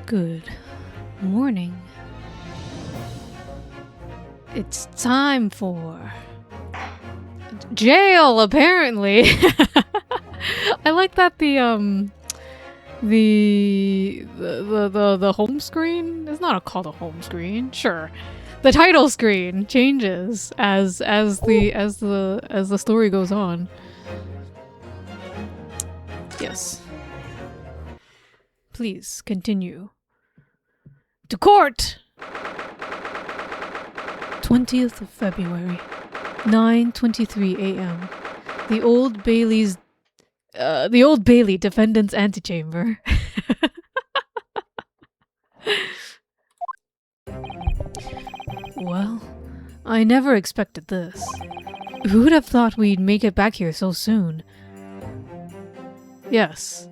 Good morning. It's time for jail, apparently. I like that the home screen is not called a home screen. Sure, the title screen changes as the story goes on. Yes. Please continue. To court! 20th of February, 9:23 a.m. The Old Bailey defendant's antechamber. Well, I never expected this. Who'd have thought we'd make it back here so soon? Yes.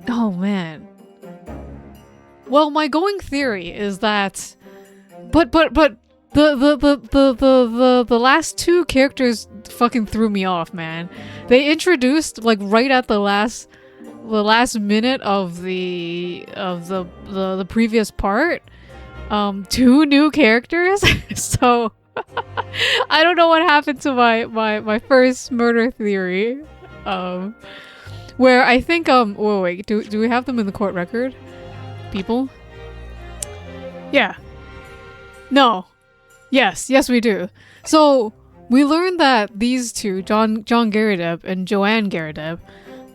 Oh man. Well, my going theory is that, but the last two characters fucking threw me off, man. They introduced like right at the last minute of the previous part, two new characters. So I don't know what happened to my first murder theory, where I think wait, do we have them in the court record? People? Yeah. No. Yes, we do. So we learned that these two, John Garrideb and Joanne Garrideb,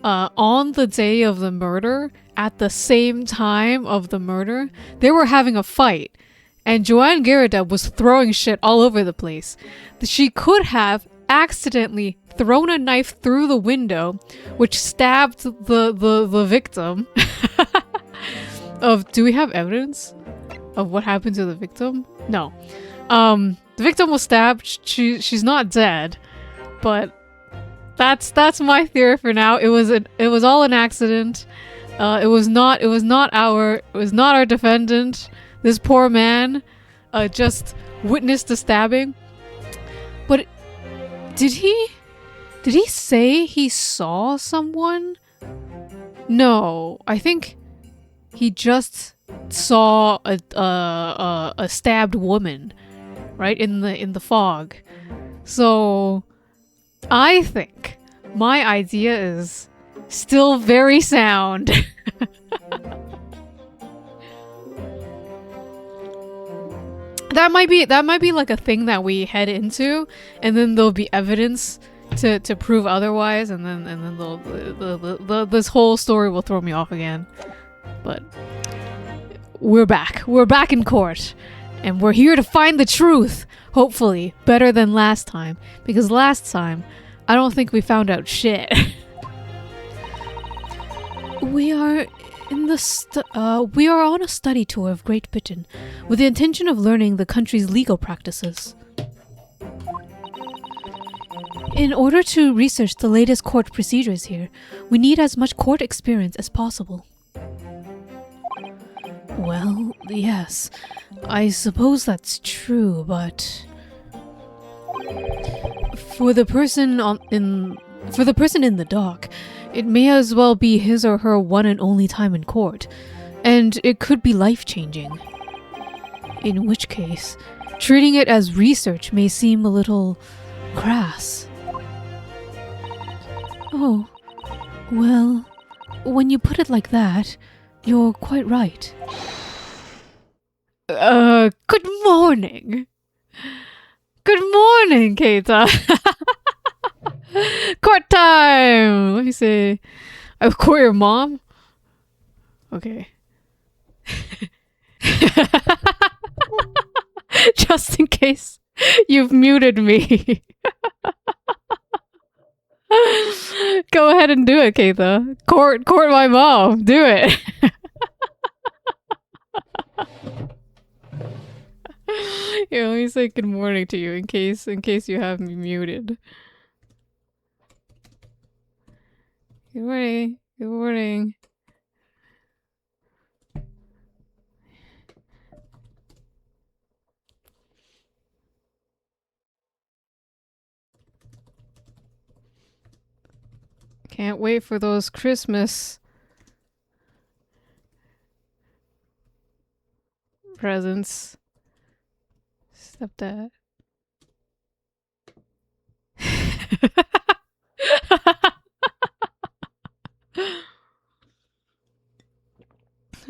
on the day of the murder, at the same time of the murder, they were having a fight, and Joanne Garrideb was throwing shit all over the place. She could have accidentally thrown a knife through the window, which stabbed the victim. Do we have evidence of what happened to the victim? No. The victim was stabbed. She's not dead, but that's my theory for now. It was all an accident. It was not our defendant. This poor man just witnessed the stabbing. But did he say he saw someone? No, I think he just saw a stabbed woman, right, in the fog. So I think my idea is still very sound. That might be like a thing that we head into, and then there'll be evidence to prove otherwise, and then this whole story will throw me off again. But we're back in court, and we're here to find the truth, hopefully better than last time, because last time I don't think we found out shit. We are on a study tour of Great Britain with the intention of learning the country's legal practices. In order to research the latest court procedures here, we need as much court experience as possible. Well, yes, I suppose that's true, but for the person in the dock, it may as well be his or her one and only time in court, and it could be life-changing. In which case, treating it as research may seem a little crass. Oh, well, when you put it like that, you're quite right. Good morning. Good morning, Keita. Court time! Let me see. I court your mom? Okay. Just in case you've muted me. Go ahead and do it, Keita. Court my mom. Do it. Here, let me say good morning to you in case you have me muted. Good morning. Good morning. Can't wait for those Christmas presents. Stepdad.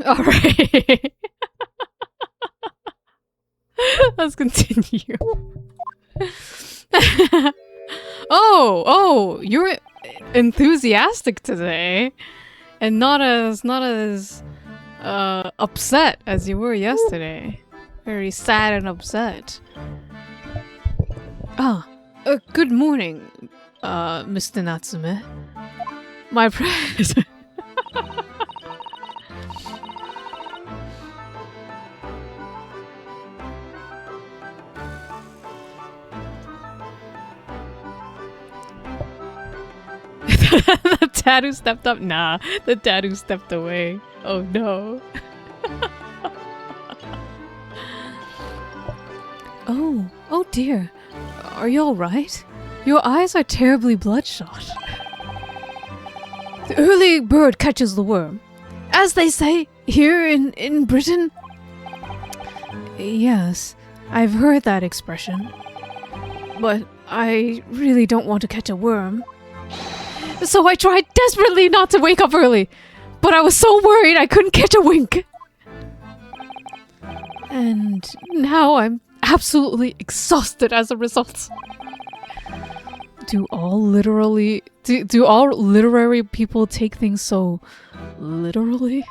Alright. Let's continue. Oh, you're enthusiastic today. And not as upset as you were yesterday. Very sad and upset. Good morning, Mr. Natsume. My present. The dad who stepped up? Nah, the dad who stepped away. Oh no. Oh dear. Are you alright? Your eyes are terribly bloodshot. The early bird catches the worm. As they say here in Britain. Yes, I've heard that expression. But I really don't want to catch a worm. So I tried desperately not to wake up early, but I was so worried I couldn't catch a wink. And now I'm absolutely exhausted as a result. Do all literary people take things so literally?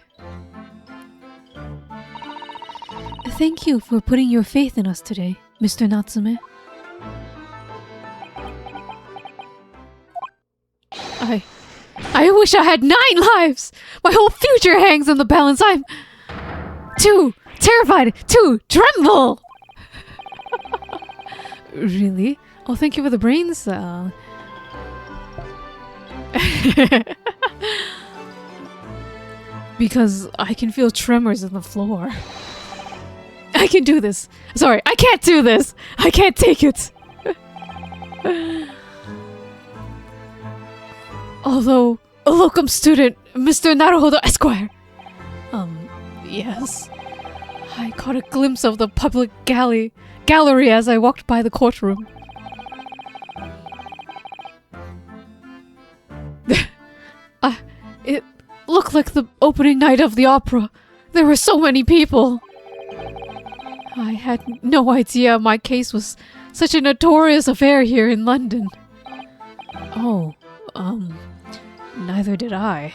Thank you for putting your faith in us today, Mr. Natsume. I wish I had 9 lives! My whole future hangs in the balance. I'm too terrified to tremble! Really? Oh, thank you for the brain cell. Because I can feel tremors in the floor. I can do this. Sorry, I can't do this! I can't take it! Although, a locum student, Mr. Naruhodo Esquire. Yes. I caught a glimpse of the public gallery as I walked by the courtroom. It looked like the opening night of the opera. There were so many people. I had no idea my case was such a notorious affair here in London. Oh, neither did I.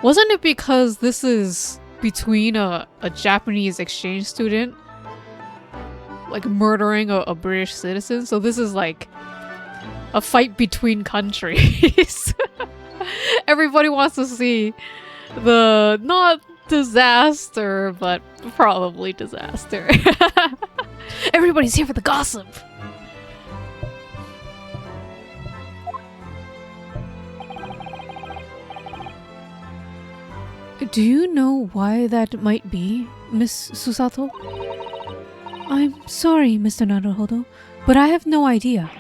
Wasn't it because this is between a Japanese exchange student like murdering a British citizen? So this is like a fight between countries. Everybody wants to see the not disaster, but probably disaster. Everybody's here for the gossip. Do you know why that might be, Miss Susato? I'm sorry, Mr. Naruhodo, but I have no idea.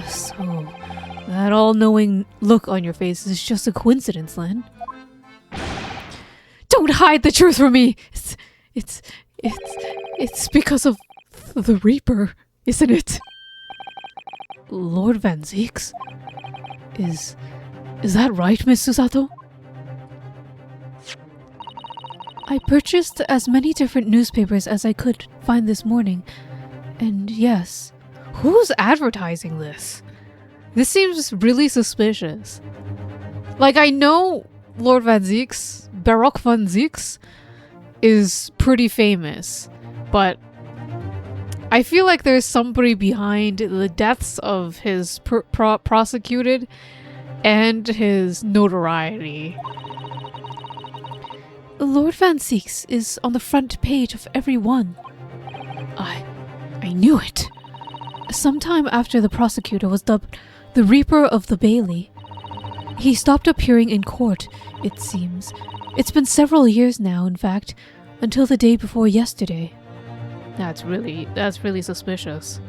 So, that all-knowing look on your face is just a coincidence, then? Don't hide the truth from me! It's because of the Reaper, isn't it? Lord Van Zeeks? Is that right, Miss Susato? I purchased as many different newspapers as I could find this morning. And yes, who's advertising this? This seems really suspicious. Like, I know Lord Van Zeeks, Baroque Van Zeeks, is pretty famous, but I feel like there's somebody behind the deaths of his prosecuted and his notoriety. Lord Van Zeeks is on the front page of every one. I knew it. Sometime after the prosecutor was dubbed the Reaper of the Bailey, he stopped appearing in court, it seems. It's been several years now, in fact, until the day before yesterday. That's really suspicious.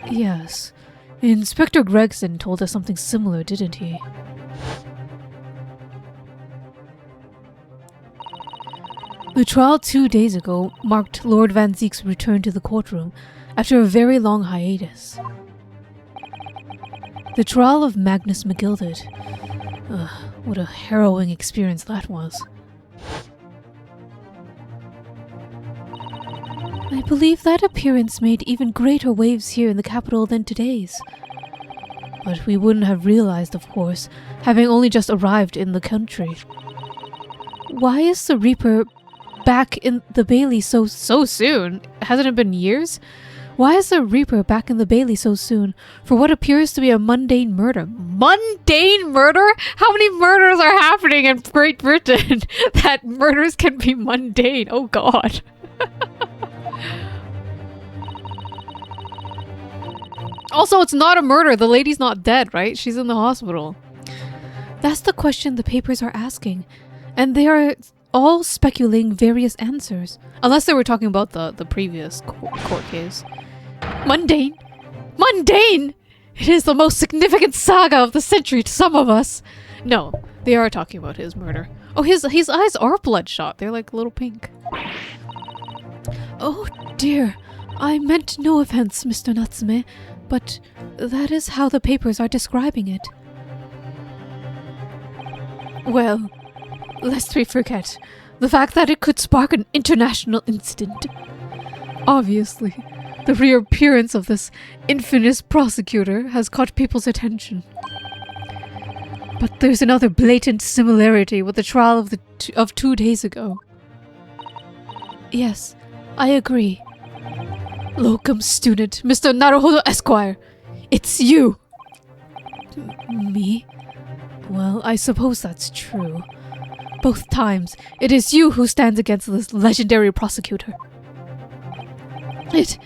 Yes. Inspector Gregson told us something similar, didn't he? The trial 2 days ago marked Lord Van Zeek's return to the courtroom after a very long hiatus. The trial of Magnus McGilded. What a harrowing experience that was. I believe that appearance made even greater waves here in the capital than today's. But we wouldn't have realized, of course, having only just arrived in the country. Why is the Reaper back in the Bailey so soon? Hasn't it been years? Why is the Reaper back in the Bailey so soon for what appears to be a mundane murder? Mundane murder? How many murders are happening in Great Britain that murders can be mundane? Oh god. Also, it's not a murder. The lady's not dead, right? She's in the hospital. That's the question the papers are asking. And they are all speculating various answers. Unless they were talking about the previous court case. Mundane? Mundane! It is the most significant saga of the century to some of us. No, they are talking about his murder. Oh, his eyes are bloodshot. They're like little pink. Oh dear. I meant no offense, Mr. Natsume, but that is how the papers are describing it. Well, lest we forget the fact that it could spark an international incident. Obviously, the reappearance of this infamous prosecutor has caught people's attention. But there's another blatant similarity with the trial of 2 days ago. Yes, I agree. Locum student, Mr. Naruhodo Esquire. It's you! Me? Well, I suppose that's true. Both times, it is you who stands against this legendary prosecutor. It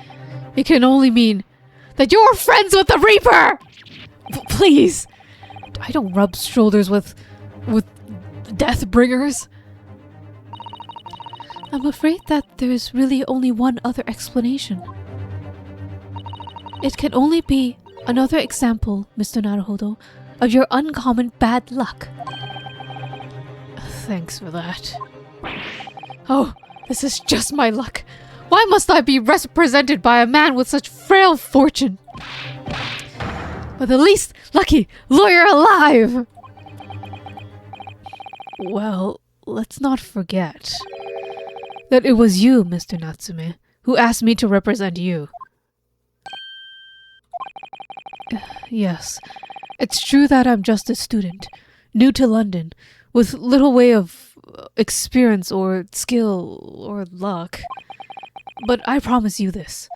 can only mean that you're friends with the Reaper! Please! I don't rub shoulders with Deathbringers. I'm afraid that there's really only one other explanation. It can only be another example, Mr. Naruhodo, of your uncommon bad luck. Thanks for that. Oh, this is just my luck. Why must I be represented by a man with such frail fortune? But the least lucky lawyer alive! Well, let's not forget that it was you, Mr. Natsume, who asked me to represent you. Yes, it's true that I'm just a student, new to London, with little way of experience or skill or luck. But I promise you this.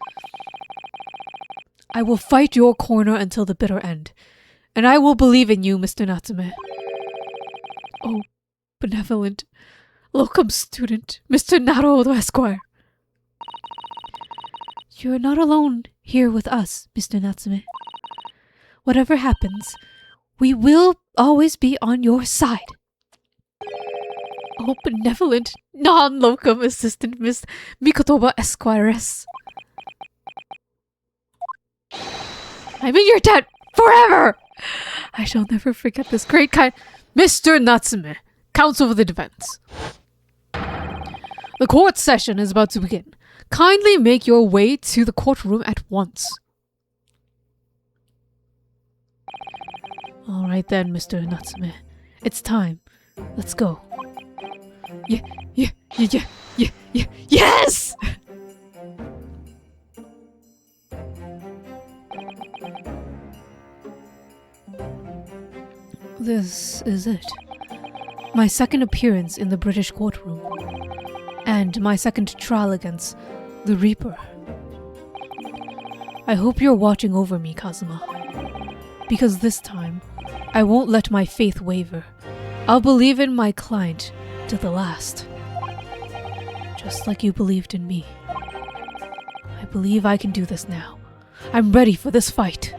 I will fight your corner until the bitter end, and I will believe in you, Mr. Natsume. Oh, benevolent, locum student, Mr. Naruhodo Esquire. You're not alone here with us, Mr. Natsume. Whatever happens, we will always be on your side. Oh, benevolent, non-locum assistant, Miss Mikotoba Esquires. I'm in your debt forever! I shall never forget this great kind... Mr. Natsume, counsel for the defense. The court session is about to begin. Kindly make your way to the courtroom at once. Alright then, Mr. Natsume. It's time. Let's go. Yes! This is it. My second appearance in the British courtroom. And my second trial against the Reaper. I hope you're watching over me, Kazuma. Because this time, I won't let my faith waver. I'll believe in my client to the last. Just like you believed in me. I believe I can do this now. I'm ready for this fight.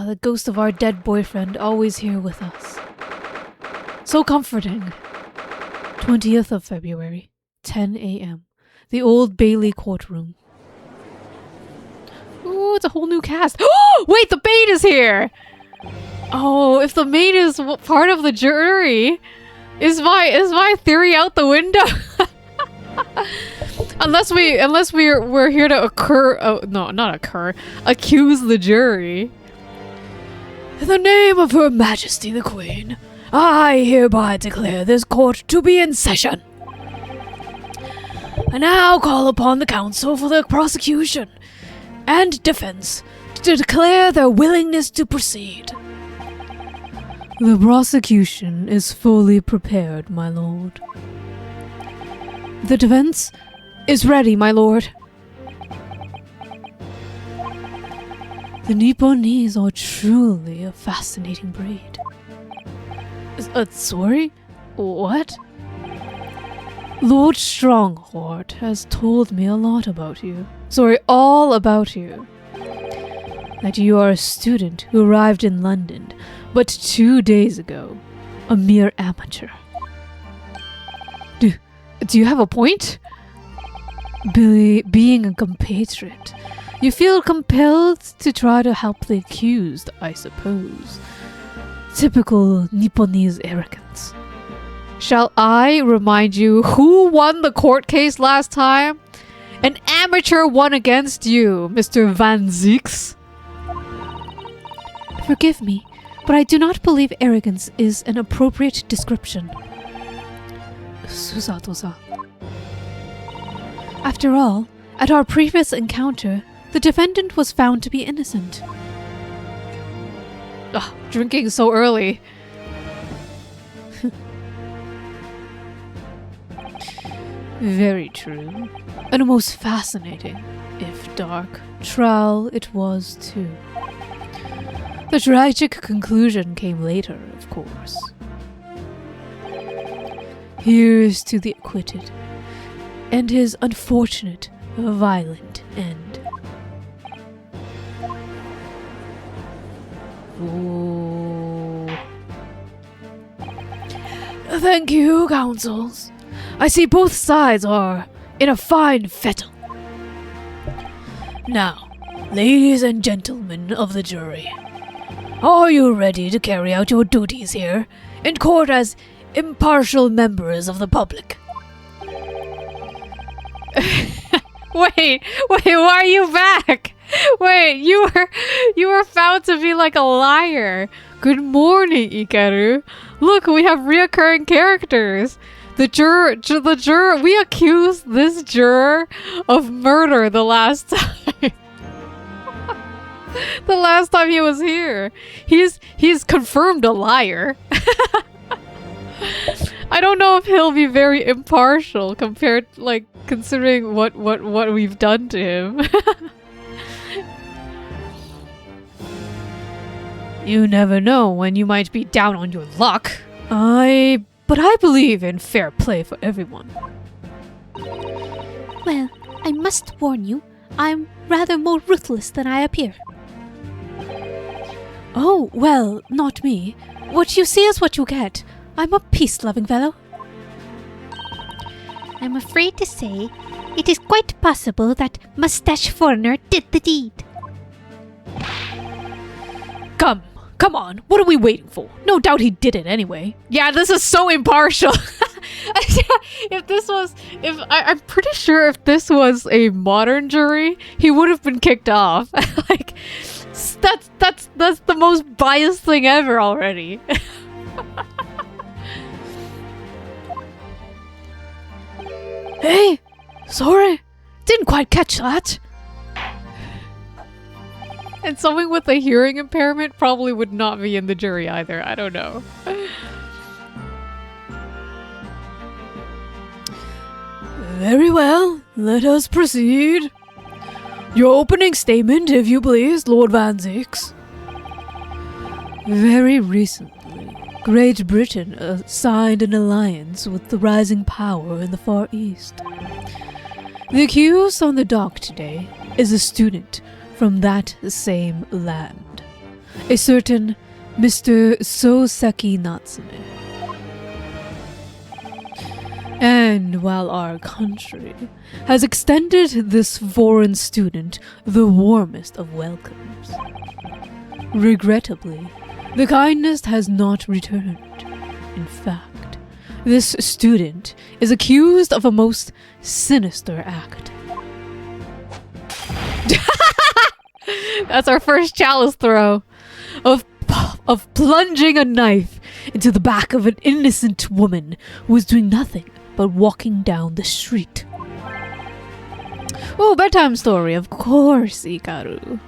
The ghost of our dead boyfriend always here with us. So comforting. 20th of February, 10 a.m. The Old Bailey courtroom. Ooh, it's a whole new cast. Oh, wait, the Bait is here! Oh, if the maid is part of the jury, is my theory out the window? unless we're here to accuse the jury. In the name of Her Majesty the Queen, I hereby declare this court to be in session. I now call upon the counsel for the prosecution and defense to declare their willingness to proceed. The prosecution is fully prepared, my lord. The defense is ready, my lord. The Nipponese are truly a fascinating breed. Sorry? What? Lord Strongheart has told me a lot about you. Sorry, all about you. That you are a student who arrived in London but 2 days ago. A mere amateur. Do you have a point? Being a compatriot, you feel compelled to try to help the accused, I suppose. Typical Nipponese arrogance. Shall I remind you who won the court case last time? An amateur won against you, Mr. Van Zieks. Forgive me, but I do not believe arrogance is an appropriate description. Susato-san. After all, at our previous encounter, the defendant was found to be innocent. Ugh, drinking so early. Very true. And a most fascinating, if dark, trial it was too. The tragic conclusion came later, of course. Here's to the acquitted, and his unfortunate, violent end. Ooh. Thank you, counsels. I see both sides are in a fine fettle. Now, ladies and gentlemen of the jury, are you ready to carry out your duties here in court as impartial members of the public? Wait, why are you back? Wait, you were found to be like a liar. Good morning, Ikaru. Look, we have reoccurring characters. The juror, we accused this juror of murder the last time. The last time he was here. He's confirmed a liar. I don't know if he'll be very impartial compared, like, considering what we've done to him. You never know when you might be down on your luck. But I believe in fair play for everyone. Well, I must warn you, I'm rather more ruthless than I appear. Oh, well, not me. What you see is what you get. I'm a peace-loving fellow. I'm afraid to say, it is quite possible that Mustache Foreigner did the deed. Come on, what are we waiting for? No doubt he did it anyway. Yeah, this is so impartial. I'm pretty sure if this was a modern jury, he would have been kicked off. Like, that's the most biased thing ever already. Hey, sorry, didn't quite catch that. And someone with a hearing impairment probably would not be in the jury either. I don't know. Very well, let us proceed. Your opening statement, if you please, Lord Van Zieks. Very recently, Great Britain signed an alliance with the rising power in the Far East. The accused on the dock today is a student from that same land, a certain Mr. Soseki Natsume. And while our country has extended this foreign student the warmest of welcomes, regrettably, The kindness has not returned. In fact, this student is accused of a most sinister act. That's our first chalice throw. Of plunging a knife into the back of an innocent woman who was doing nothing but walking down the street. Oh, bedtime story, of course, Ikaru.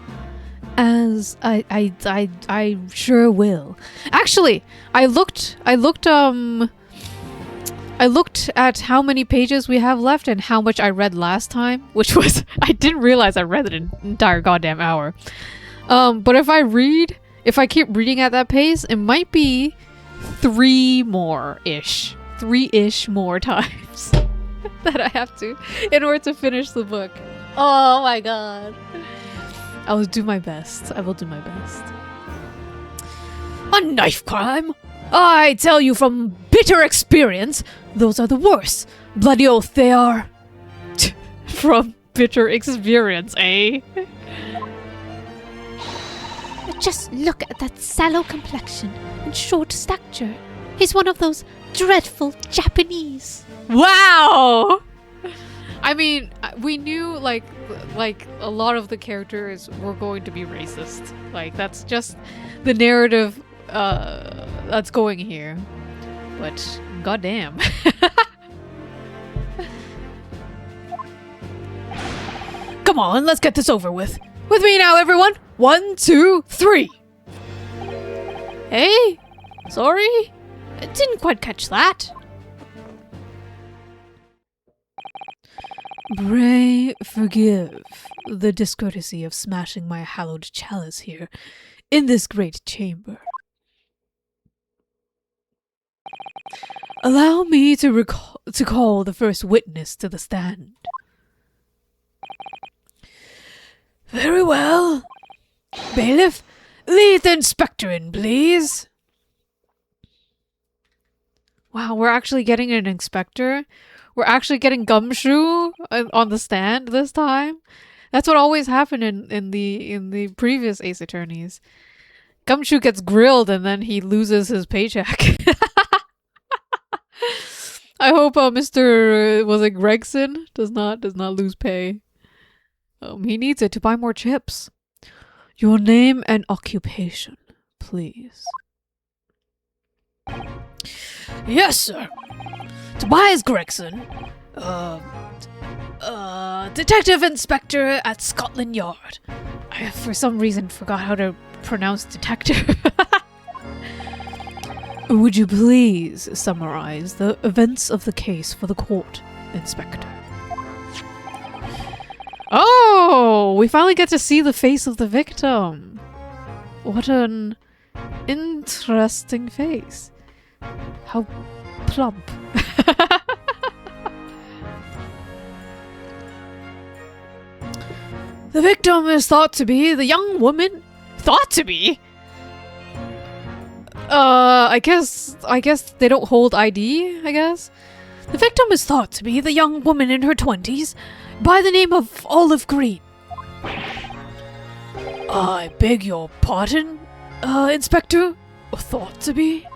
As I sure will. Actually, I looked at how many pages we have left and how much I read last time, which was I didn't realize I read it an entire goddamn hour. But if I keep reading at that pace, it might be 3-ish more times that I have to in order to finish the book. Oh my god. I will do my best. A knife crime? I tell you from bitter experience, those are the worst. Bloody oath they are. From bitter experience, eh? Just look at that sallow complexion and short stature. He's one of those dreadful Japanese. Wow! I mean, we knew like a lot of the characters were going to be racist. Like that's just the narrative that's going here. But goddamn. Come on, let's get this over with. With me now, everyone. 1, 2, 3. Hey, sorry, I didn't quite catch that. Pray forgive the discourtesy of smashing my hallowed chalice here in this great chamber. Allow me to call the first witness to the stand. Very well. Bailiff, lead the inspector in, please. Wow, we're actually getting an inspector. We're actually getting Gumshoe on the stand this time. That's what always happened in the previous Ace Attorneys. Gumshoe gets grilled and then he loses his paycheck. I hope Mr. was it Gregson does not lose pay. He needs it to buy more chips. Your name and occupation, please. Yes, sir. Tobias Gregson, Detective Inspector at Scotland Yard. I, for some reason, forgot how to pronounce detective. Would you please summarize the events of the case for the court, Inspector? Oh, we finally get to see the face of the victim. What an interesting face. How plump. The victim is thought to be the young woman. Thought to be? I guess they don't hold ID, I guess. The victim is thought to be the young woman in her 20s by the name of Olive Green. I beg your pardon, Inspector? Thought to be?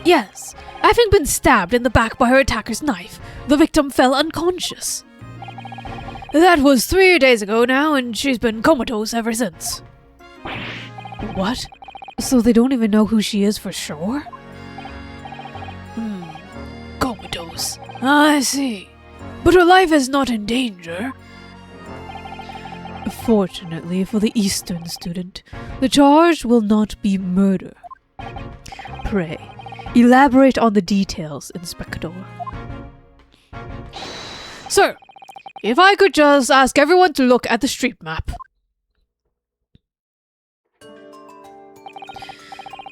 Yes, having been stabbed in the back by her attacker's knife, the victim fell unconscious. That was 3 days ago now, and she's been comatose ever since. What? So they don't even know who she is for sure? Comatose. I see. But her life is not in danger. Fortunately for the Eastern student, the charge will not be murder. Pray, elaborate on the details, Inspector. Sir, if I could just ask everyone to look at the street map.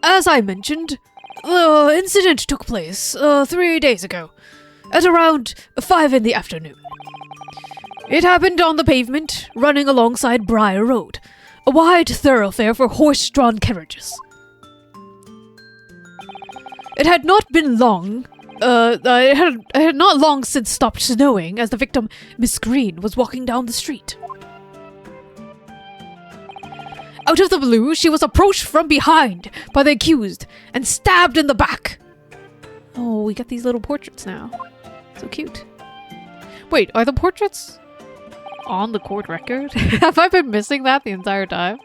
As I mentioned, the incident took place 3 days ago, at around 5 in the afternoon. It happened on the pavement, running alongside Briar Road, a wide thoroughfare for horse-drawn carriages. It had not been long. It had not long since stopped snowing as the victim, Miss Green, was walking down the street. Out of the blue, she was approached from behind by the accused and stabbed in the back. Oh, we got these little portraits now. So cute. Wait, are the portraits on the court record? Have I been missing that the entire time?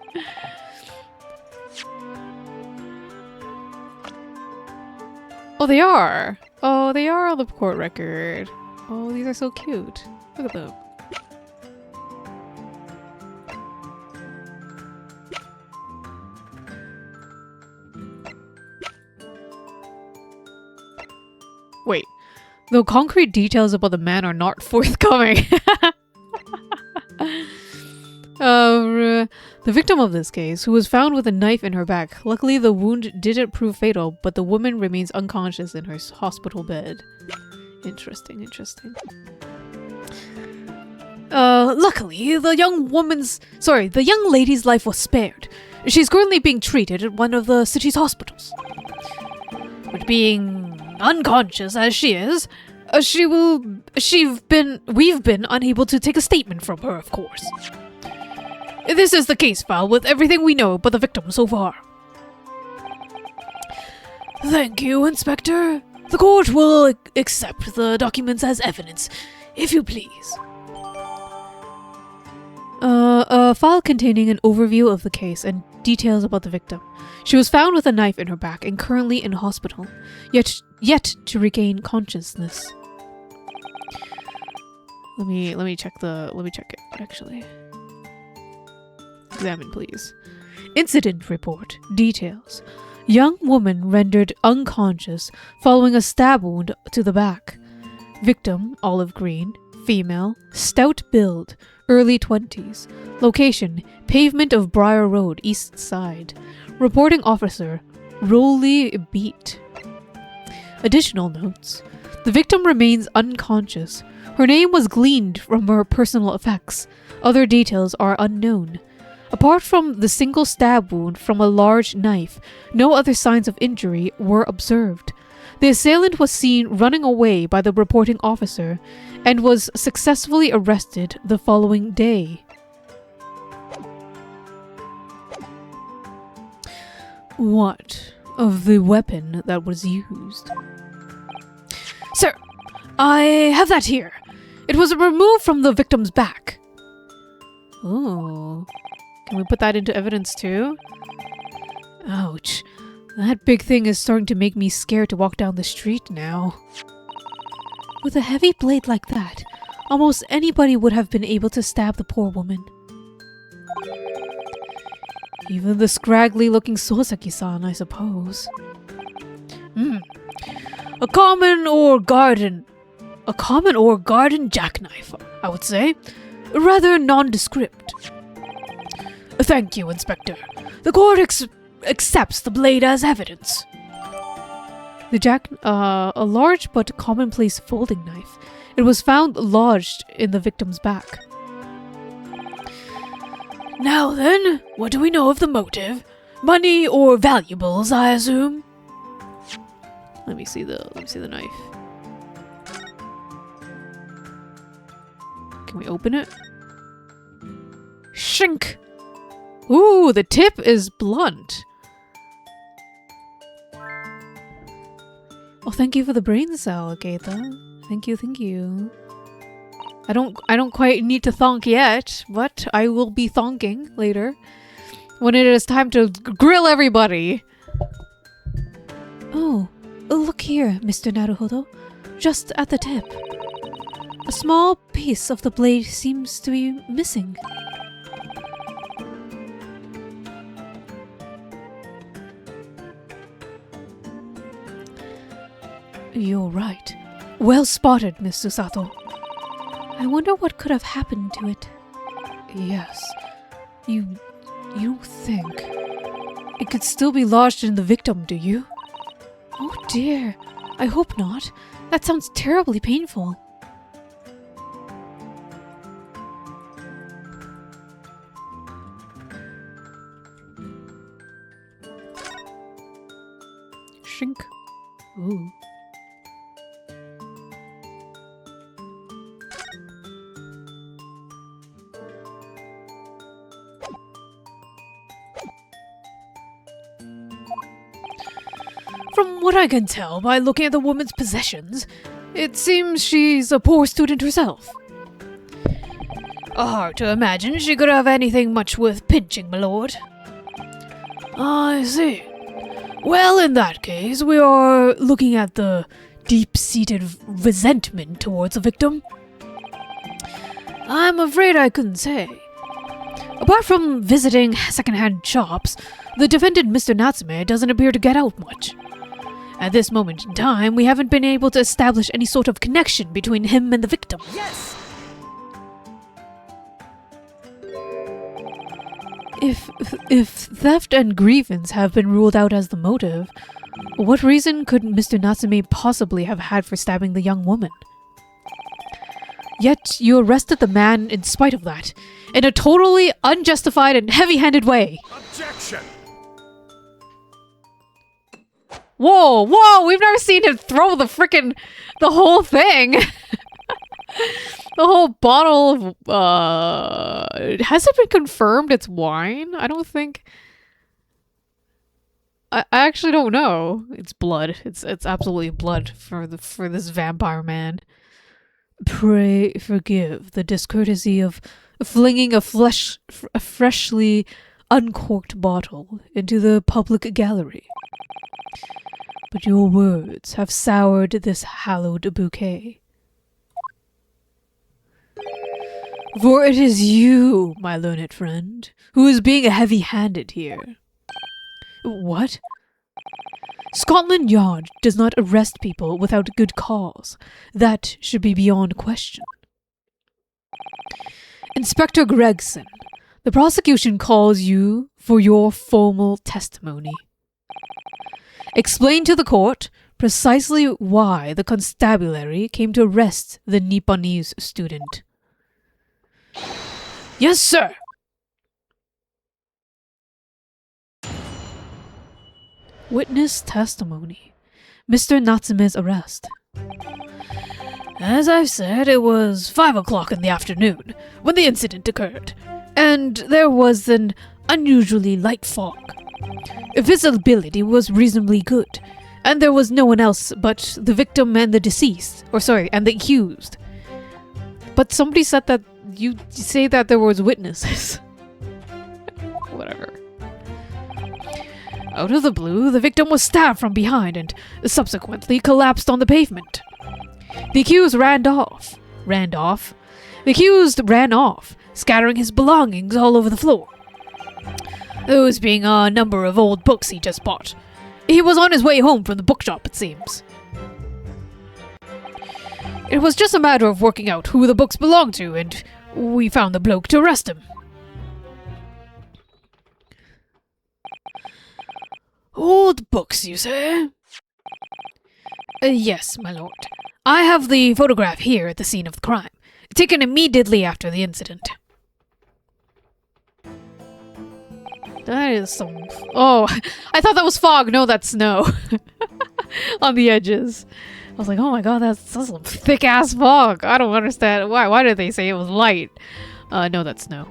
Oh, they are. Oh, they are on the court record. Oh, these are so cute. Look at them. Wait, though concrete details about the man are not forthcoming. The victim of this case, who was found with a knife in her back. Luckily, the wound didn't prove fatal, but the woman remains unconscious in her hospital bed. Interesting, interesting. Luckily, the young lady's life was spared. She's currently being treated at one of the city's hospitals. But being unconscious as she is, we've been unable to take a statement from her, of course. This is the case file with everything we know about the victim so far. Thank you, Inspector. The court will accept the documents as evidence, if you please. A file containing an overview of the case and details about the victim. She was found with a knife in her back and currently in hospital, yet to regain consciousness. Let me check it actually. Examine, please. Incident report. Details. Young woman rendered unconscious following a stab wound to the back. Victim, olive green, female, stout build, early 20s. Location, pavement of Briar Road, east side. Reporting officer, Rolly Beat. Additional notes. The victim remains unconscious. Her name was gleaned from her personal effects. Other details are unknown. Apart from the single stab wound from a large knife, no other signs of injury were observed. The assailant was seen running away by the reporting officer and was successfully arrested the following day. What of the weapon that was used? Sir, I have that here. It was removed from the victim's back. Oh. Can we put that into evidence too? Ouch. That big thing is starting to make me scared to walk down the street now. With a heavy blade like that, almost anybody would have been able to stab the poor woman. Even the scraggly-looking Soseki-san, I suppose. A common or garden jackknife, I would say. Rather nondescript. Thank you, Inspector. The court accepts the blade as evidence. A large but commonplace folding knife. It was found lodged in the victim's back. Now then, what do we know of the motive? Money or valuables, I assume? Let me see the knife. Can we open it? Shink! Ooh, the tip is blunt. Oh, thank you for the brain cell, Keita. Thank you. I don't quite need to thonk yet, but I will be thonking later. When it is time to grill everybody. Oh, look here, Mr. Naruhodo. Just at the tip. A small piece of the blade seems to be missing. You're right. Well spotted, Miss Susato. I wonder what could have happened to it. Yes. You think it could still be lodged in the victim, do you? Oh dear. I hope not. That sounds terribly painful. Shrink. Ooh. From what I can tell by looking at the woman's possessions, it seems she's a poor student herself. Hard to imagine she could have anything much worth pinching, my lord. I see. Well, in that case, we are looking at the deep-seated resentment towards the victim. I'm afraid I couldn't say. Apart from visiting second-hand shops, the defendant, Mr. Natsume, doesn't appear to get out much. At this moment in time, we haven't been able to establish any sort of connection between him and the victim. Yes! If theft and grievance have been ruled out as the motive, what reason could Mr. Natsume possibly have had for stabbing the young woman? Yet you arrested the man in spite of that, in a totally unjustified and heavy-handed way. Objection! Whoa, we've never seen him throw the whole thing. The whole bottle of, has it been confirmed it's wine? I don't think. I actually don't know. It's blood. It's absolutely blood for this vampire man. Pray forgive the discourtesy of flinging a freshly uncorked bottle into the public gallery. But your words have soured this hallowed bouquet. For it is you, my learned friend, who is being heavy-handed here. What? Scotland Yard does not arrest people without good cause. That should be beyond question. Inspector Gregson, the prosecution calls you for your formal testimony. Explain to the court precisely why the constabulary came to arrest the Nipponese student. Yes, sir! Witness testimony. Mr. Natsume's arrest. As I've said, it was 5 o'clock in the afternoon when the incident occurred, and there was an unusually light fog. Visibility was reasonably good, and there was no one else but the victim and the and the accused. But somebody said that you say that there was witnesses. Whatever. Out of the blue, the victim was stabbed from behind and subsequently collapsed on the pavement. The accused ran off. The accused ran off, scattering his belongings all over the floor. Those being a number of old books he just bought. He was on his way home from the bookshop, it seems. It was just a matter of working out who the books belonged to, and we found the bloke to arrest him. Old books, you say? Yes, my lord. I have the photograph here at the scene of the crime, taken immediately after the incident. That is some... Oh, I thought that was fog. No, that's snow. On the edges. I was like, oh my god, that's some thick-ass fog. I don't understand. Why did they say it was light? No, that's snow.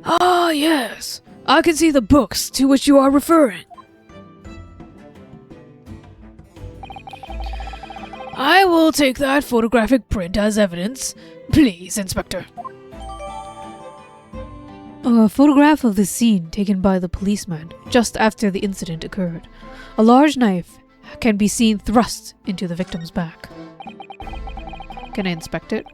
Ah, yes. I can see the books to which you are referring. I will take that photographic print as evidence. Please, Inspector. A photograph of the scene taken by the policeman just after the incident occurred. A large knife can be seen thrust into the victim's back. Can I inspect it?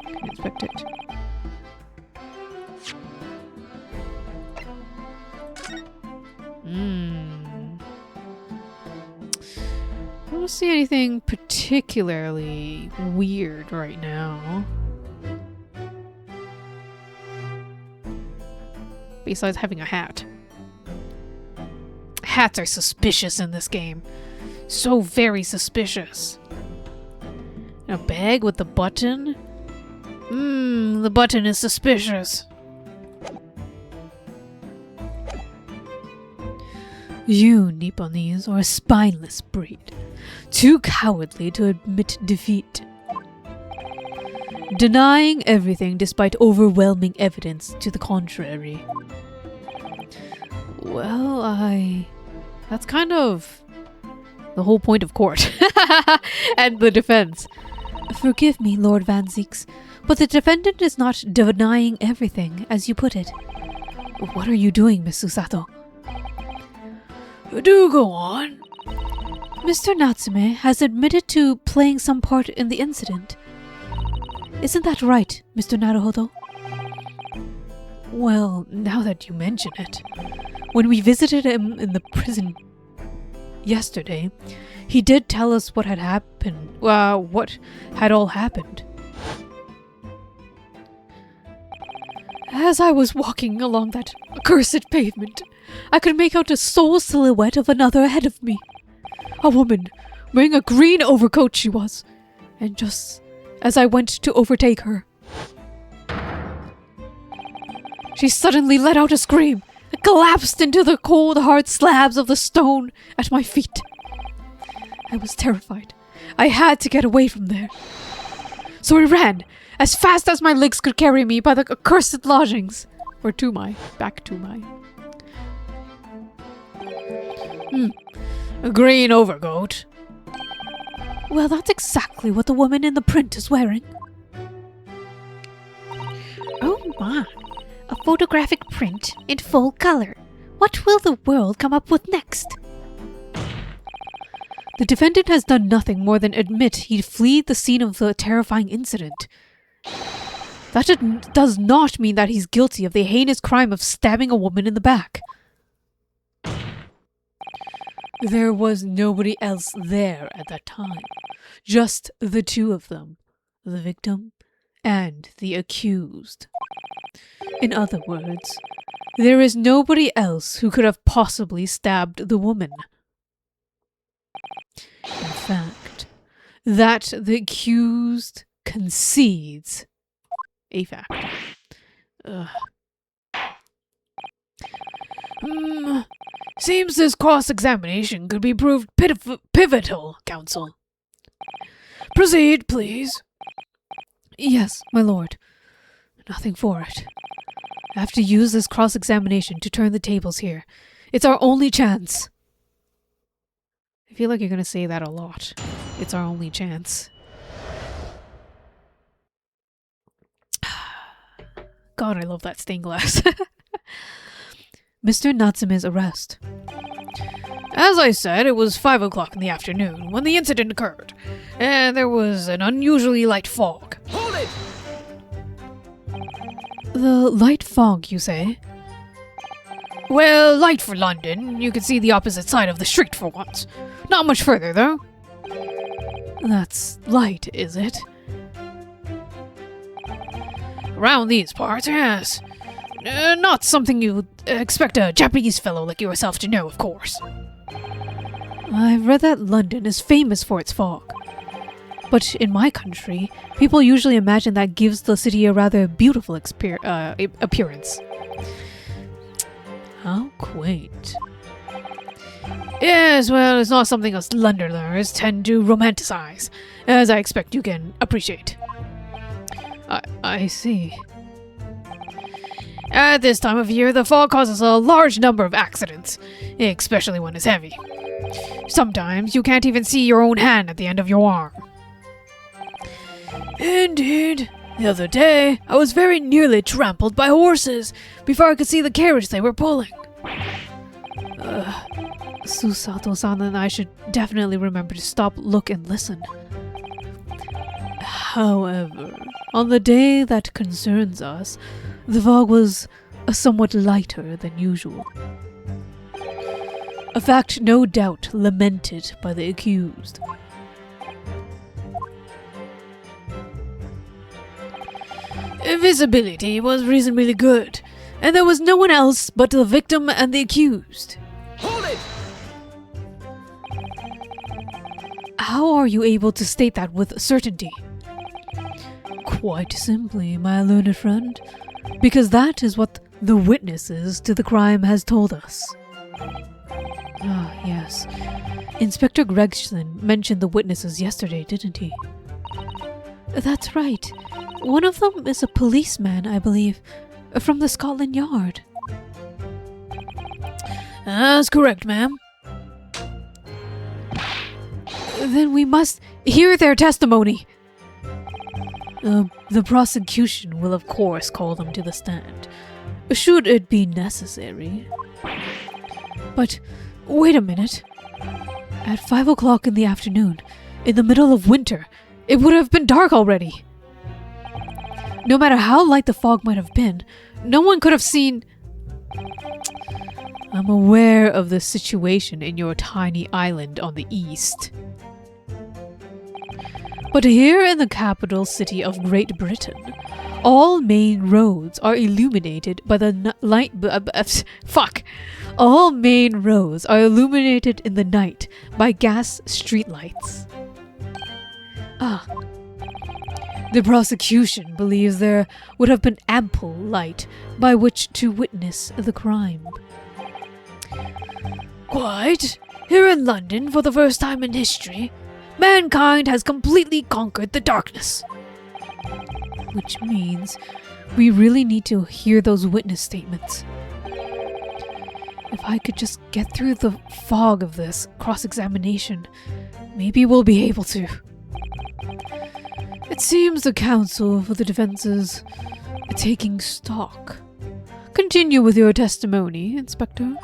I don't see anything particularly weird right now. Besides having a hat. Hats are suspicious in this game. So very suspicious. A bag with the button? The button is suspicious. You Nipponese are a spineless breed. Too cowardly to admit defeat. Denying everything despite overwhelming evidence to the contrary. Well, that's kind of The whole point of court. And the defense. Forgive me, Lord Van Zieks, but the defendant is not denying everything, as you put it. What are you doing, Miss Susato? Do go on. Mr. Natsume has admitted to playing some part in the incident. Isn't that right, Mr. Naruhodo? Well, now that you mention it, when we visited him in the prison yesterday, he did tell us what had happened, what had all happened. As I was walking along that accursed pavement, I could make out a sole silhouette of another ahead of me. A woman, wearing a green overcoat she was, and just as I went to overtake her, she suddenly let out a scream and collapsed into the cold, hard slabs of the stone at my feet. I was terrified. I had to get away from there. So I ran as fast as my legs could carry me by the accursed lodgings, or back to my. A green overcoat. Well, that's exactly what the woman in the print is wearing. Oh my. A photographic print in full color. What will the world come up with next? The defendant has done nothing more than admit he fled the scene of the terrifying incident. That does not mean that he's guilty of the heinous crime of stabbing a woman in the back. There was nobody else there at that time. Just the two of them, the victim and the accused. In other words, there is nobody else who could have possibly stabbed the woman. In fact, that the accused concedes a fact. Seems this cross-examination could be proved pivotal, counsel. Proceed, please. Yes, my lord. Nothing for it. I have to use this cross-examination to turn the tables here. It's our only chance. I feel like you're going to say that a lot. It's our only chance. God, I love that stained glass. Mr. Natsume's arrest. As I said, it was 5 o'clock in the afternoon when the incident occurred, and there was an unusually light fog. Hold it! The light fog, you say? Well, light for London. You could see the opposite side of the street for once. Not much further, though. That's light, is it? Around these parts, yes. Not something you'd expect a Japanese fellow like yourself to know, of course. I've read that London is famous for its fog. But in my country, people usually imagine that gives the city a rather beautiful appearance. How quaint. Yes, well, it's not something us Londoners tend to romanticize, as I expect you can appreciate. I see. At this time of year, the fog causes a large number of accidents, especially when it's heavy. Sometimes you can't even see your own hand at the end of your arm. Indeed. The other day, I was very nearly trampled by horses before I could see the carriage they were pulling. Susato-san and I should definitely remember to stop, look, and listen. However, on the day that concerns us, the fog was somewhat lighter than usual. A fact no doubt lamented by the accused. Visibility was reasonably good, and there was no one else but the victim and the accused. Hold it! How are you able to state that with certainty? Quite simply, my learned friend, because that is what the witnesses to the crime has told us. Ah, yes. Inspector Gregson mentioned the witnesses yesterday, didn't he? That's right. One of them is a policeman, I believe, from the Scotland Yard. That's correct, ma'am. Then we must hear their testimony. The prosecution will of course call them to the stand, should it be necessary. But wait a minute. At 5 o'clock in the afternoon, in the middle of winter, it would have been dark already. No matter how light the fog might have been, no one could have seen... I'm aware of the situation in your tiny island on the east. But here in the capital city of Great Britain, all main roads are illuminated by the light... fuck! All main roads are illuminated in the night by gas streetlights. The prosecution believes there would have been ample light by which to witness the crime. Quite. Here in London, for the first time in history, mankind has completely conquered the darkness. Which means we really need to hear those witness statements. If I could just get through the fog of this cross-examination, maybe we'll be able to. It seems the counsel for the defense is taking stock. Continue with your testimony, Inspector.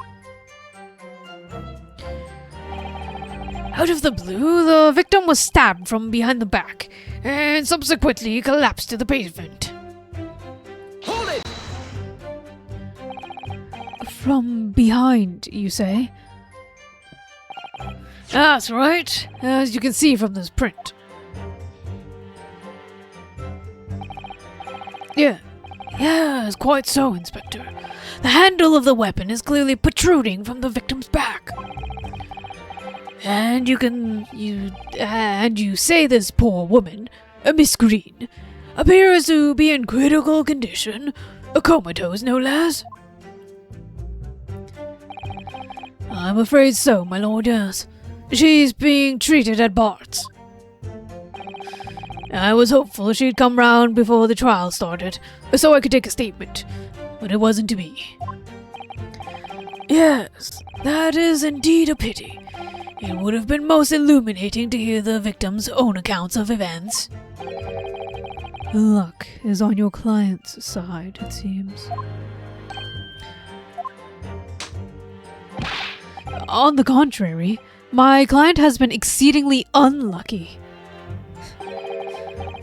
Out of the blue, the victim was stabbed from behind the back and subsequently collapsed to the pavement. Hold it! From behind, you say? That's right, as you can see from this print. Yes, quite so, Inspector. The handle of the weapon is clearly protruding from the victim's back. And you say this poor woman, Miss Green, appears to be in critical condition, comatose no less. I'm afraid so, my lord, yes. She's being treated at Bart's. I was hopeful she'd come round before the trial started, so I could take a statement, but it wasn't to be. Yes, that is indeed a pity. It would have been most illuminating to hear the victim's own accounts of events. Luck is on your client's side, it seems. On the contrary, my client has been exceedingly unlucky.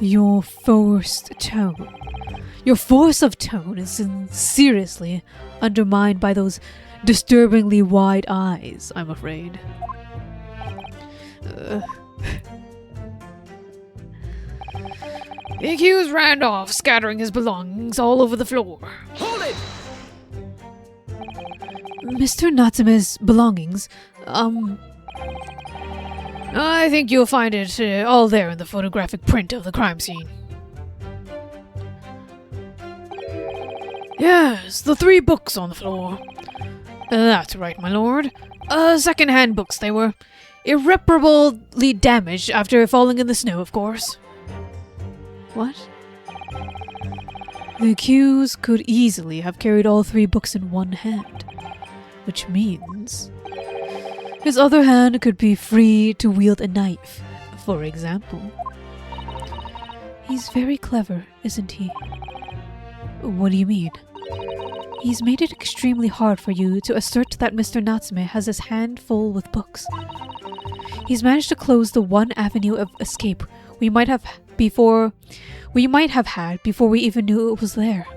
Your force of tone is seriously undermined by those disturbingly wide eyes, I'm afraid. The accused ran off, scattering his belongings all over the floor. Hold it! Mr. Natsume's belongings, I think you'll find it all there in the photographic print of the crime scene. Yes, the 3 books on the floor. That's right, my lord. Second-hand books they were. Irreparably damaged after falling in the snow, of course. What? The accused could easily have carried all 3 books in one hand, which means his other hand could be free to wield a knife, for example. He's very clever, isn't he? What do you mean? He's made it extremely hard for you to assert that Mr. Natsume has his hand full with books. He's managed to close the one avenue of escape we might have had before we even knew it was there.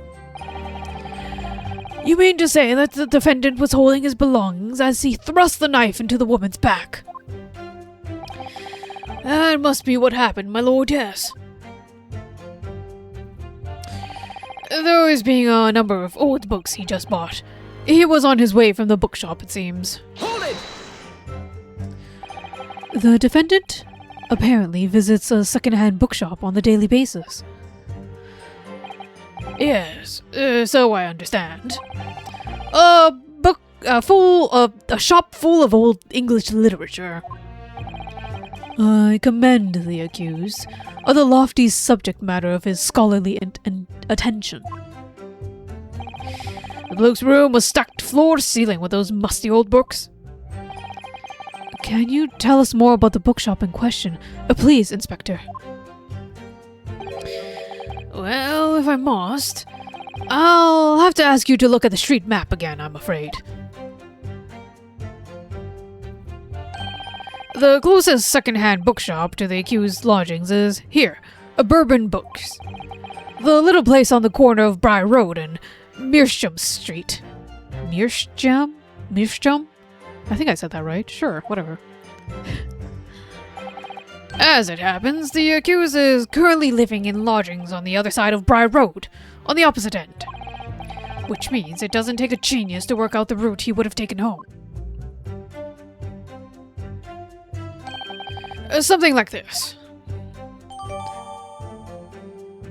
You mean to say that the defendant was holding his belongings as he thrust the knife into the woman's back? That must be what happened, my lord, yes. Those being a number of old books he just bought. He was on his way from the bookshop, it seems. Hold it! The defendant apparently visits a second-hand bookshop on a daily basis. Yes, so I understand. A shop full of old English literature. I commend the accused of the lofty subject matter of his scholarly attention. The bloke's room was stacked floor to ceiling with those musty old books. Can you tell us more about the bookshop in question? Please, Inspector. Well, if I must, I'll have to ask you to look at the street map again, I'm afraid. The closest second-hand bookshop to the accused's lodgings is here, a Bourbon Books. The little place on the corner of Briar Road and Meerschaum Street. Meerschaum? Meerschaum? I think I said that right. Sure, whatever. As it happens, the accused is currently living in lodgings on the other side of Briar Road, on the opposite end. Which means it doesn't take a genius to work out the route he would have taken home. Something like this.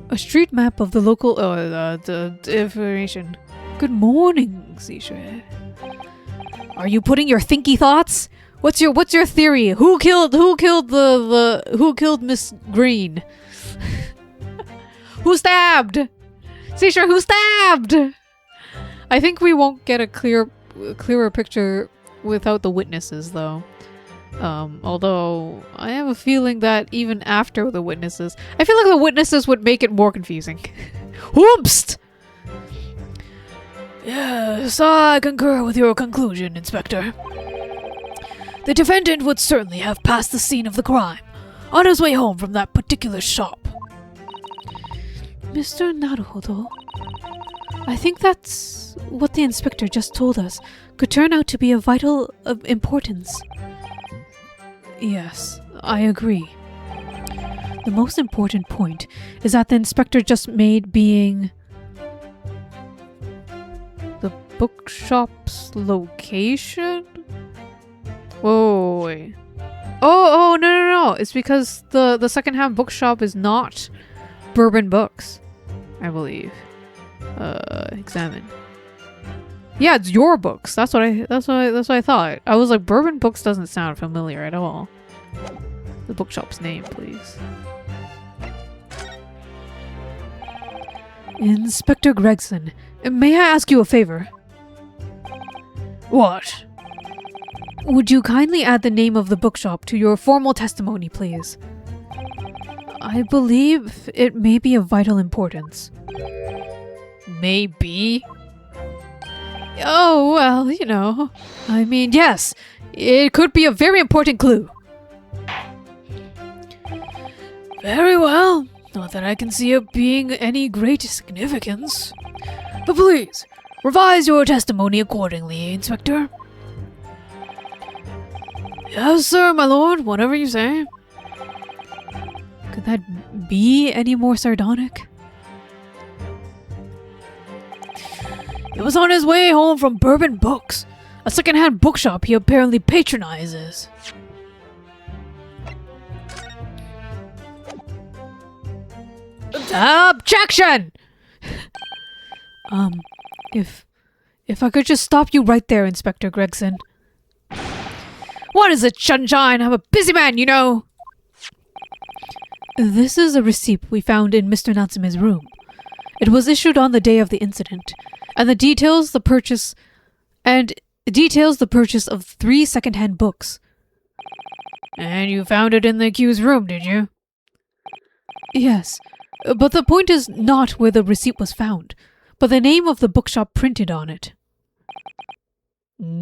A street map of the local the information. Good morning, Zisha. Are you putting your thinky thoughts? What's your theory? Who killed Miss Green? Who stabbed? Seashore, who stabbed? I think we won't get a clearer picture without the witnesses, though. Although I have a feeling that even after the witnesses, I feel like the witnesses would make it more confusing. Whoopst! Yes, I concur with your conclusion, Inspector. The defendant would certainly have passed the scene of the crime on his way home from that particular shop. Mr. Naruhodo, I think that's what the inspector just told us could turn out to be of vital importance. Yes, I agree. The most important point is that the inspector just made being the bookshop's location? Whoa, wait. Oh, no. It's because the secondhand bookshop is not Bourbon Books, I believe. Examine. Yeah, it's your books. That's what I thought. I was like, Bourbon Books doesn't sound familiar at all. The bookshop's name, please. Inspector Gregson, may I ask you a favor? What? Would you kindly add the name of the bookshop to your formal testimony, please? I believe it may be of vital importance. Maybe? Oh, well, you know. I mean, yes, it could be a very important clue. Very well. Not that I can see it being any great significance. But please, revise your testimony accordingly, Inspector. Yes, sir, my lord. Whatever you say. Could that be any more sardonic? It was on his way home from Bourbon Books, a second-hand bookshop he apparently patronizes. Objection! If I could just stop you right there, Inspector Gregson. What is it, Sunshine? I'm a busy man, you know. This is a receipt we found in Mr. Natsume's room. It was issued on the day of the incident, and it details the purchase of 3 second-hand books. And you found it in the accused's room, did you? Yes, but the point is not where the receipt was found, but the name of the bookshop printed on it.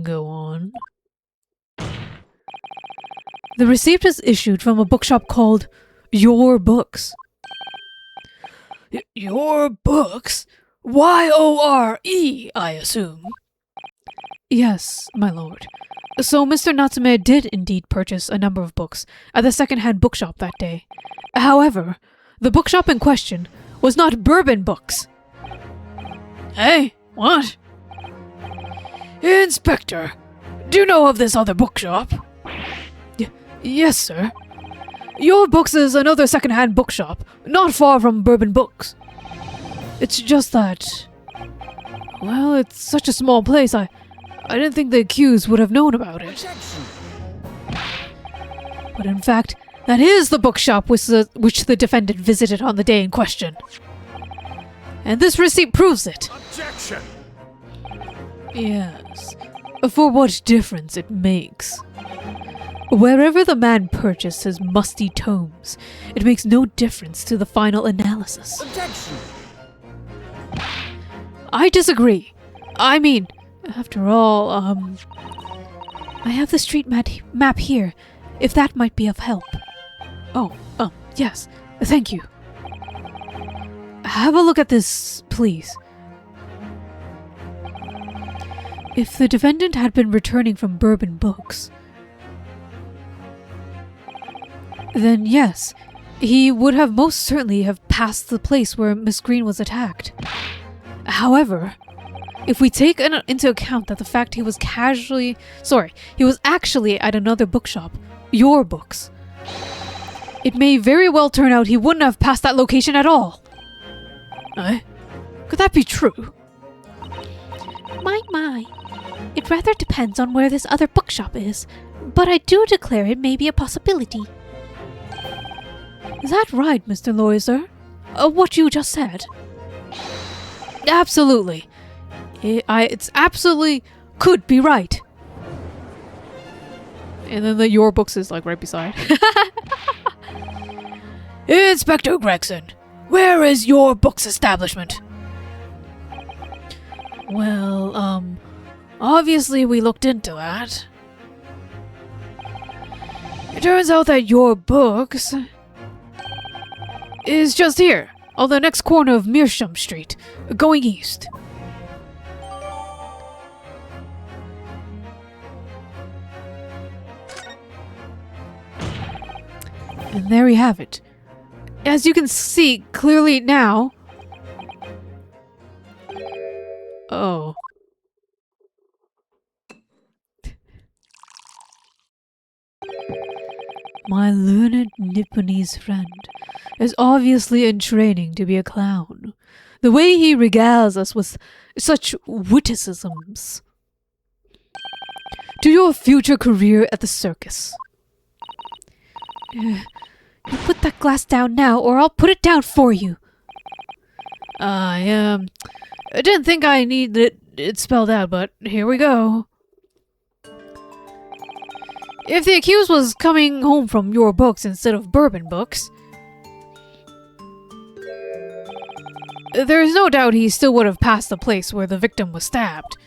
Go on. The receipt is issued from a bookshop called Your Books. Your Books? Y-O-R-E, I assume. Yes, my lord. So Mr. Natsume did indeed purchase a number of books at the second-hand bookshop that day. However, the bookshop in question was not Bourbon Books. Hey, what? Inspector, do you know of this other bookshop? Yes, sir. Your Books is another second-hand bookshop, not far from Bourbon Books. It's just that... Well, it's such a small place, I didn't think the accused would have known about it. But in fact, that is the bookshop which the defendant visited on the day in question. And this receipt proves it. Objection! Yes. For what difference it makes. Wherever the man purchased his musty tomes, it makes no difference to the final analysis. Objection! I disagree. I mean, after all, I have the street map here, if that might be of help. Oh, yes, thank you. Have a look at this, please. If the defendant had been returning from Bourbon Books, then yes, he would have most certainly have passed the place where Miss Green was attacked. However, if we take into account that the fact he was actually at another bookshop, your books, it may very well turn out he wouldn't have passed that location at all. Could that be true? My. It rather depends on where this other bookshop is, but I do declare it may be a possibility. Is that right, Mr. Loiser? What you just said? Absolutely. It's absolutely could be right. And then the your books is like right beside. Inspector Gregson, where is your books establishment? Well, obviously we looked into that. It turns out that your books is just here, on the next corner of Meersham Street, going east. And there we have it. As you can see clearly now... Oh. My learned Nipponese friend is obviously in training to be a clown. The way he regales us with such witticisms. To your future career at the circus. You put that glass down now, or I'll put it down for you. I didn't think I needed it spelled out, but here we go. If the accused was coming home from your books instead of Bourbon Books, there is no doubt he still would have passed the place where the victim was stabbed.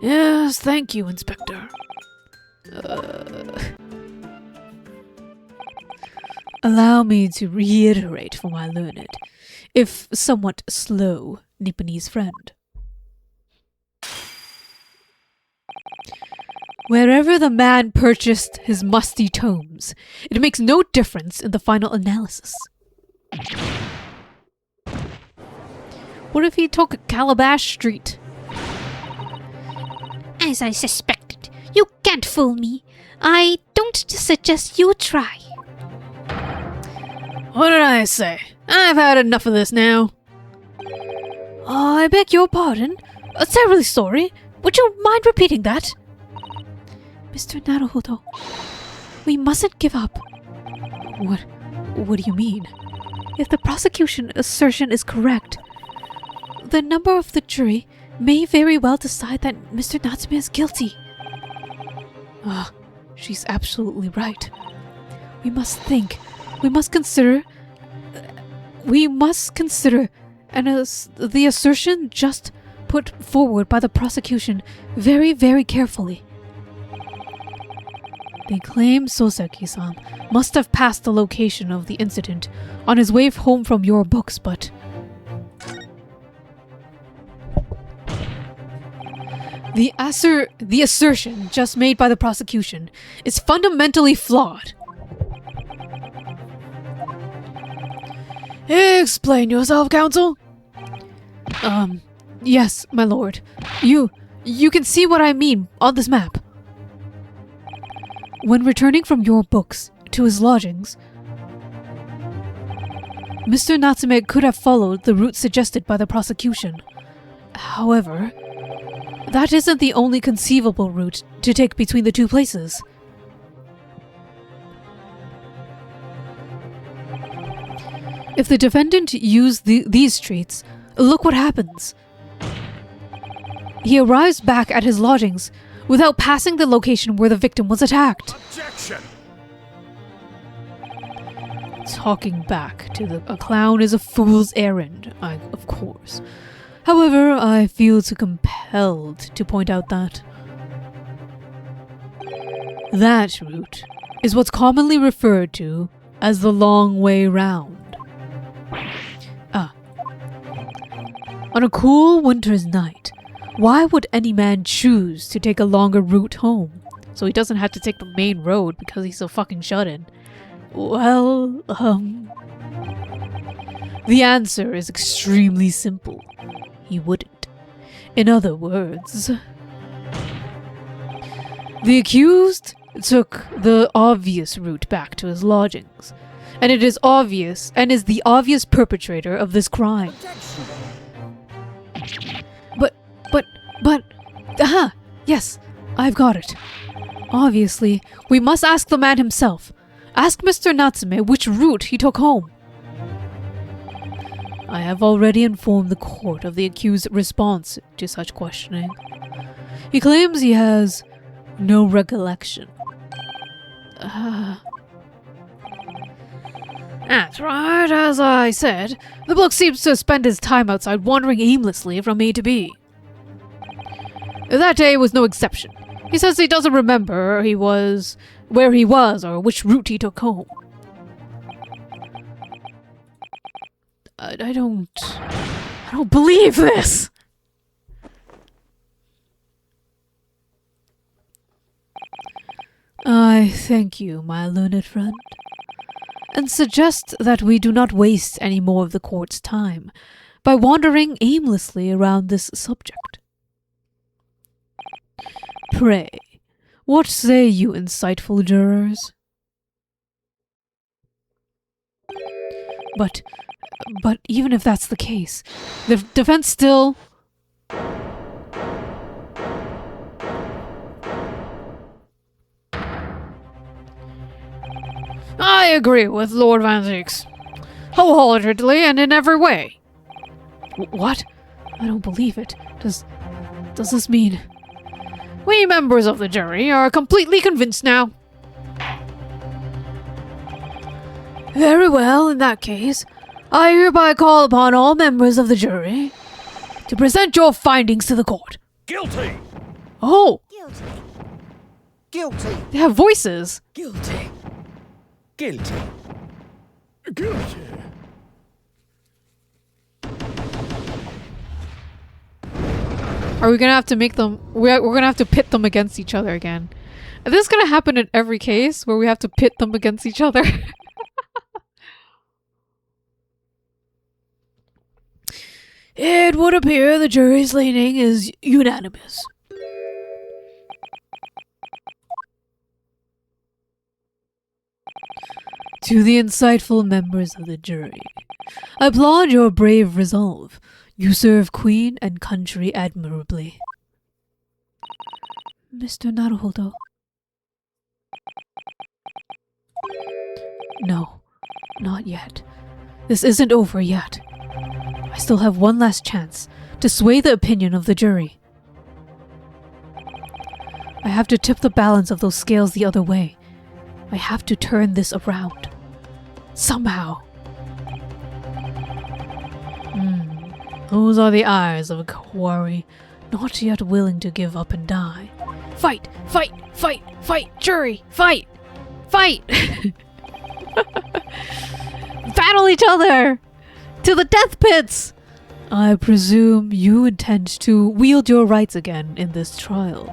Yes, thank you, Inspector. Allow me to reiterate for my learned, if somewhat slow, Nipponese friend. Wherever the man purchased his musty tomes, it makes no difference in the final analysis. What if he took Calabash Street? As I suspected, you can't fool me. I don't suggest you try. What did I say? I've had enough of this now. I beg your pardon. Terribly sorry. Would you mind repeating that? Mr. Naruhodo, we mustn't give up. What do you mean? If the prosecution assertion is correct, the number of the jury may very well decide that Mr. Natsume is guilty. She's absolutely right. We must think. We must consider and the assertion just put forward by the prosecution very, very carefully. They claim Soseki-san must have passed the location of the incident on his way home from your books, but... The assertion just made by the prosecution is fundamentally flawed. Explain yourself, counsel. Yes, my lord. You can see what I mean on this map. When returning from your books to his lodgings, Mr. Natsume could have followed the route suggested by the prosecution. However, that isn't the only conceivable route to take between the two places. If the defendant used these streets, look what happens. he arrives back at his lodgings without passing the location where the victim was attacked. Objection! Talking back to a clown is a fool's errand, of course. However, I feel compelled to point out that that route is what's commonly referred to as the long way round. On a cool winter's night, why would any man choose to take a longer route home? So he doesn't have to take the main road because he's so fucking shut-in. Well, the answer is extremely simple. He wouldn't. In other words, the accused took the obvious route back to his lodgings, and it is obvious and is the obvious perpetrator of this crime. Yes, I've got it. Obviously, we must ask the man himself. Ask Mr. Natsume which route he took home. I have already informed the court of the accused's response to such questioning. He claims he has no recollection. That's right, as I said. The bloke seems to spend his time outside wandering aimlessly from A to B. That day was no exception. He says he doesn't remember where he was or which route he took home. I don't believe this! I thank you, my learned friend, and suggest that we do not waste any more of the court's time by wandering aimlessly around this subject. Pray, what say you, insightful jurors? But even if that's the case, the defense still... I agree with Lord Van Zieks. Wholeheartedly and in every way. What? I don't believe it. Does this mean... We members of the jury are completely convinced now. Very well, in that case, I hereby call upon all members of the jury to present your findings to the court. Guilty! Oh! Guilty. Guilty! They have voices! Guilty! Guilty! Guilty! Are we gonna have to make them... We're gonna have to pit them against each other again. Is this gonna happen in every case where we have to pit them against each other? It would appear the jury's leaning is unanimous. To the insightful members of the jury, I applaud your brave resolve. You serve Queen and country admirably. Mr. Naruhodo. No, not yet. This isn't over yet. I still have one last chance to sway the opinion of the jury. I have to tip the balance of those scales the other way. I have to turn this around. Somehow. Those are the eyes of a quarry, not yet willing to give up and die. Fight! Fight! Fight! Fight! Jury! Fight! Fight! Battle each other! To the death pits! I presume you intend to wield your rights again in this trial.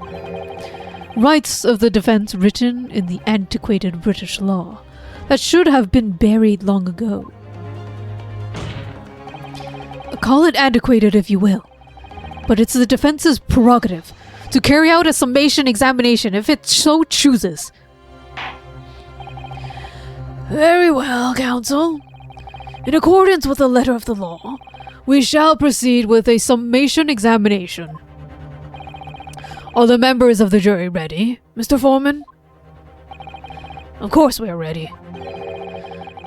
Rights of the defense written in the antiquated British law that should have been buried long ago. Call it antiquated if you will, but it's the defense's prerogative to carry out a summation examination if it so chooses. Very well, counsel. In accordance with the letter of the law, we shall proceed with a summation examination. Are the members of the jury ready, Mr. Foreman? Of course we are ready.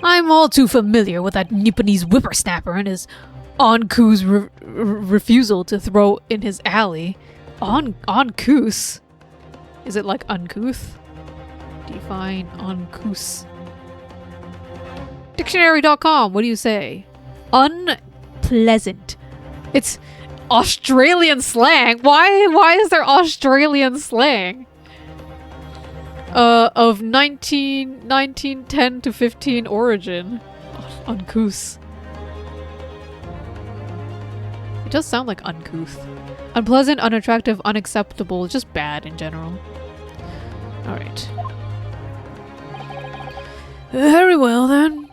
I'm all too familiar with that Nipponese whippersnapper and his uncouth refusal to throw in his alley. Uncouth? Is it like uncouth? Define uncouth. Dictionary.com, what do you say? Unpleasant. It's Australian slang. Why is there Australian slang? Of 1910 to 15 origin. Uncouth. It does sound like uncouth. Unpleasant, unattractive, unacceptable, just bad in general. Alright. Very well then.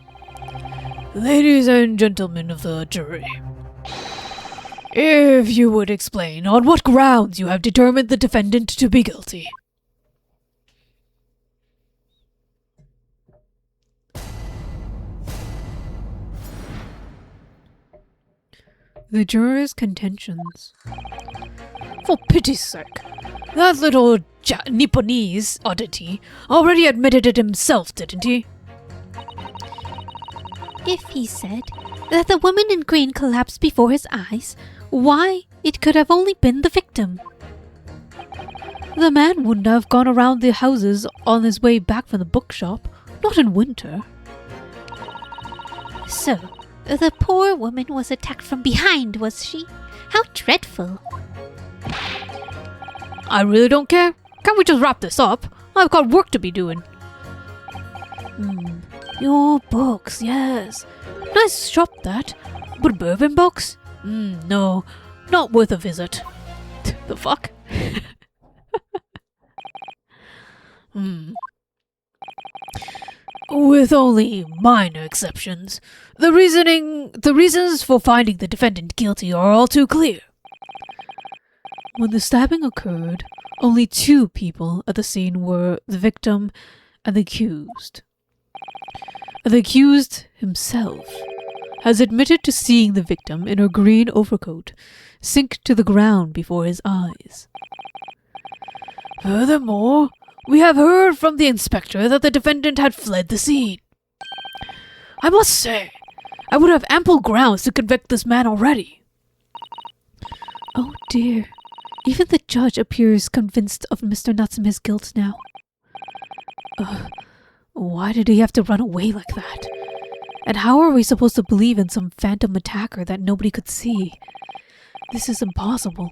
Ladies and gentlemen of the jury. If you would explain on what grounds you have determined the defendant to be guilty. The juror's contentions. For pity's sake, that little Nipponese oddity already admitted it himself, didn't he? If he said that the woman in green collapsed before his eyes, why, it could have only been the victim. The man wouldn't have gone around the houses on his way back from the bookshop, not in winter. So, the poor woman was attacked from behind, was she? How dreadful. I really don't care. Can't we just wrap this up? I've got work to be doing. Your books, yes. Nice shop, that. But bourbon books? No, not worth a visit. The fuck? With only minor exceptions, the reasons for finding the defendant guilty are all too clear. When the stabbing occurred, only 2 people at the scene were the victim and the accused. The accused himself has admitted to seeing the victim in her green overcoat sink to the ground before his eyes. Furthermore, we have heard from the inspector that the defendant had fled the scene. I must say, I would have ample grounds to convict this man already. Oh dear, even the judge appears convinced of Mr. Natsume's guilt now. Why did he have to run away like that? And how are we supposed to believe in some phantom attacker that nobody could see? This is impossible.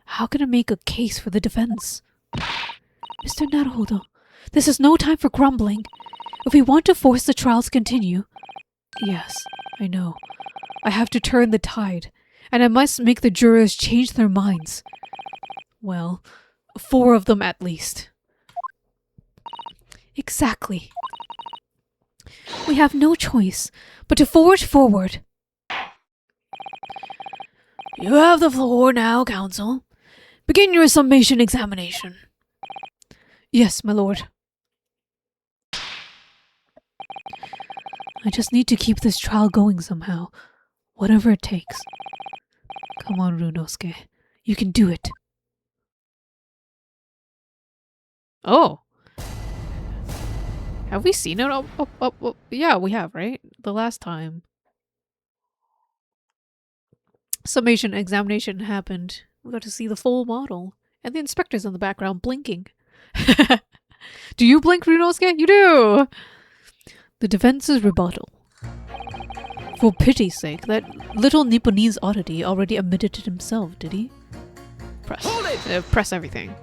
How can I make a case for the defense? Mr. Naruhodo, this is no time for grumbling. If we want to force the trial to continue... Yes, I know. I have to turn the tide, and I must make the jurors change their minds. Well, 4 of them at least. Exactly. We have no choice but to forge forward. You have the floor now, counsel. Begin your summation examination. Yes, my lord. I just need to keep this trial going somehow, whatever it takes. Come on, Runosuke. You can do it. Oh. Have we seen it? Yeah, we have, right? The last time. Summation examination happened. We got to see the full model. And the inspector's in the background blinking. Do you blink, Runosuke? You do! The defense's rebuttal. For pity's sake, that little Nipponese oddity already admitted it himself, did he? Press. Press everything.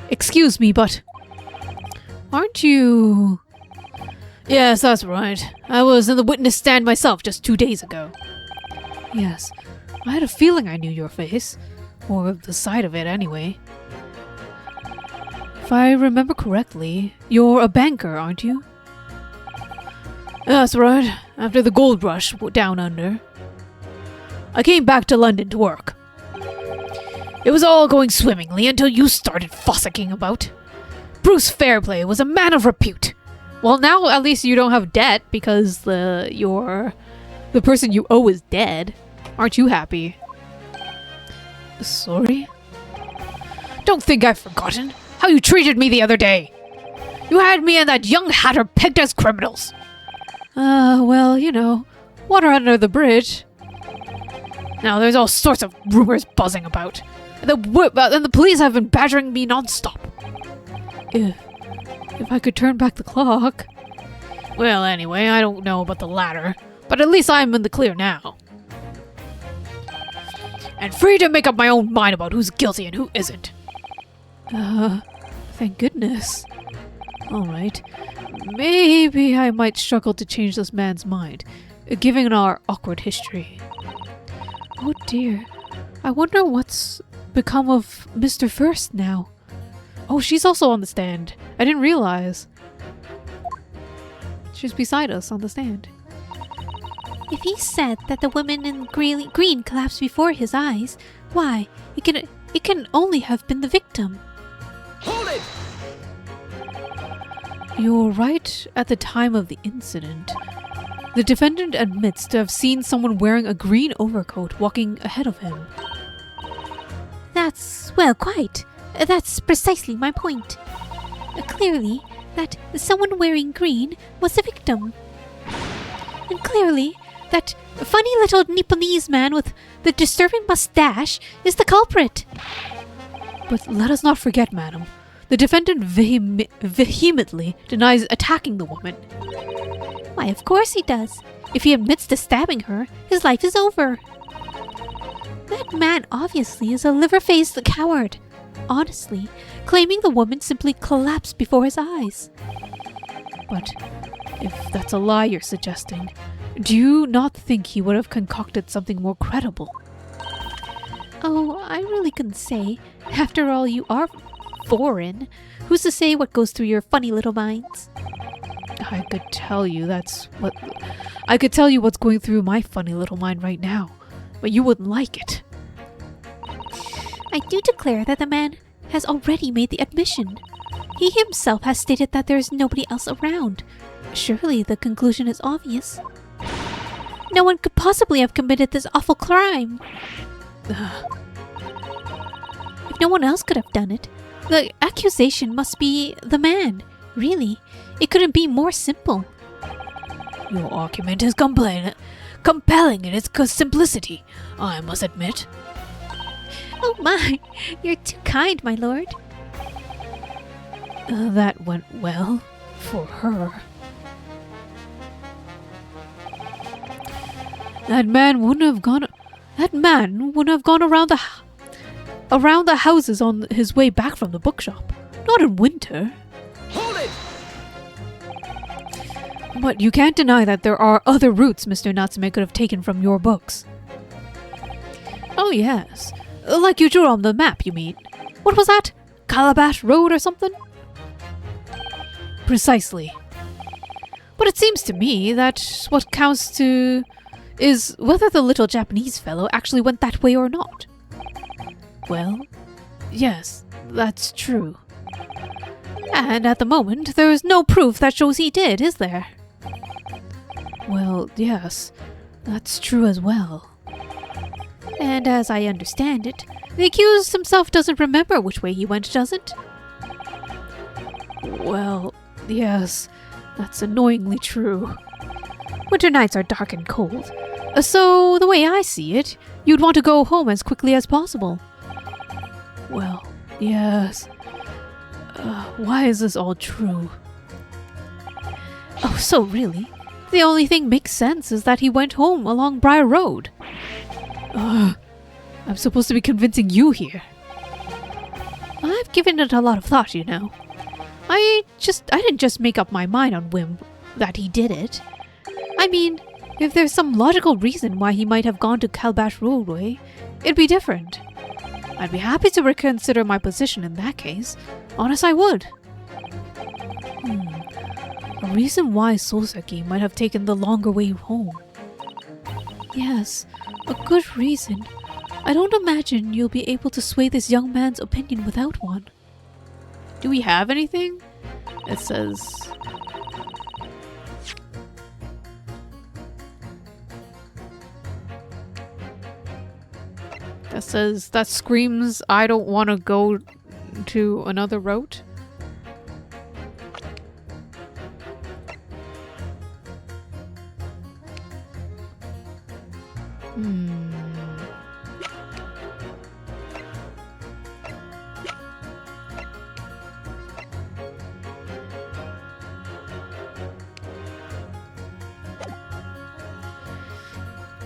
Excuse me, but... Aren't you... Yes, that's right. I was in the witness stand myself just 2 days ago. Yes, I had a feeling I knew your face. Or the side of it, anyway. If I remember correctly, you're a banker, aren't you? That's right. After the gold rush down under, I came back to London to work. It was all going swimmingly until you started fossicking about. Bruce Fairplay was a man of repute. Well, now at least you don't have debt because the person you owe is dead. Aren't you happy? Sorry? Don't think I've forgotten how you treated me the other day. You had me and that young hatter pegged as criminals. Well, you know, Water under the bridge. Now, there's all sorts of rumors buzzing about. And the police have been badgering me non-stop. If I could turn back the clock. Well, anyway, I don't know about the latter. But at least I'm in the clear now. And free to make up my own mind about who's guilty and who isn't. Thank goodness. Alright. Maybe I might struggle to change this man's mind, given our awkward history. Oh dear. I wonder what's become of Mr. First now. Oh, she's also on the stand. I didn't realize. She's beside us on the stand. If he said that the woman in green collapsed before his eyes, why, it can only have been the victim. Hold it! You're right at the time of the incident. The defendant admits to have seen someone wearing a green overcoat walking ahead of him. Well, quite. That's precisely my point. Clearly, that someone wearing green was the victim. And clearly, that funny little Nipponese man with the disturbing mustache is the culprit. But let us not forget, madam, the defendant vehemently denies attacking the woman. Why, of course he does. If he admits to stabbing her, his life is over. That man obviously is a liver-faced coward. Honestly, claiming the woman simply collapsed before his eyes. But if that's a lie you're suggesting, do you not think he would have concocted something more credible? Oh, I really couldn't say. After all, you are foreign. Who's to say what goes through your funny little minds? I could tell you what's going through my funny little mind right now, but you wouldn't like it. I do declare that the man has already made the admission. He himself has stated that there is nobody else around. Surely the conclusion is obvious. No one could possibly have committed this awful crime. If no one else could have done it, the accusation must be the man. Really, it couldn't be more simple. Your argument is compelling in its simplicity, I must admit. Oh my, you're too kind, my lord. That went well for her. That man wouldn't have gone around the houses on his way back from the bookshop. Not in winter. Hold it! But you can't deny that there are other routes Mr. Natsume could have taken from your books. Oh yes. Like you drew on the map, you mean? What was that? Calabash Road or something? Precisely. But it seems to me that what counts is whether the little Japanese fellow actually went that way or not. Well, yes, that's true. And at the moment, there is no proof that shows he did, is there? Well, yes, that's true as well. And as I understand it, the accused himself doesn't remember which way he went, does it? Well, yes, that's annoyingly true. Winter nights are dark and cold, so the way I see it, you'd want to go home as quickly as possible. Well, yes. Why is this all true? Oh, so really, the only thing makes sense is that he went home along Briar Road. I'm supposed to be convincing you here. I've given it a lot of thought, you know. I didn't just make up my mind on whim that he did it. I mean, if there's some logical reason why he might have gone to Calabash Roadway, it'd be different. I'd be happy to reconsider my position in that case. Honest, I would. A reason why Soseki might have taken the longer way home. Yes, a good reason. I don't imagine you'll be able to sway this young man's opinion without one. Do we have anything? It says... that screams, I don't want to go to another route.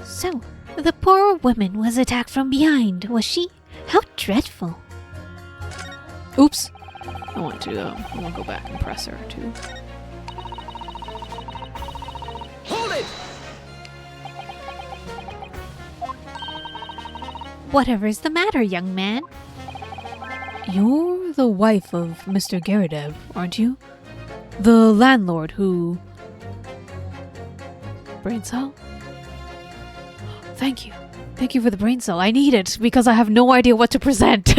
So, the poor woman was attacked from behind, was she? How dreadful. Oops. I want to go back and press her too. Hold it! Whatever's the matter, young man? You're the wife of Mr. Geradev, aren't you? The landlord who... Brain cell? Thank you. Thank you for the brain cell. I need it because I have no idea what to present.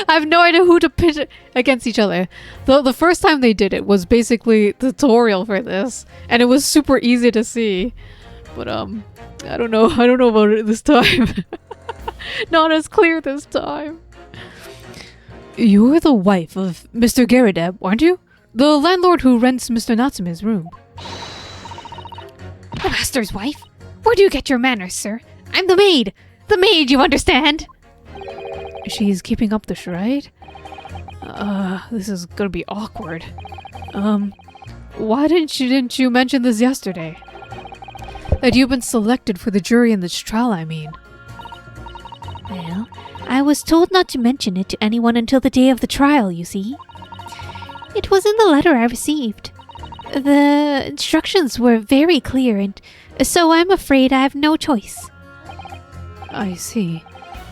I have no idea who to pitch against each other. The first time they did it was basically the tutorial for this, and it was super easy to see. But I don't know about it this time. Not as clear this time. You're the wife of Mr. Geradev, aren't you? The landlord who rents Mr. Natsume's room. The master's wife? Where do you get your manners, sir? I'm the maid! The maid, you understand? She's keeping up the charade? This is gonna be awkward. Why didn't you mention this yesterday? That you've been selected for the jury in this trial, I mean. Well, I was told not to mention it to anyone until the day of the trial, you see. It was in the letter I received. The instructions were very clear, and so I'm afraid I have no choice. I see.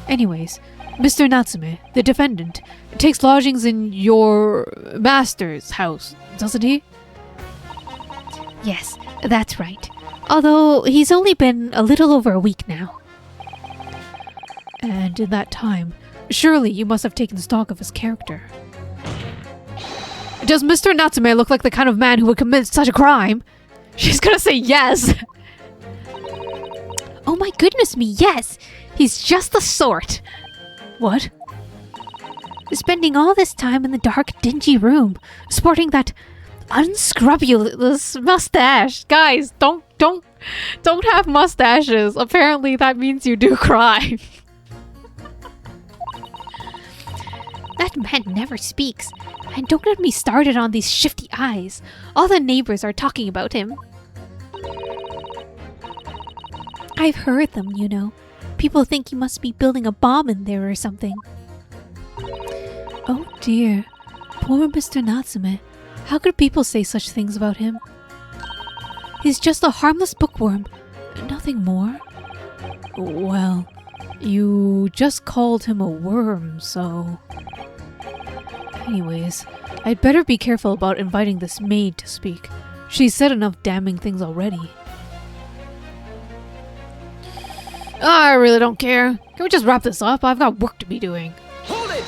Anyways, Mr. Natsume, the defendant, takes lodgings in your master's house, doesn't he? Yes, that's right. Although he's only been a little over a week now. And in that time, surely you must have taken stock of his character. Does Mr. Natsume look like the kind of man who would commit such a crime? She's gonna say yes! Oh my goodness me, yes! He's just the sort! What? Spending all this time in the dark, dingy room, sporting that unscrupulous mustache. Guys, don't have mustaches. Apparently that means you do crime. That man never speaks. And don't get me started on these shifty eyes. All the neighbors are talking about him. I've heard them, you know. People think he must be building a bomb in there or something. Oh dear. Poor Mr. Natsume. How could people say such things about him? He's just a harmless bookworm. Nothing more. Well, you just called him a worm, so... Anyways, I'd better be careful about inviting this maid to speak. She's said enough damning things already. I really don't care. Can we just wrap this up? I've got work to be doing. Hold it!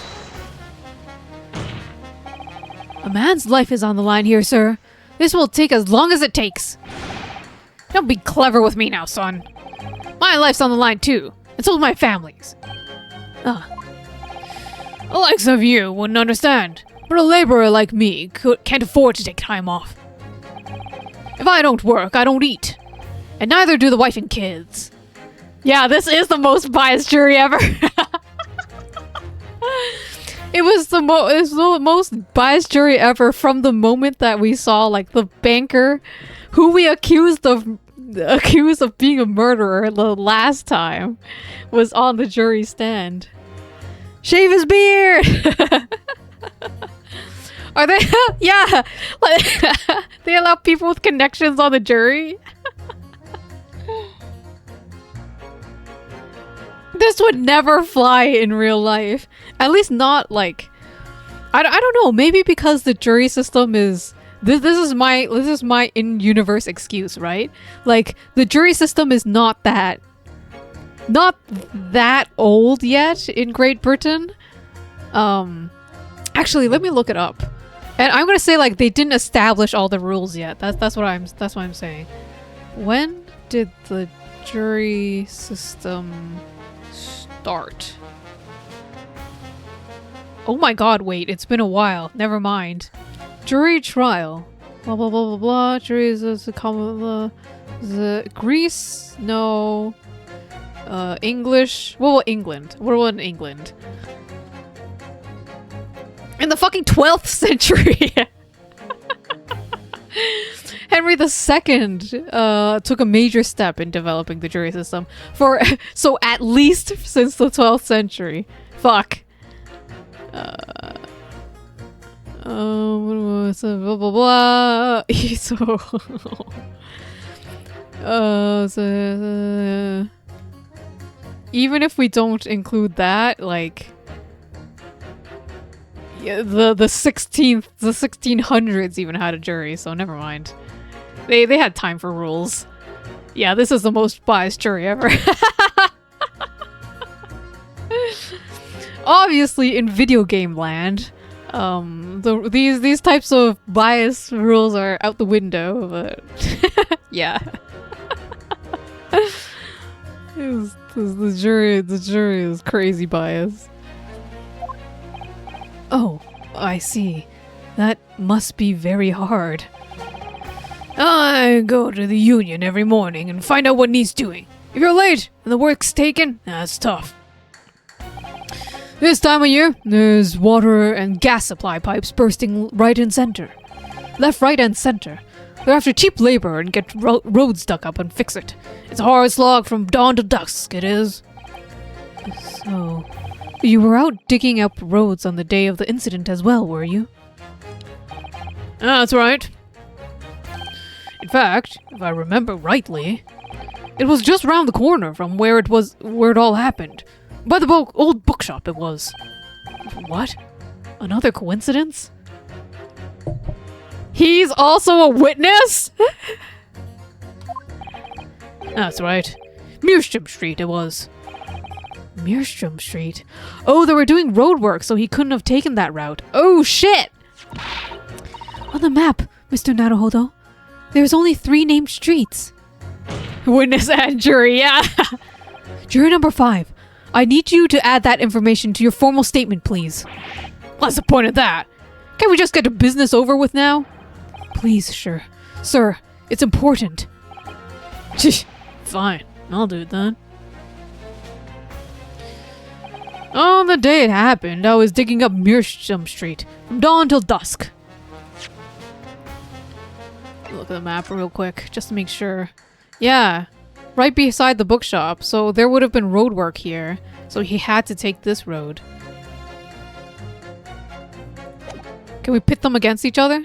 A man's life is on the line here, sir. This will take as long as it takes. Don't be clever with me now, son. My life's on the line too, and so's my family's. The likes of you wouldn't understand, but a laborer like me can't afford to take time off. If I don't work, I don't eat. And neither do the wife and kids. Yeah, this is the most biased jury ever. It was the most biased jury ever from the moment that we saw, like, the banker who we accused of being a murderer the last time was on the jury stand. Shave his beard! Are they? Yeah! They allow people with connections on the jury? This would never fly in real life. At least not, like... I don't know, maybe because the jury system is... This is my in-universe excuse, right? Like, the jury system is not that old yet in Great Britain. Actually, let me look it up. And I'm gonna say, like, they didn't establish all the rules yet. That's what I'm saying. When did the jury system start? Oh my god, wait, it's been a while. Never mind. Jury trial. Blah blah blah blah blah. Jury is a common Greece? No. English. Well, England. We're in England. In the fucking 12th century! Henry II took a major step in developing the jury system so at least since the 12th century. Fuck. Blah blah blah. So, even if we don't include that, like, yeah, the 1600s even had a jury, so never mind. They had time for rules. Yeah, this is the most biased jury ever. Obviously, in video game land, these types of bias rules are out the window, but yeah. The jury is crazy biased. Oh, I see. That must be very hard. I go to the union every morning and find out what needs doing. If you're late and the work's taken, that's tough. This time of year, there's water and gas supply pipes bursting right and center. Left, right, and center. They're after cheap labor and get roads dug up and fix it. It's a hard slog from dawn to dusk, it is. So, you were out digging up roads on the day of the incident as well, were you? That's right. In fact, if I remember rightly, it was just round the corner from where it all happened. By the old bookshop it was. What? Another coincidence? He's also a witness? That's right. Meerstrom Street it was. Meerstrom Street? Oh, they were doing road work, so he couldn't have taken that route. Oh, shit! On the map, Mr. Naruhodo, there's only 3 named streets. Witness and jury, yeah. Jury number 5. I need you to add that information to your formal statement, please. What's the point of that? Can't we just get the business over with now? Please, sir. Sir, it's important. Fine, I'll do it then. On the day it happened, I was digging up Meerstrom Street from dawn till dusk. Look at the map real quick, just to make sure. Yeah, right beside the bookshop, so there would have been road work here, so he had to take this road. Can we pit them against each other?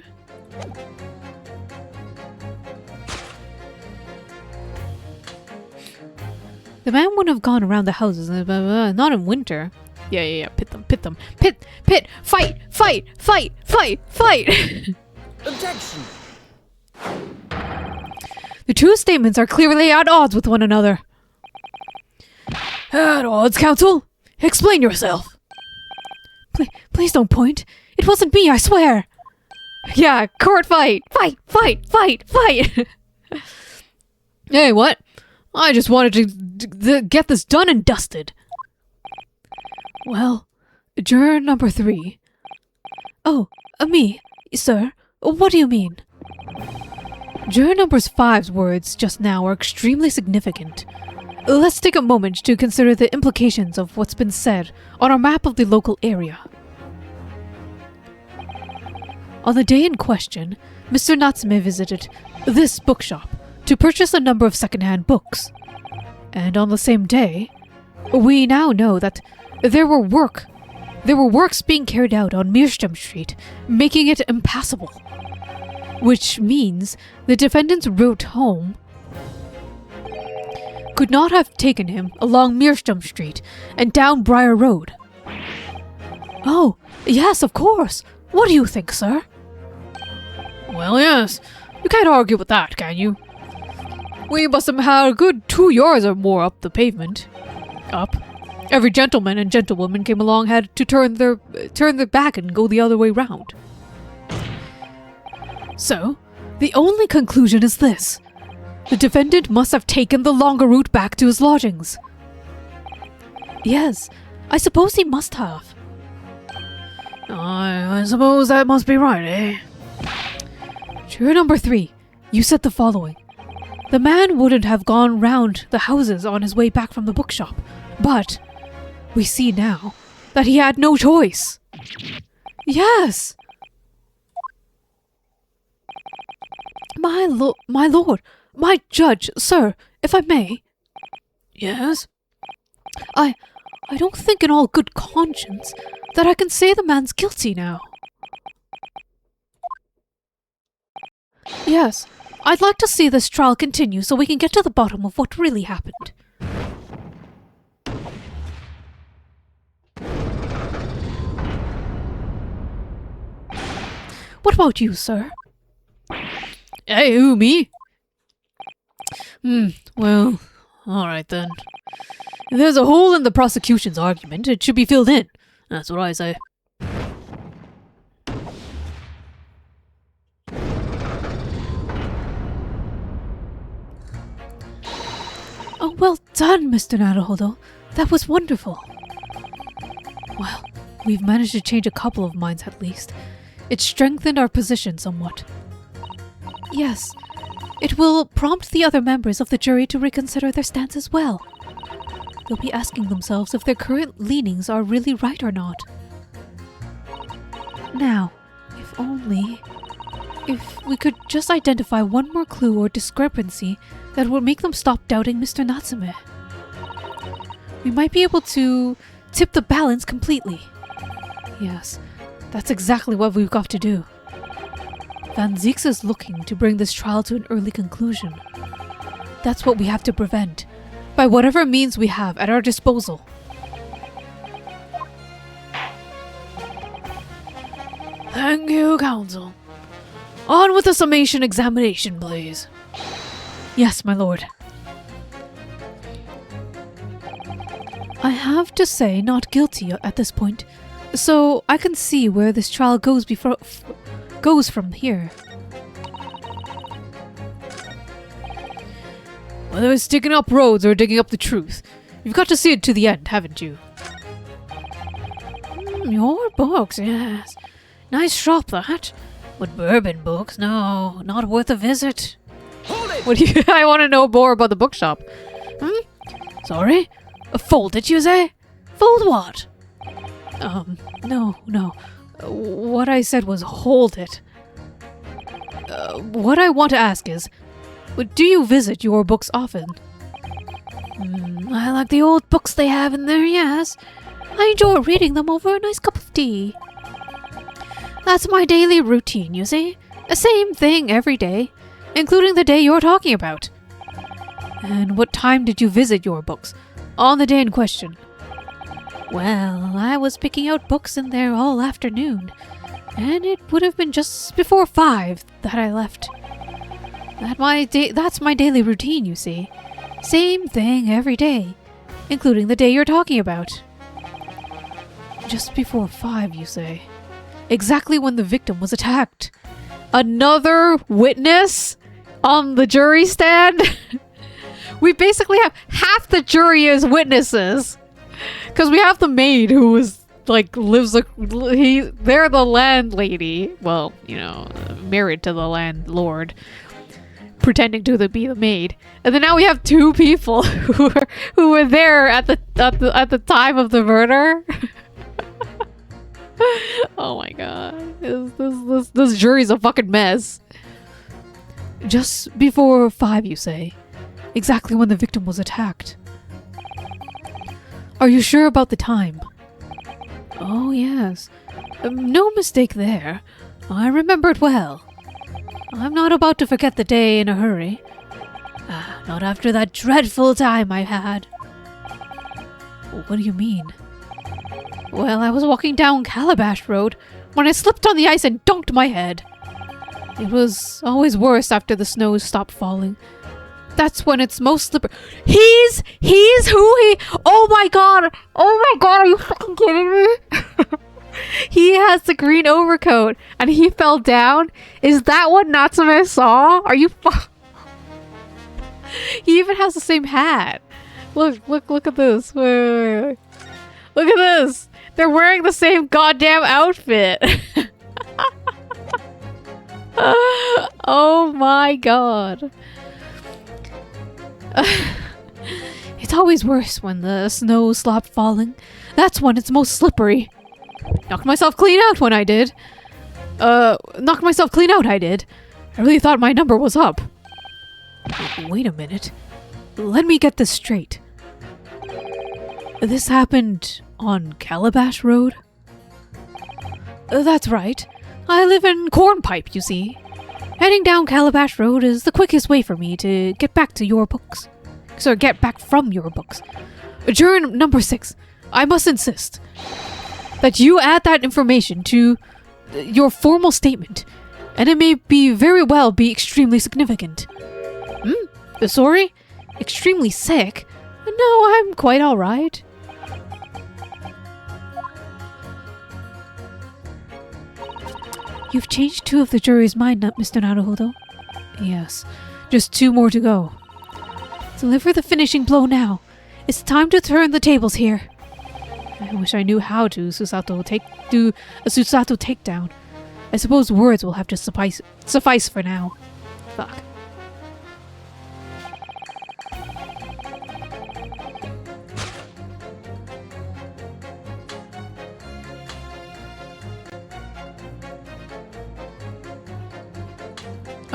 The man wouldn't have gone around the houses, not in winter. Yeah, pit them. Pit, fight! Objection! The two statements are clearly at odds with one another. At odds, counsel? Explain yourself. Please don't point. It wasn't me, I swear. Yeah, court fight! Fight! Hey, what? I just wanted to get this done and dusted. Well, juror number 3. Oh, me, sir. What do you mean? Juror number 5's words just now are extremely significant. Let's take a moment to consider the implications of what's been said on our map of the local area. On the day in question, Mr. Natsume visited this bookshop to purchase a number of second-hand books. And on the same day, we now know that there were works being carried out on Meerstrom Street, making it impassable. Which means the defendant's route home could not have taken him along Meerstrom Street and down Briar Road. Oh, yes, of course. What do you think, sir? Well, yes. You can't argue with that, can you? We must have had a good 2 yards or more up the pavement. Up. Every gentleman and gentlewoman came along had to turn their back and go the other way round. So, the only conclusion is this. The defendant must have taken the longer route back to his lodgings. Yes, I suppose he must have. I suppose that must be right, eh? Juror number 3, you said the following. the man wouldn't have gone round the houses on his way back from the bookshop. But we see now that he had no choice. Yes! My lord, my judge, sir, if I may. Yes? I don't think in all good conscience that I can say the man's guilty now. Yes, I'd like to see this trial continue so we can get to the bottom of what really happened. What about you, sir? Hey, who, me? Well, alright then. If there's a hole in the prosecution's argument, it should be filled in. That's what I say. Oh, well done, Mr. Naruhodo. That was wonderful. Well, we've managed to change a couple of minds at least. It strengthened our position somewhat. Yes, it will prompt the other members of the jury to reconsider their stance as well. They'll be asking themselves if their current leanings are really right or not. Now, if we could just identify one more clue or discrepancy that would make them stop doubting Mr. Natsume, we might be able to tip the balance completely. Yes, that's exactly what we've got to do. Van Zieks is looking to bring this trial to an early conclusion. That's what we have to prevent, by whatever means we have at our disposal. Thank you, counsel. On with the summation examination, please. Yes, my lord. I have to say not guilty at this point, so I can see where this trial goes from here. Whether it's digging up roads or digging up the truth, you've got to see it to the end, haven't you? Your books, yes. Nice shop, that. But bourbon books, no, not worth a visit. Hold it! What do you? I want to know more about the bookshop. Sorry? Fold it, you say? Fold what? No. What I said was hold it. What I want to ask is, do you visit your books often? I like the old books they have in there, yes. I enjoy reading them over a nice cup of tea. That's my daily routine, you see. The same thing every day, including the day you're talking about. And what time did you visit your books? On the day in question? Well, I was picking out books in there all afternoon, and it would have been just before 5 that I left. That's my daily routine, you see. Same thing every day, including the day you're talking about. Just before 5, you say? Exactly when the victim was attacked. Another witness on the jury stand? We basically have half the jury as witnesses. Because we have the maid who is, they're the landlady. Well, married to the landlord. Pretending to be the maid. And then now we have 2 people who were there at the time of the murder. Oh my god. This jury's a fucking mess. Just before 5, you say? Exactly when the victim was attacked. Are you sure about the time? Oh, yes. No mistake there. I remember it well. I'm not about to forget the day in a hurry. Not after that dreadful time I had. What do you mean? Well, I was walking down Calabash Road when I slipped on the ice and dunked my head. It was always worse after the snow stopped falling. That's when it's most slippery. He's who he... Oh my god, are you fucking kidding me? He has the green overcoat and he fell down. Is that what Natsume saw? Are you He even has the same hat. Look at this. Wait. Look at this. They're wearing the same goddamn outfit. Oh my god. It's always worse when the snow stopped falling. That's when it's most slippery. Knocked myself clean out when I did. Knocked myself clean out, I did. I really thought my number was up. Wait a minute. Let me get this straight. This happened on Calabash Road? That's right. I live in Cornpipe, you see. Heading down Calabash Road is the quickest way for me to get back to your books. So get back from your books. Juror number 6, I must insist that you add that information to your formal statement, and it may very well be extremely significant. Sorry? Extremely sick? No, I'm quite alright. You've changed 2 of the jury's mind, Mr. Naruhodo. Yes, just 2 more to go. Deliver the finishing blow now. It's time to turn the tables here. I wish I knew how to do a Susato takedown. I suppose words will have to suffice for now. Fuck.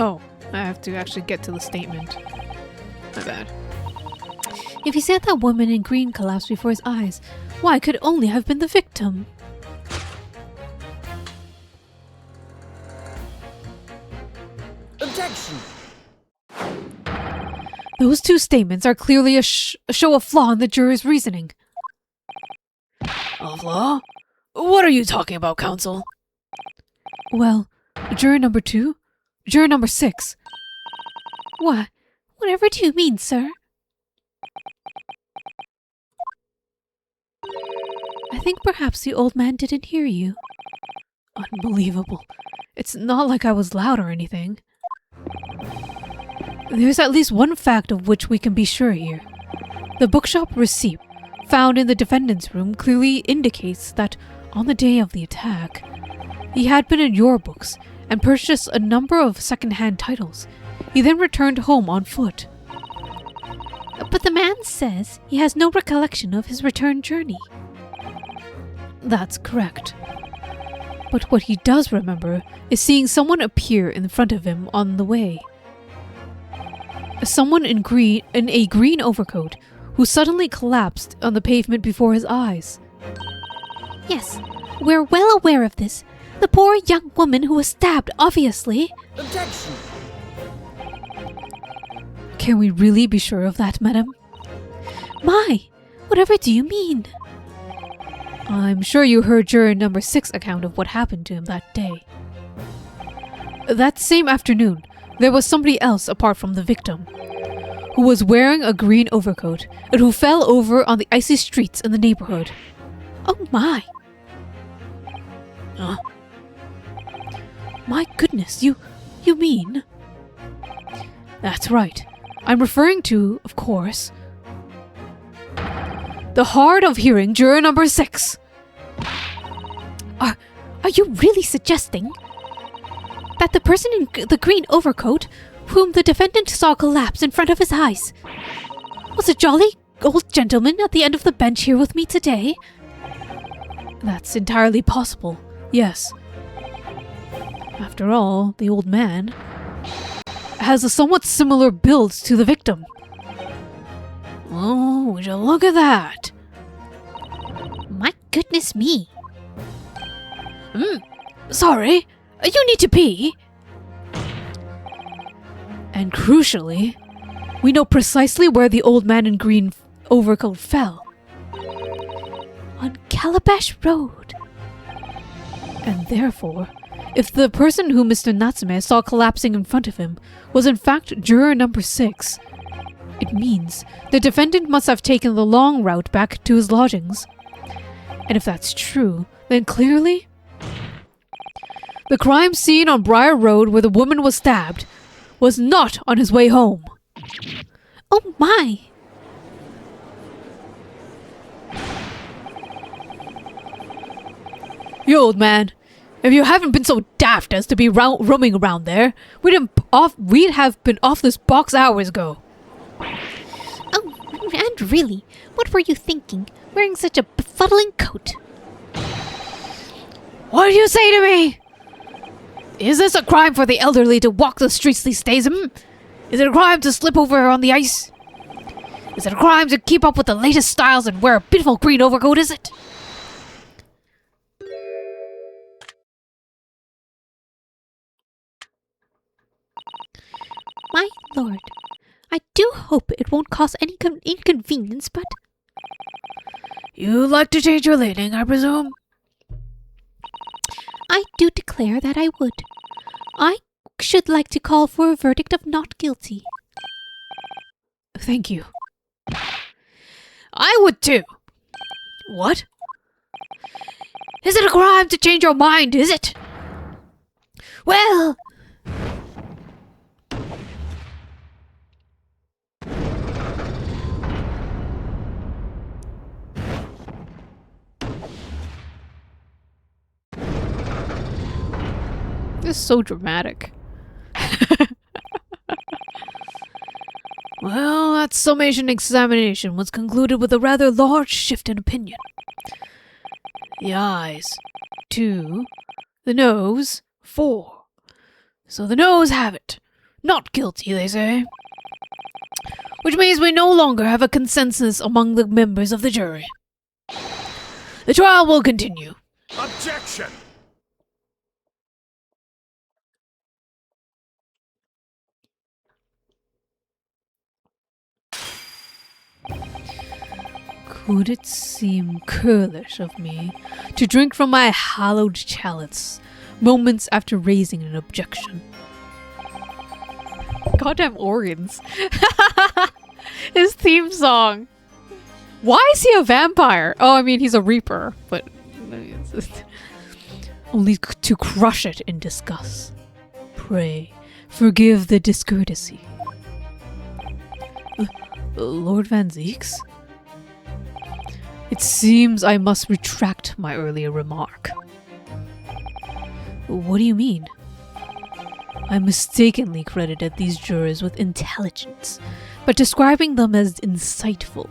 Oh, I have to actually get to the statement. My bad. If he said that woman in green collapsed before his eyes, why, it could only have been the victim. Objection! Those 2 statements are clearly a show a flaw in the juror's reasoning. A flaw? What are you talking about, counsel? Well, juror number 2? Juror number 6? What? Whatever do you mean, sir? I think perhaps the old man didn't hear you. Unbelievable. It's not like I was loud or anything. There's at least one fact of which we can be sure here. The bookshop receipt found in the defendant's room clearly indicates that on the day of the attack, he had been in your books and purchased a number of second-hand titles. He then returned home on foot. But the man says he has no recollection of his return journey. That's correct. But what he does remember is seeing someone appear in front of him on the way. Someone in a green overcoat who suddenly collapsed on the pavement before his eyes. Yes, we're well aware of this. The poor young woman who was stabbed, obviously. Objection! Can we really be sure of that, madam? My, whatever do you mean? I'm sure you heard juror number 6 account of what happened to him that day. That same afternoon, there was somebody else apart from the victim, who was wearing a green overcoat and who fell over on the icy streets in the neighborhood. Oh my! My goodness, you mean? That's right. I'm referring to, of course, the hard of hearing juror number 6. Are you really suggesting that the person in the green overcoat, whom the defendant saw collapse in front of his eyes, was a jolly old gentleman at the end of the bench here with me today? That's entirely possible, yes. After all, the old man has a somewhat similar build to the victim. Oh, would you look at that? My goodness me. Sorry, you need to pee. And crucially, we know precisely where the old man in green overcoat fell. On Calabash Road. And therefore, if the person who Mr. Natsume saw collapsing in front of him was in fact juror number 6, it means the defendant must have taken the long route back to his lodgings. And if that's true, then clearly the crime scene on Briar Road where the woman was stabbed was not on his way home. Oh my! You old man, if you haven't been so daft as to be roaming around there, we'd have been off this box hours ago. But really, what were you thinking, wearing such a befuddling coat? What did you say to me? Is this a crime for the elderly to walk the streets these days? Is it a crime to slip over on the ice? Is it a crime to keep up with the latest styles and wear a beautiful green overcoat, is it? My lord, I do hope it won't cause any inconvenience, but... You'd like to change your laning, I presume? I do declare that I would. I should like to call for a verdict of not guilty. Thank you. I would too. What? Is it a crime to change your mind, is it? Well... This is so dramatic. Well, that summation examination was concluded with a rather large shift in opinion. The eyes, 2. The nose, 4. So the nose have it. Not guilty, they say. Which means we no longer have a consensus among the members of the jury. The trial will continue. Objection! Could it seem curlish of me to drink from my hallowed chalice moments after raising an objection? Goddamn organs. His theme song. Why is he a vampire? Oh, I mean, he's a reaper, but... Only to crush it in disgust. Pray, forgive the discourtesy. Lord Van Zeeks? It seems I must retract my earlier remark. What do you mean? I mistakenly credited these jurors with intelligence, but describing them as insightful.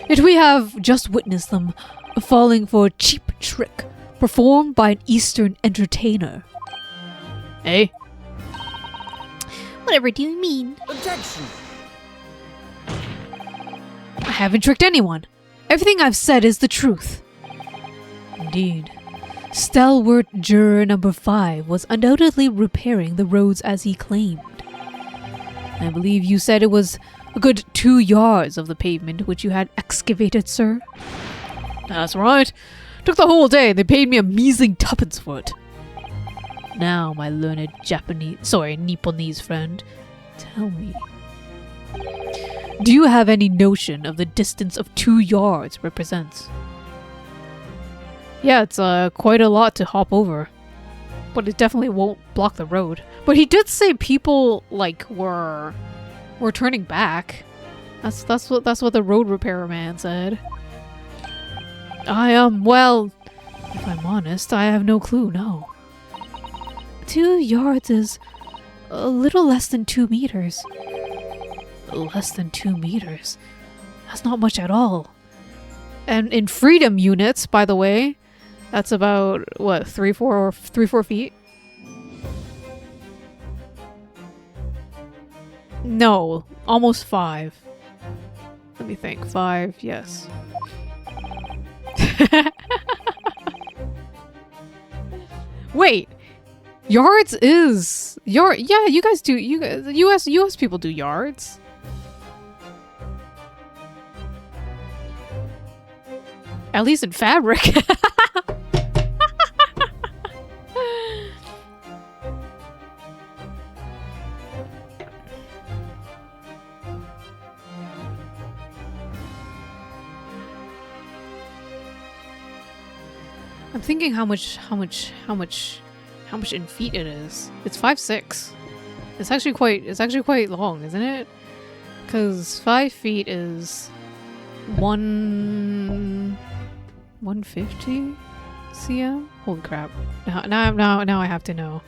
Yet we have just witnessed them falling for a cheap trick performed by an Eastern entertainer. Eh? Whatever do you mean? Objection! I haven't tricked anyone. Everything I've said is the truth. Indeed. Stalwart juror number 5 was undoubtedly repairing the roads as he claimed. I believe you said it was a good 2 yards of the pavement which you had excavated, sir? That's right. Took the whole day and they paid me a measly 2pence for it. Now, my learned Nipponese friend, tell me. Do you have any notion of the distance of 2 yards represents? Yeah, it's quite a lot to hop over. But it definitely won't block the road. But he did say people, like, were turning back. That's what the road repair man said. Well, if I'm honest, I have no clue, no. 2 yards is a little less than 2 meters. Less than 2 meters? That's not much at all. And in freedom units, by the way, that's about, what, 3-4 feet? No, almost 5. Let me think. 5, yes. Wait. Yards is... Yeah, you guys do... US people do yards. At least in fabric. I'm thinking how much in feet it is. It's 5'6". It's actually quite long, isn't it? Because 5 feet is 150 cm. Holy crap! Now I have to know.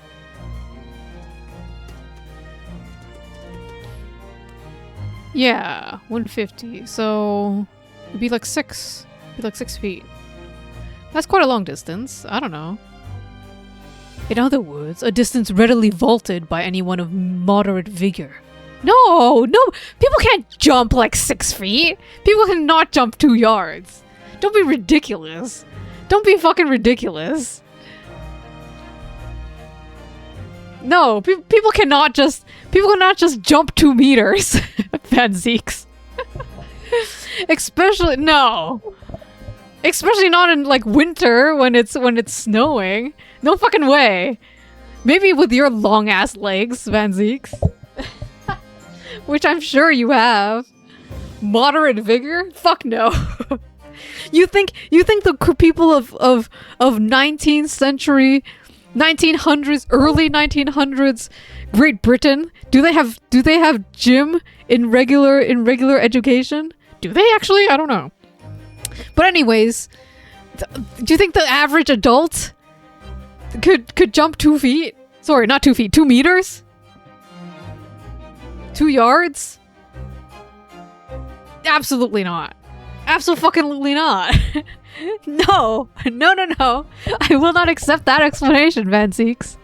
Yeah, 150. So it'd be like 6. Be like 6 feet. That's quite a long distance. I don't know. In other words, a distance readily vaulted by anyone of moderate vigor. No, people can't jump like 6 feet. People cannot jump 2 yards. Don't be ridiculous. Don't be fucking ridiculous. No, people cannot just jump 2 meters. Van Zeeks. Especially not in like winter when it's snowing. No fucking way. Maybe with your long ass legs, Van Zeeks. Which I'm sure you have. Moderate vigor? Fuck no. You think the people of 19th century, 1900s, early 1900s Great Britain, do they have gym in regular education? Do they actually? I don't know. But anyways, do you think the average adult could jump 2 feet? Sorry, not 2 feet, 2 meters? 2 yards? Absolutely not. Absolutely not. No. I will not accept that explanation, Van Zeeks.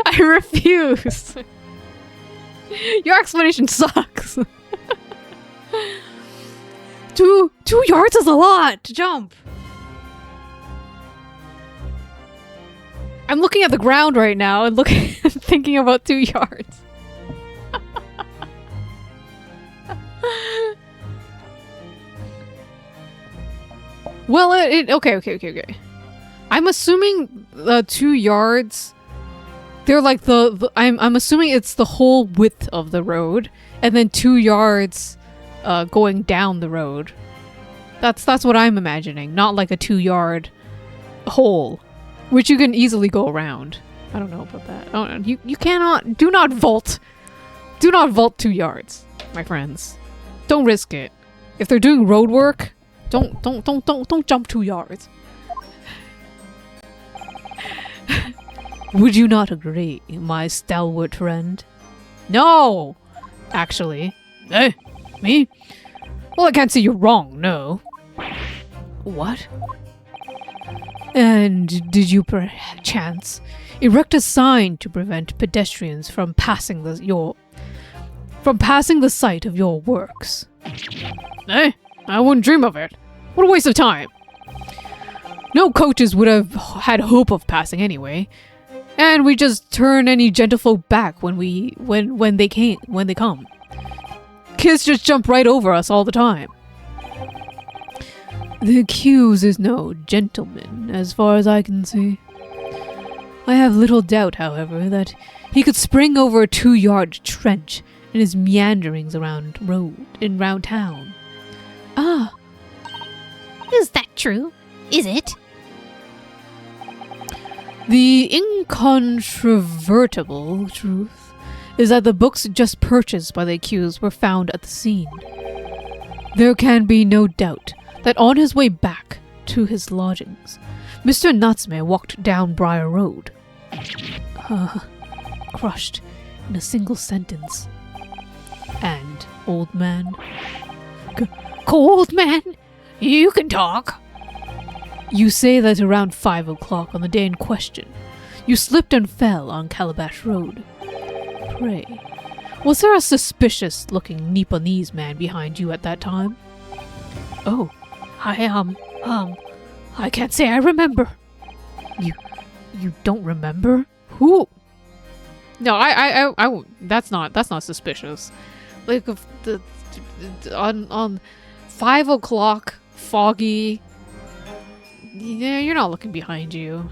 I refuse. Your explanation sucks. 2 yards is a lot to jump. I'm looking at the ground right now and thinking about 2 yards. Well, okay. I'm assuming 2 yards. They're like I'm assuming it's the whole width of the road, and then 2 yards, going down the road. That's what I'm imagining. Not like a 2-yard hole, which you can easily go around. I don't know about that. Oh, you cannot. Do not vault. Do not vault 2 yards, my friends. Don't risk it. If they're doing road work, don't jump 2 yards. Would you not agree, my stalwart friend? No! Actually. Eh? Me? Well, I can't say you're wrong, no. What? And did you perchance erect a sign to prevent pedestrians from passing the site of your works? Eh? I wouldn't dream of it. What a waste of time. No coaches would have had hope of passing anyway. And we just turn any gentlefolk back when they come. Kids just jump right over us all the time. The accused is no gentleman, as far as I can see. I have little doubt, however, that he could spring over a 2-yard trench in his meanderings around town. Ah. Is that true? Is it? The incontrovertible truth is that the books just purchased by the accused were found at the scene. There can be no doubt that on his way back to his lodgings, Mr. Natsume walked down Briar Road. Crushed in a single sentence. And, old man... Old man? You can talk. You say that around 5 o'clock on the day in question, you slipped and fell on Calabash Road. Pray, was there a suspicious-looking Nipponese man behind you at that time? Oh, I can't say I remember. You don't remember? Who? No, I that's not suspicious. Like, if on 5 o'clock, foggy. Yeah, you're not looking behind you.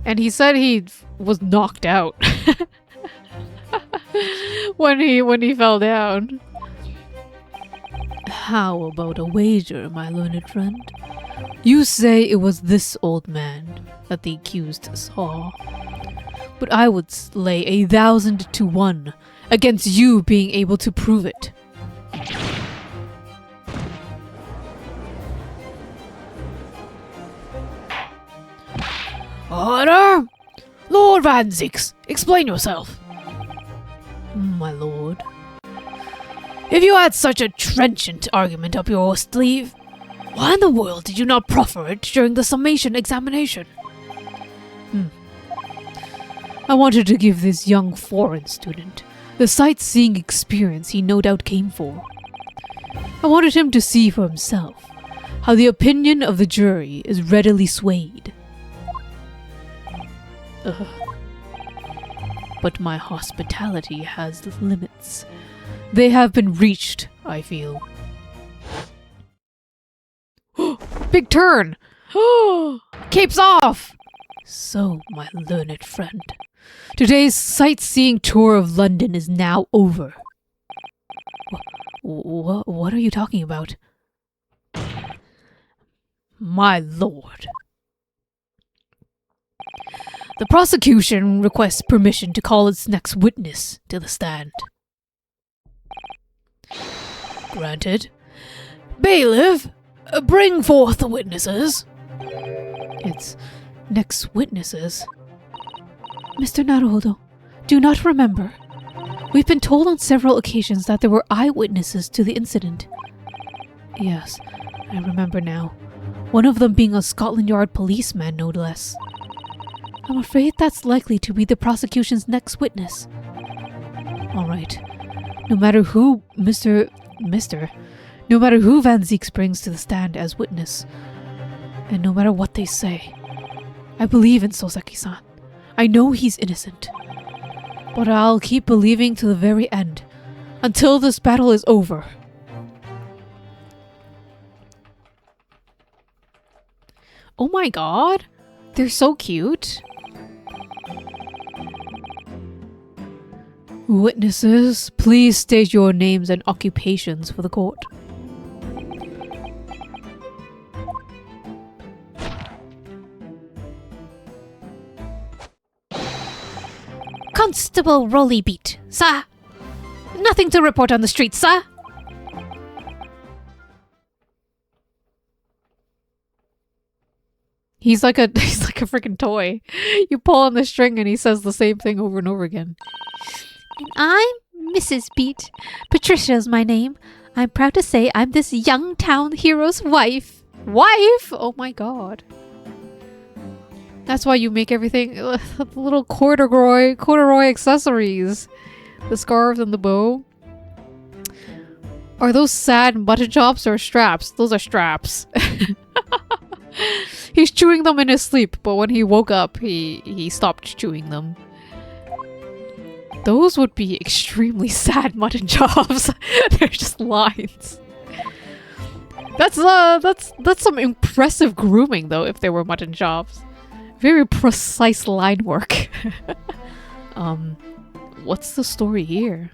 And he said he was knocked out when he fell down. How about a wager, my learned friend? You say it was this old man that the accused saw. But I would lay 1,000 to 1 against you being able to prove it. Order! Lord Van Zix, explain yourself. My lord. If you had such a trenchant argument up your sleeve, why in the world did you not proffer it during the summation examination? I wanted to give this young foreign student the sightseeing experience he no doubt came for. I wanted him to see for himself how the opinion of the jury is readily swayed. But my hospitality has limits. They have been reached, I feel. Big turn! Capes off! So, my learned friend, today's sightseeing tour of London is now over. What are you talking about? My lord. The prosecution requests permission to call its next witness to the stand. Granted. Bailiff, bring forth the witnesses. Its next witnesses? Mr. Naruhodo, do not remember. We've been told on several occasions that there were eyewitnesses to the incident. Yes, I remember now. One of them being a Scotland Yard policeman, no less. I'm afraid that's likely to be the prosecution's next witness. Alright. No matter who no matter who Van Zieks brings to the stand as witness, and no matter what they say, I believe in Soseki-san. I know he's innocent. But I'll keep believing to the very end, until this battle is over. Oh my god, they're so cute. Witnesses, please state your names and occupations for the court. Constable Rollybeat, sir. Nothing to report on the street, sir. He's like a freaking toy. You pull on the string and he says the same thing over and over again. And I'm Mrs. Beat. Patricia's my name. I'm proud to say I'm this young town hero's wife. Wife? Oh my god. That's why you make everything little corduroy accessories. The scarves and the bow. Are those sad mutton chops or straps? Those are straps. He's chewing them in his sleep, but when he woke up, he stopped chewing them. Those would be extremely sad mutton chops. They're just lines. That's some impressive grooming though, if they were mutton chops. Very precise line work. What's the story here?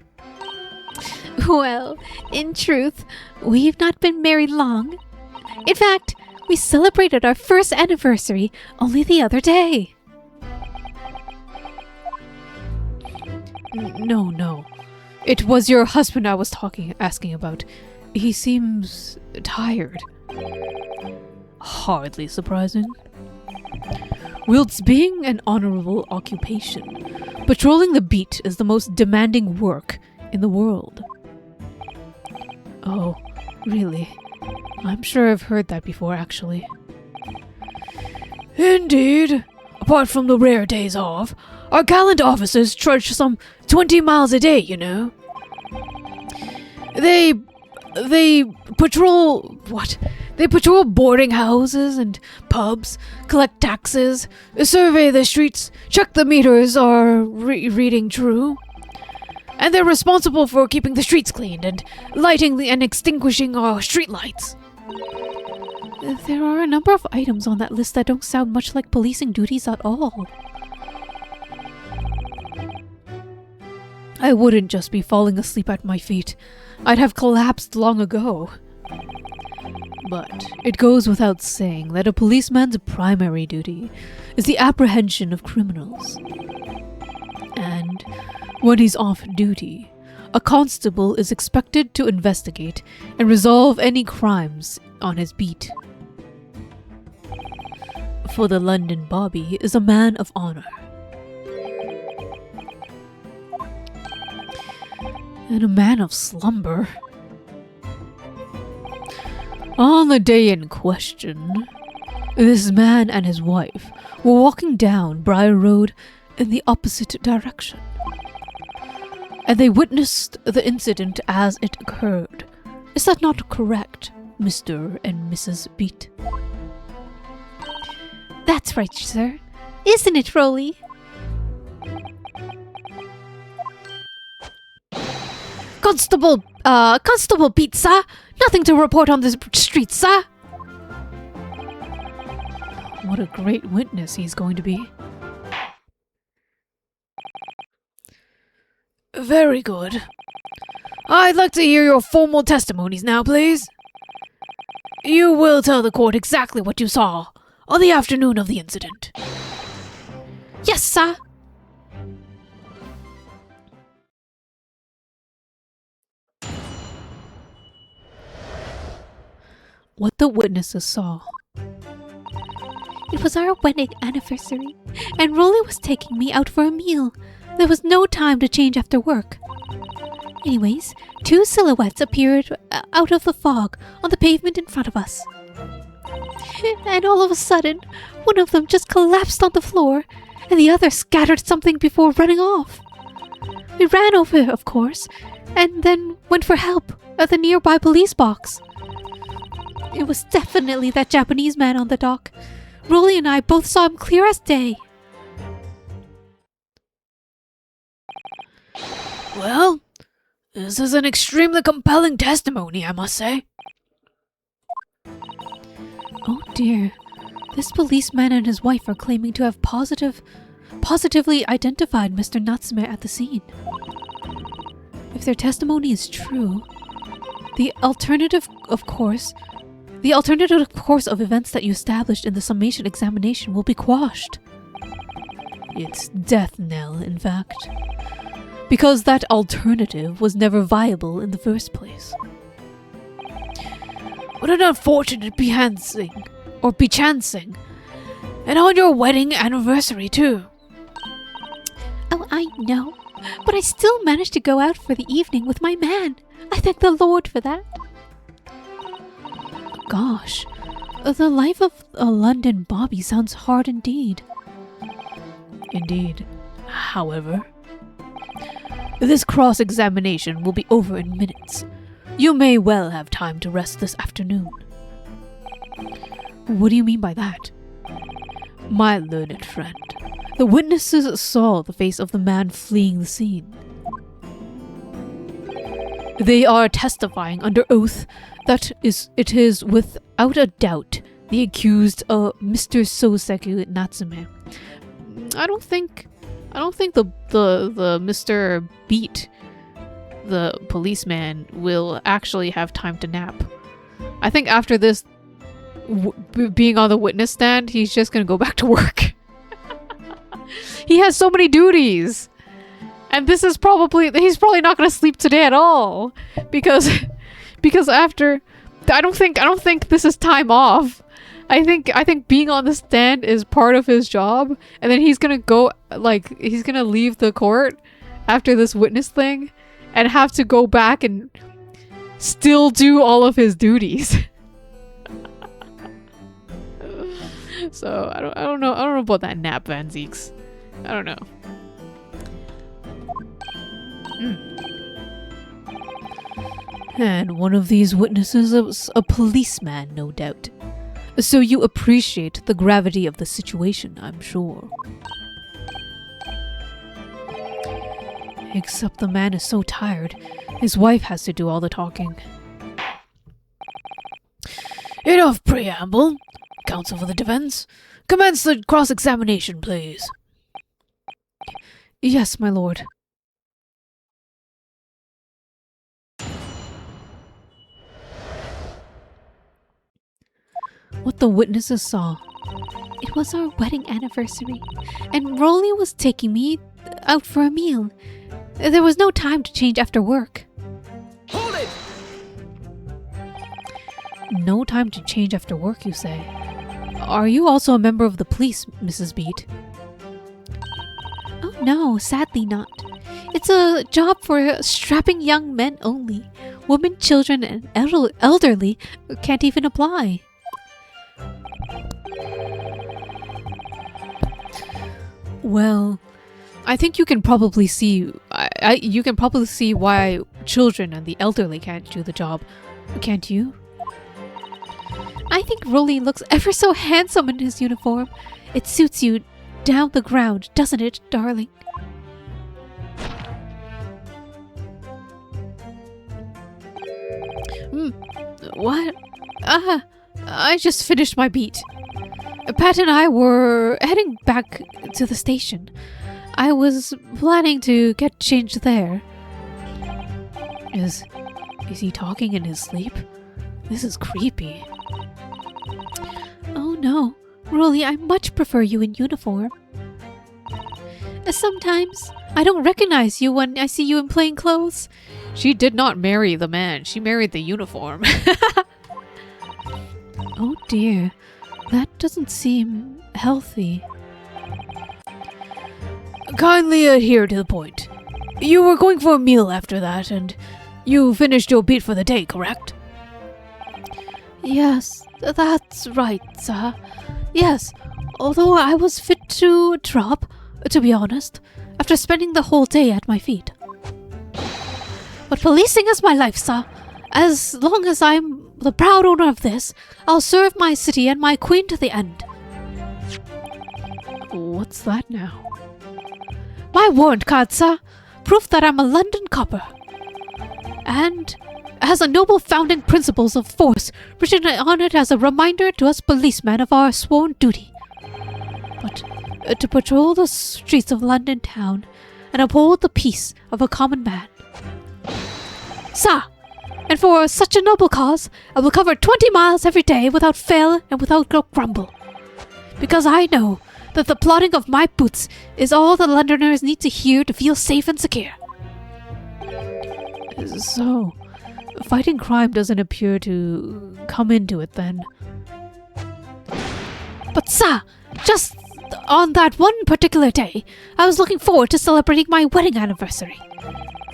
Well, in truth, we've not been married long. In fact, we celebrated our first anniversary only the other day. No. It was your husband I was asking about. He seems tired. Hardly surprising. Whilst being an honorable occupation, patrolling the beat is the most demanding work in the world. Oh, really? I'm sure I've heard that before, actually. Indeed. Apart from the rare days off, our gallant officers trudge some 20 miles a day, you know. They patrol... what? They patrol boarding houses and pubs, collect taxes, survey the streets, check the meters are reading true. And they're responsible for keeping the streets cleaned and lighting and extinguishing our streetlights. There are a number of items on that list that don't sound much like policing duties at all. I wouldn't just be falling asleep at my feet. I'd have collapsed long ago. But it goes without saying that a policeman's primary duty is the apprehension of criminals. And when he's off duty, a constable is expected to investigate and resolve any crimes on his beat. for the London Bobby is a man of honor. And a man of slumber. On the day in question, this man and his wife were walking down Briar Road in the opposite direction, and they witnessed the incident as it occurred. Is that not correct, Mr. and Mrs. Beat? That's right, sir. Isn't it, Rolly? Constable Beat, sir. Nothing to report on the street, sir. What a great witness he's going to be. Very good. I'd like to hear your formal testimonies now, please. You will tell the court exactly what you saw on the afternoon of the incident. Yes, sir. What the witnesses saw. It was our wedding anniversary, and Rolly was taking me out for a meal. There was no time to change after work. Anyways, two silhouettes appeared out of the fog on the pavement in front of us. And all of a sudden, one of them just collapsed on the floor, and the other scattered something before running off. We ran over, of course, and then went for help at the nearby police box. It was definitely that Japanese man on the dock. Rolly and I both saw him clear as day. Well, this is an extremely compelling testimony, I must say. Oh dear. This policeman and his wife are claiming to have positively identified Mr. Natsume at the scene. If their testimony is true, the alternative course of events that you established in the summation examination will be quashed. It's death knell, in fact. Because that alternative was never viable in the first place. What an unfortunate bechancing. And on your wedding anniversary, too. Oh, I know. But I still managed to go out for the evening with my man. I thank the Lord for that. Gosh, the life of a London Bobby sounds hard indeed. Indeed. However, this cross-examination will be over in minutes. You may well have time to rest this afternoon. What do you mean by that? My learned friend, the witnesses saw the face of the man fleeing the scene. They are testifying under oath that it is without a doubt the accused, Mr. Soseku Natsume. I don't think the Mr. Beat, the policeman, will actually have time to nap. I think after this, being on the witness stand, he's just gonna go back to work. He has so many duties, and he's probably not gonna sleep today at all because after, I don't think this is time off. I think being on the stand is part of his job, and then he's gonna leave the court after this witness thing and have to go back and still do all of his duties. So I don't know about that nap, Van Zeeks. I don't know. And one of these witnesses is a policeman, no doubt. So you appreciate the gravity of the situation, I'm sure. Except the man is so tired, his wife has to do all the talking. Enough preamble. Counsel for the defense, commence the cross-examination, please. Yes, my lord. What the witnesses saw. It was our wedding anniversary, and Rolly was taking me out for a meal. There was no time to change after work. Hold it! No time to change after work, you say? Are you also a member of the police, Mrs. Beat? Oh no, sadly not. It's a job for strapping young men only. Women, children, and elderly can't even apply. Well, I think you can probably see you can probably see why children and the elderly can't do the job, can't you? I think Rolly looks ever so handsome in his uniform. It suits you down the ground, doesn't it, darling? What? I just finished my beat. Pat and I were heading back to the station. I was planning to get changed there. Is he talking in his sleep? This is creepy. Oh no, Rolly, I much prefer you in uniform. Sometimes I don't recognize you when I see you in plain clothes. She did not marry the man. She married the uniform. Oh dear, that doesn't seem healthy. Kindly adhere to the point. You were going for a meal after that, and you finished your beat for the day, correct? Yes, that's right, sir. Yes, although I was fit to drop, to be honest, after spending the whole day at my feet. But policing is my life, sir. As long as I'm the proud owner of this, I'll serve my city and my queen to the end. What's that now? My warrant card, sir. Proof that I'm a London copper. And has a noble founding principles of force written on it as a reminder to us policemen of our sworn duty. But to patrol the streets of London town and uphold the peace of a common man. Sir, and for such a noble cause, I will cover 20 miles every day without fail and without grumble. Because I know that the plodding of my boots is all the Londoners need to hear to feel safe and secure. So, fighting crime doesn't appear to come into it then. But sir, just on that one particular day, I was looking forward to celebrating my wedding anniversary.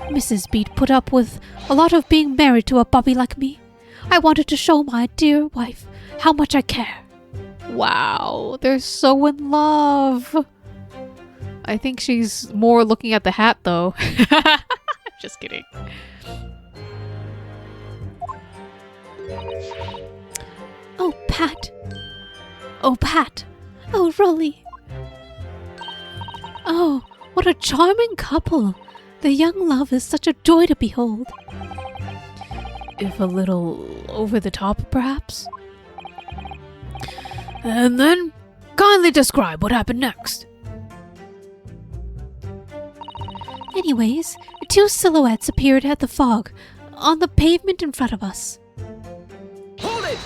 Mrs. Beat put up with a lot of being married to a bobby like me. I wanted to show my dear wife how much I care. Wow, they're so in love. I think she's more looking at the hat though. Just kidding. Oh, Pat. Oh, Pat. Oh, Rolly. Oh, what a charming couple. The young love is such a joy to behold. If a little over the top, perhaps? And then, kindly describe what happened next. Anyways, two silhouettes appeared at the fog, on the pavement in front of us. Hold it!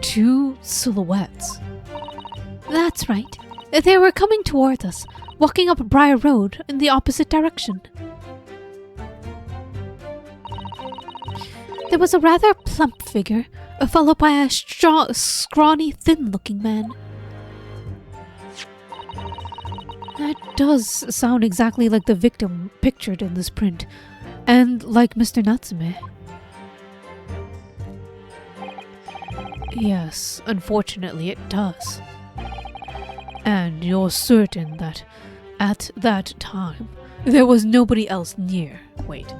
Two silhouettes. That's right. They were coming toward us, walking up Briar Road in the opposite direction. There was a rather plump figure, followed by a scrawny, thin-looking man. That does sound exactly like the victim pictured in this print, and like Mr. Natsume. Yes, unfortunately it does. And you're certain that at that time there was nobody else near. Wait.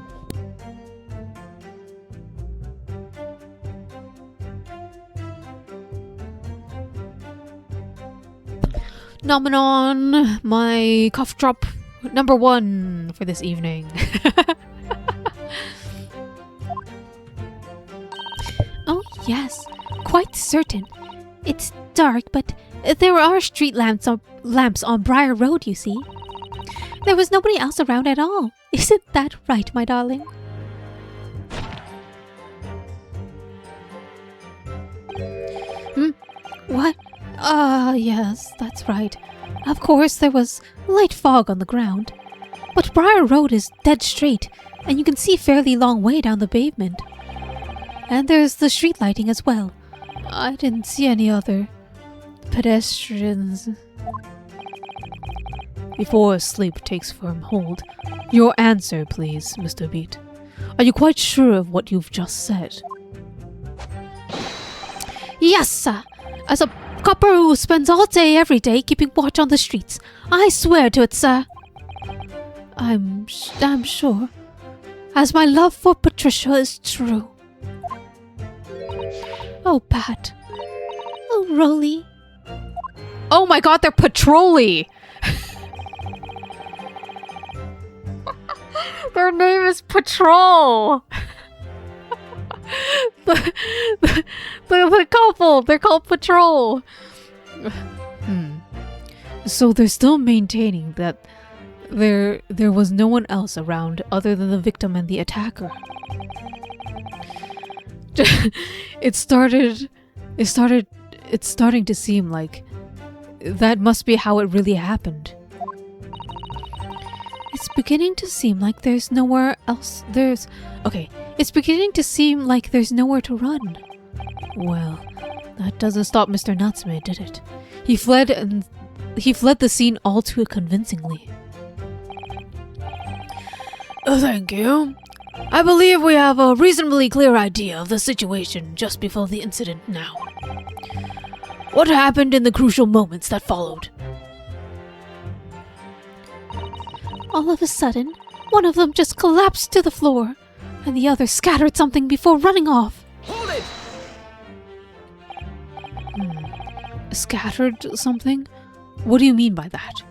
Nomenon, my cough drop number 1 for this evening. Oh, yes, quite certain. It's dark, but there are street lamps on Briar Road, you see. There was nobody else around at all. Isn't that right, my darling? What? Yes, that's right. Of course, there was light fog on the ground. But Briar Road is dead straight, and you can see fairly long way down the pavement. And there's the street lighting as well. I didn't see any other pedestrians. Before sleep takes firm hold, your answer, please, Mr. Beat. Are you quite sure of what you've just said? Yes, sir. As a copper who spends all day every day keeping watch on the streets, I swear to it, sir. I'm sure, as my love for Patricia is true. Oh, Pat. Oh, Rolly. Oh my god, they're patrolly! Their name is Patrol! the couple, they're called Patrol! So they're still maintaining that there was no one else around other than the victim and the attacker. It's starting to seem like that must be how it really happened. It's beginning to seem like there's nowhere else. It's beginning to seem like there's nowhere to run. Well, that doesn't stop Mr. Natsume, did it? He fled the scene all too convincingly. Thank you. I believe we have a reasonably clear idea of the situation just before the incident now. What happened in the crucial moments that followed? All of a sudden, one of them just collapsed to the floor, and the other scattered something before running off. Hold it! Scattered something? What do you mean by that?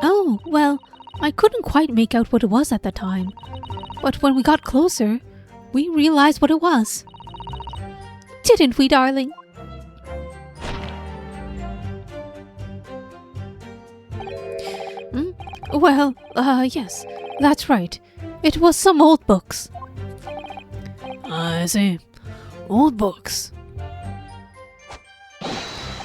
Oh, well, I couldn't quite make out what it was at the time. But when we got closer, we realized what it was. Didn't we, darling? Well, yes, that's right. It was some old books. I see. Old books.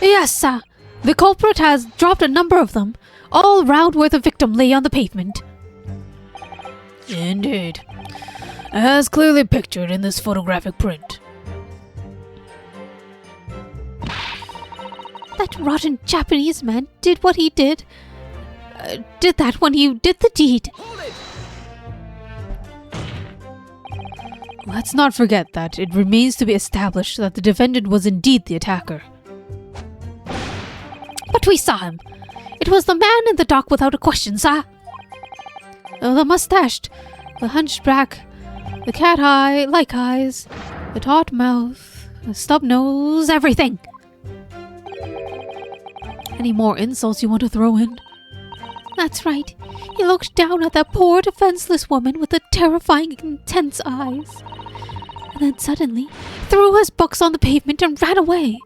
Yes, sir. The culprit has dropped a number of them, all round where the victim lay on the pavement. Indeed. As clearly pictured in this photographic print. That rotten Japanese man did what he did. Did that when he did the deed. Let's not forget that it remains to be established that the defendant was indeed the attacker. But we saw him. It was the man in the dock without a question, sir. The mustached, the hunchback, the cat eye, like eyes, the taut mouth, the stub nose, Everything. Any more insults you want to throw in? That's right. He looked down at that poor defenseless woman with the terrifying, intense eyes. And then suddenly threw his books on the pavement and ran away.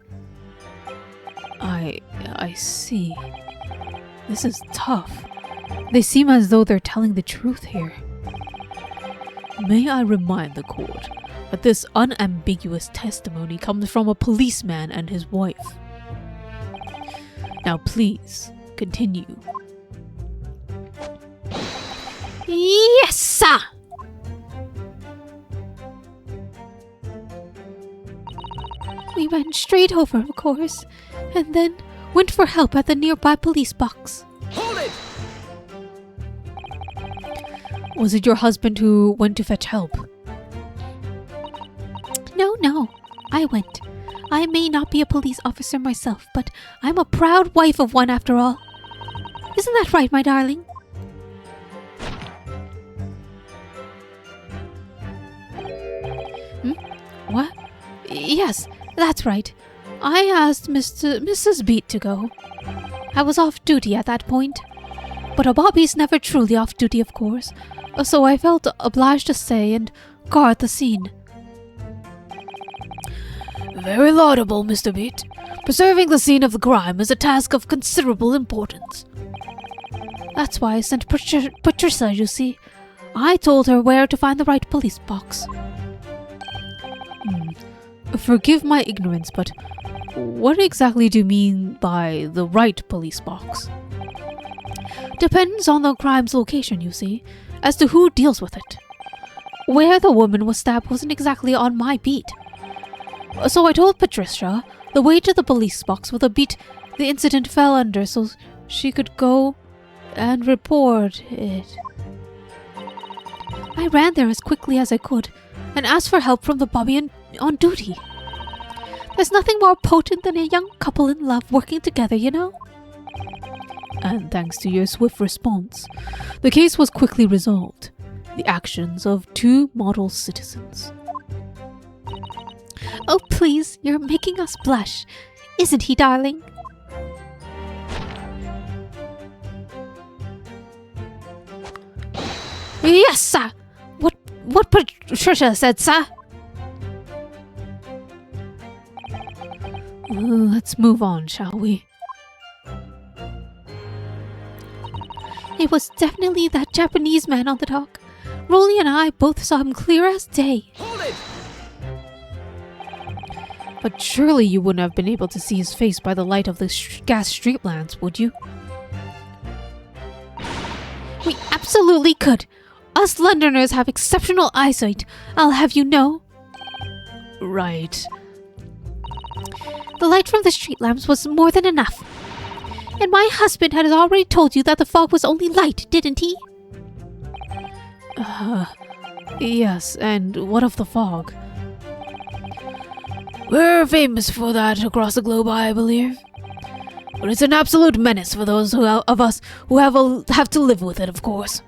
I see. This is tough. They seem as though they're telling the truth here. May I remind the court that this unambiguous testimony comes from a policeman and his wife. Now please, continue. Yes, sir! We ran straight over, of course, and then went for help at the nearby police box. Hold it! Was it your husband who went to fetch help? No, I went. I may not be a police officer myself, but I'm a proud wife of one after all. Isn't that right, my darling? What? Yes, that's right. I asked Mrs. Beat to go. I was off duty at that point. But a Bobby's never truly off duty, of course, so I felt obliged to stay and guard the scene. Very laudable, Mr. Beat. Preserving the scene of the crime is a task of considerable importance. That's why I sent Patricia, you see. I told her where to find the right police box. Forgive my ignorance, but what exactly do you mean by the right police box? Depends on the crime's location, you see, as to who deals with it. Where the woman was stabbed wasn't exactly on my beat. So I told Patricia the way to the police box with a beat the incident fell under so she could go and report it. I ran there as quickly as I could and asked for help from the bobby on duty. There's nothing more potent than a young couple in love working together, you know? And thanks to your swift response, the case was quickly resolved. The actions of 2 model citizens. Oh, please, you're making us blush. Isn't he, darling? Yes, sir! What Patricia said, sir? Let's move on, shall we? It was definitely that Japanese man on the dock. Rolly and I both saw him clear as day. Hold it! But surely you wouldn't have been able to see his face by the light of the gas street lamps, would you? We absolutely could. Us Londoners have exceptional eyesight, I'll have you know. Right. The light from the street lamps was more than enough. And my husband had already told you that the fog was only light, didn't he? Yes, and what of the fog? We're famous for that across the globe, I believe. But it's an absolute menace for those of us who have to live with it, of course.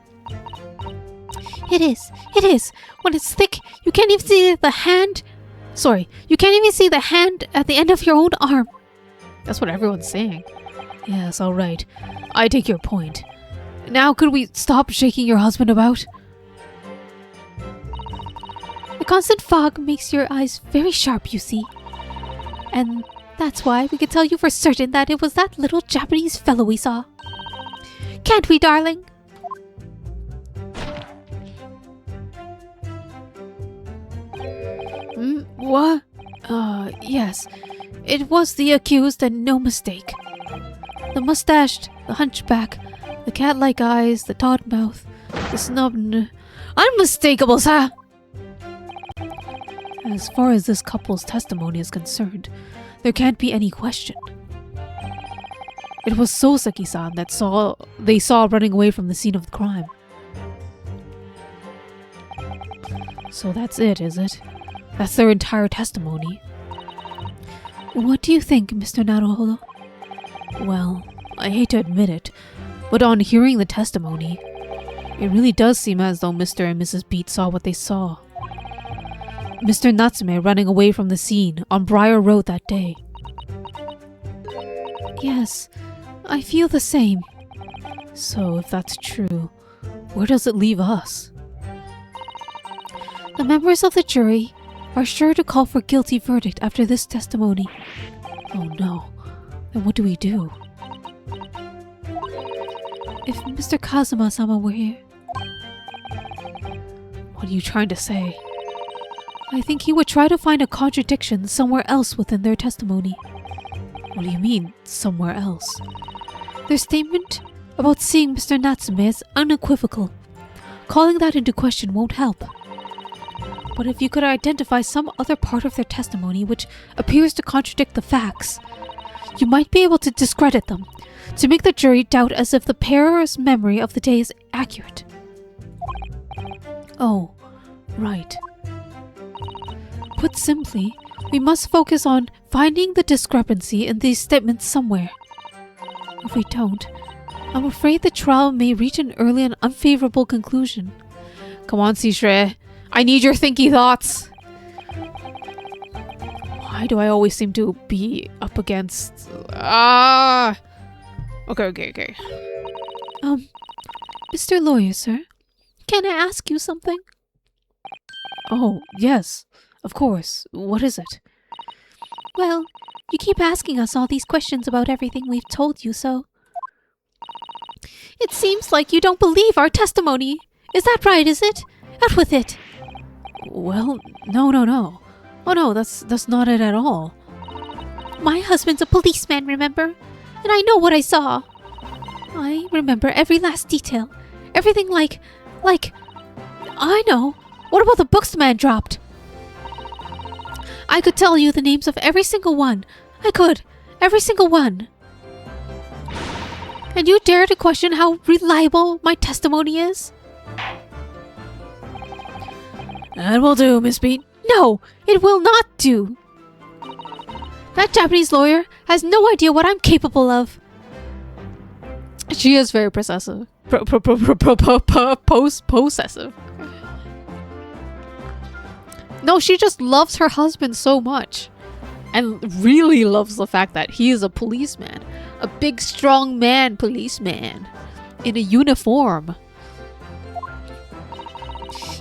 It is. When it's thick, you can't even see the hand. Sorry, you can't even see the hand at the end of your own arm. That's what everyone's saying. Yes, alright. I take your point. Now could we stop shaking your husband about? The constant fog makes your eyes very sharp, you see. And that's why we can tell you for certain that it was that little Japanese fellow we saw. Can't we, darling? What? Yes. It was the accused and no mistake. The mustached, the hunchback, the cat-like eyes, the taut mouth, the snub... Unmistakable, sir! As far as this couple's testimony is concerned, there can't be any question. It was Soseki-san that they saw running away from the scene of the crime. So that's it, is it? That's their entire testimony. What do you think, Mr. Naruhodo? Well, I hate to admit it, but on hearing the testimony, it really does seem as though Mr. and Mrs. Beat saw what they saw. Mr. Natsume running away from the scene on Briar Road that day. Yes, I feel the same. So if that's true, where does it leave us? The members of the jury are sure to call for guilty verdict after this testimony. Oh no, then what do we do? If Mr. Kazuma-sama were here... What are you trying to say? I think he would try to find a contradiction somewhere else within their testimony. What do you mean, somewhere else? Their statement about seeing Mr. Natsume is unequivocal. Calling that into question won't help. But if you could identify some other part of their testimony which appears to contradict the facts, you might be able to discredit them, to make the jury doubt as if the pair's memory of the day is accurate. Oh, right. Put simply, we must focus on finding the discrepancy in these statements somewhere. If we don't, I'm afraid the trial may reach an early and unfavorable conclusion. Come on, Cishre. I need your thinky thoughts. Why do I always seem to be up against... Okay. Mr. Lawyer, sir, can I ask you something? Oh, yes, of course. What is it? Well, you keep asking us all these questions about everything we've told you, so... It seems like you don't believe our testimony. Is that right, is it? Out with it. Well, no. Oh no, that's not it at all. My husband's a policeman, remember? And I know what I saw. I remember every last detail. Everything like... I know. What about the books the man dropped? I could tell you the names of every single one. I could. Every single one. And you dare to question how reliable my testimony is? That will do, Miss Beat. No, it will not do. That Japanese lawyer has no idea what I'm capable of. She is very possessive. Possessive. No, she just loves her husband so much. And really loves the fact that he is a policeman. A big, strong man policeman. In a uniform.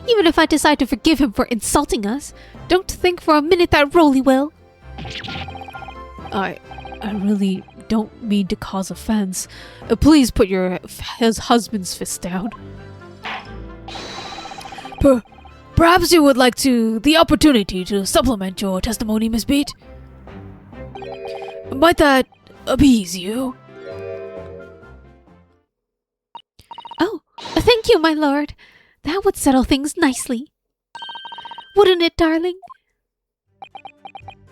Even if I decide to forgive him for insulting us, don't think for a minute that Rolly will. I really don't mean to cause offense. Please put his husband's fist down. Perhaps you would like the opportunity to supplement your testimony, Miss Beat. Might that appease you? Oh, thank you, my lord. That would settle things nicely. Wouldn't it, darling?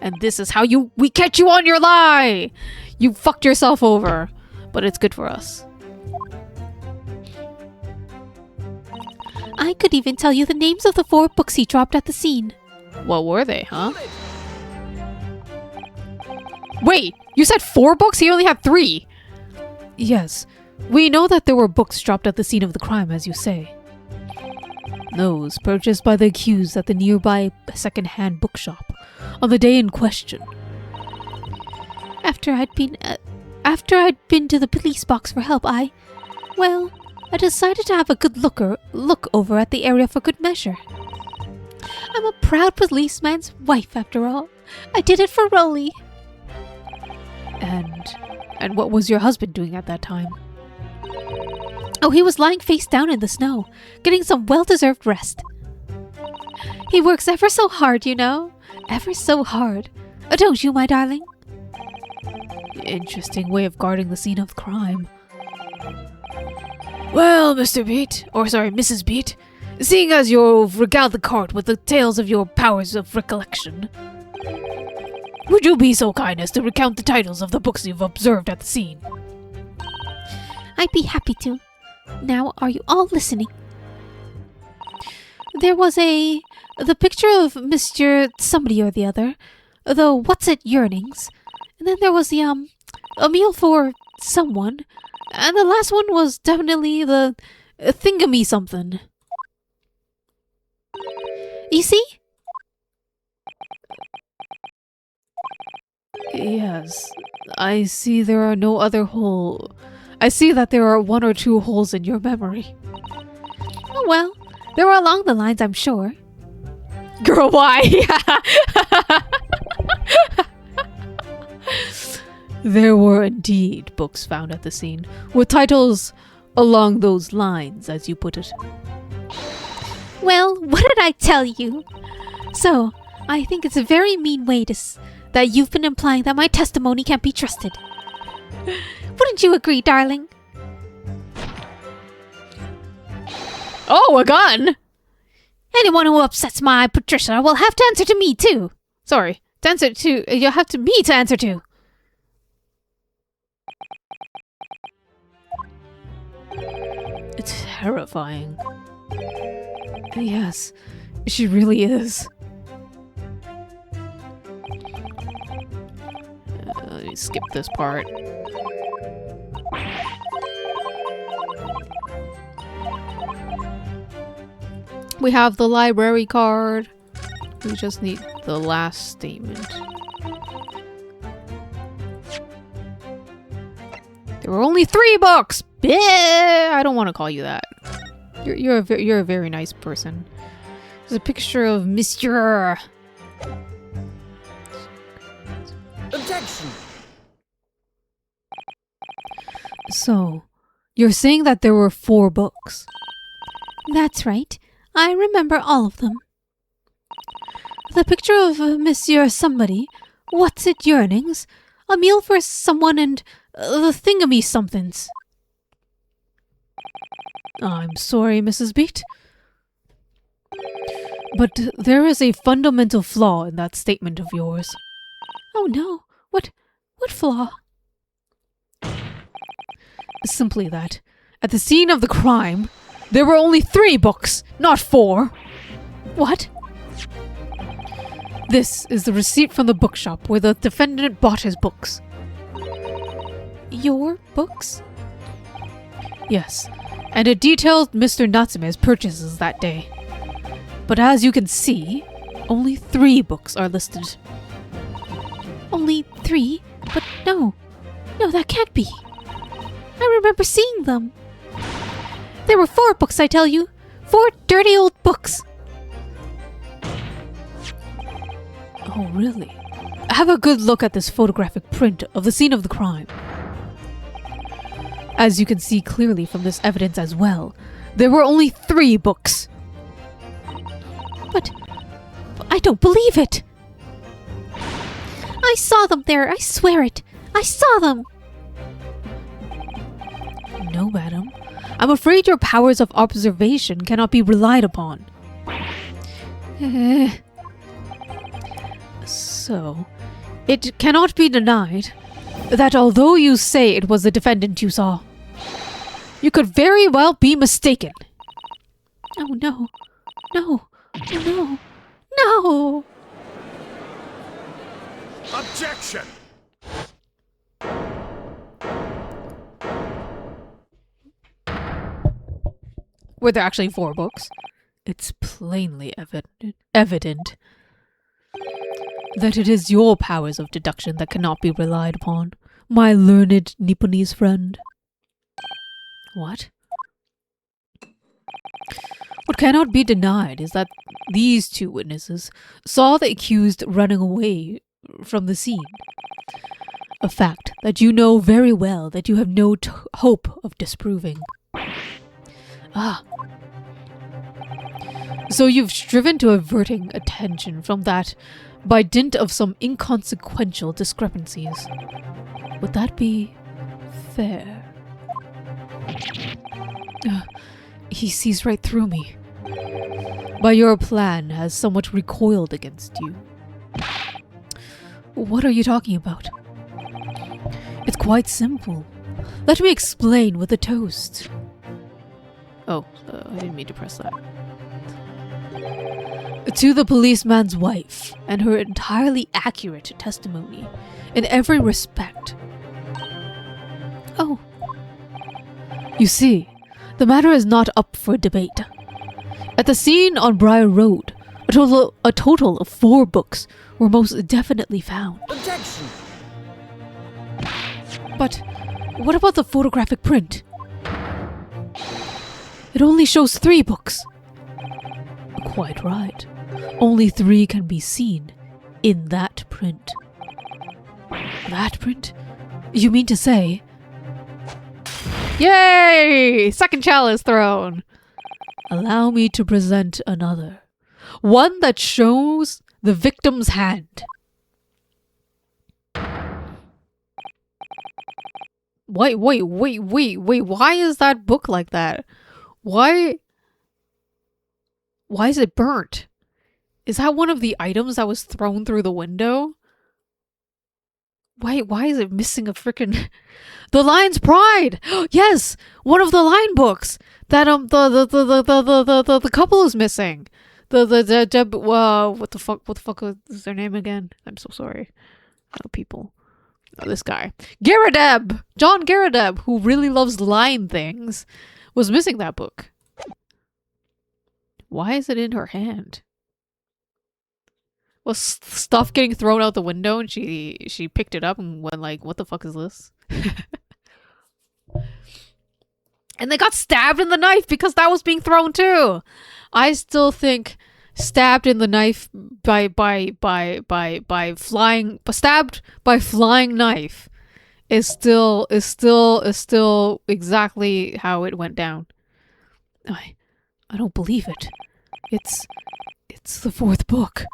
And this is how we catch you on your lie! You fucked yourself over. But it's good for us. I could even tell you the names of the 4 books he dropped at the scene. What were they, huh? Wait, you said 4 books? He only had 3. Yes, we know that there were books dropped at the scene of the crime, as you say. Those purchased by the accused at the nearby second-hand bookshop on the day in question. After I'd been to the police box for help, I decided to have a good look over at the area for good measure. I'm a proud policeman's wife, after all. I did it for Rolly. And what was your husband doing at that time? Oh, he was lying face down in the snow, getting some well-deserved rest. He works ever so hard, you know. Ever so hard. Don't you, my darling? Interesting way of guarding the scene of the crime. Well, Mr. Beat, or sorry, Mrs. Beat, seeing as you've regaled the court with the tales of your powers of recollection, would you be so kind as to recount the titles of the books you've observed at the scene? I'd be happy to. Now, are you all listening? There was the picture of Mr. Somebody or the other, the What's-It Yearnings, and then there was the, a meal for someone, and the last one was definitely the Thingamy something. You see? Yes, I see there are no other I see that there are 1 or 2 holes in your memory. Oh well, they were along the lines, I'm sure. Girl, why? There were indeed books found at the scene, with titles along those lines, as you put it. Well, what did I tell you? So, I think it's a very mean way that you've been implying that my testimony can't be trusted. Wouldn't you agree, darling? Oh, a gun! Anyone who upsets my Patricia will have to answer to me, too. Sorry, to answer to... You'll have to me to answer to. It's terrifying. Yes, she really is. Let me skip this part. We have the library card. We just need the last statement. There were only 3 books! I don't want to call you that. You're a very nice person. There's a picture of Mr. Objection! So, you're saying that there were 4 books? That's right. I remember all of them. The picture of Monsieur Somebody, What's-It Yearnings, a meal for someone, and the Thingamy somethings. I'm sorry, Mrs. Beat. But there is a fundamental flaw in that statement of yours. Oh no. What flaw? Simply that, at the scene of the crime, there were only 3 books, not 4. What? This is the receipt from the bookshop where the defendant bought his books. Your books? Yes, and it detailed Mr. Natsume's purchases that day. But as you can see, only 3 books are listed. Only 3? But no. No, that can't be. I remember seeing them. There were 4 books, I tell you. 4 dirty old books. Oh, really? Have a good look at this photographic print of the scene of the crime. As you can see clearly from this evidence as well, there were only 3 books. But I don't believe it. I saw them there, I swear it. I saw them. No, madam. I'm afraid your powers of observation cannot be relied upon. So, it cannot be denied that although you say it was the defendant you saw, you could very well be mistaken. Oh no. No. Oh, no. No. Objection! Were there actually 4 books? It's plainly evident that it is your powers of deduction that cannot be relied upon, my learned Nipponese friend. What? What cannot be denied is that these 2 witnesses saw the accused running away from the scene. A fact that you know very well that you have no hope of disproving. Ah. So you've striven to averting attention from that by dint of some inconsequential discrepancies. Would that be fair? He sees right through me. But your plan has somewhat recoiled against you. What are you talking about? It's quite simple. Let me explain with a toast. Oh, I didn't mean to press that. To the policeman's wife and her entirely accurate testimony in every respect. Oh. You see, the matter is not up for debate. At the scene on Briar Road, a total of 4 books were most definitely found. Objection! But what about the photographic print? It only shows 3 books. Quite right. Only 3 can be seen in that print. That print? You mean to say... Yay! Second chalice thrown! Allow me to present another. One that shows the victim's hand. Wait, why is that book like that? Why is it burnt? Is that one of the items that was thrown through the window? Why is it missing a frickin' The Lion's Pride? Yes, one of the line books that the couple is missing. What the fuck is their name again? I'm so sorry. People. This guy. Garradeb! John Garradeb, who really loves line things, was missing that book. Why is it in her hand? Was stuff getting thrown out the window and she picked it up and went like, what the fuck is this? And they got stabbed in the knife because that was being thrown too. I still think stabbed in the knife by flying knife is still exactly how it went down. I don't believe it. It's the 4th book.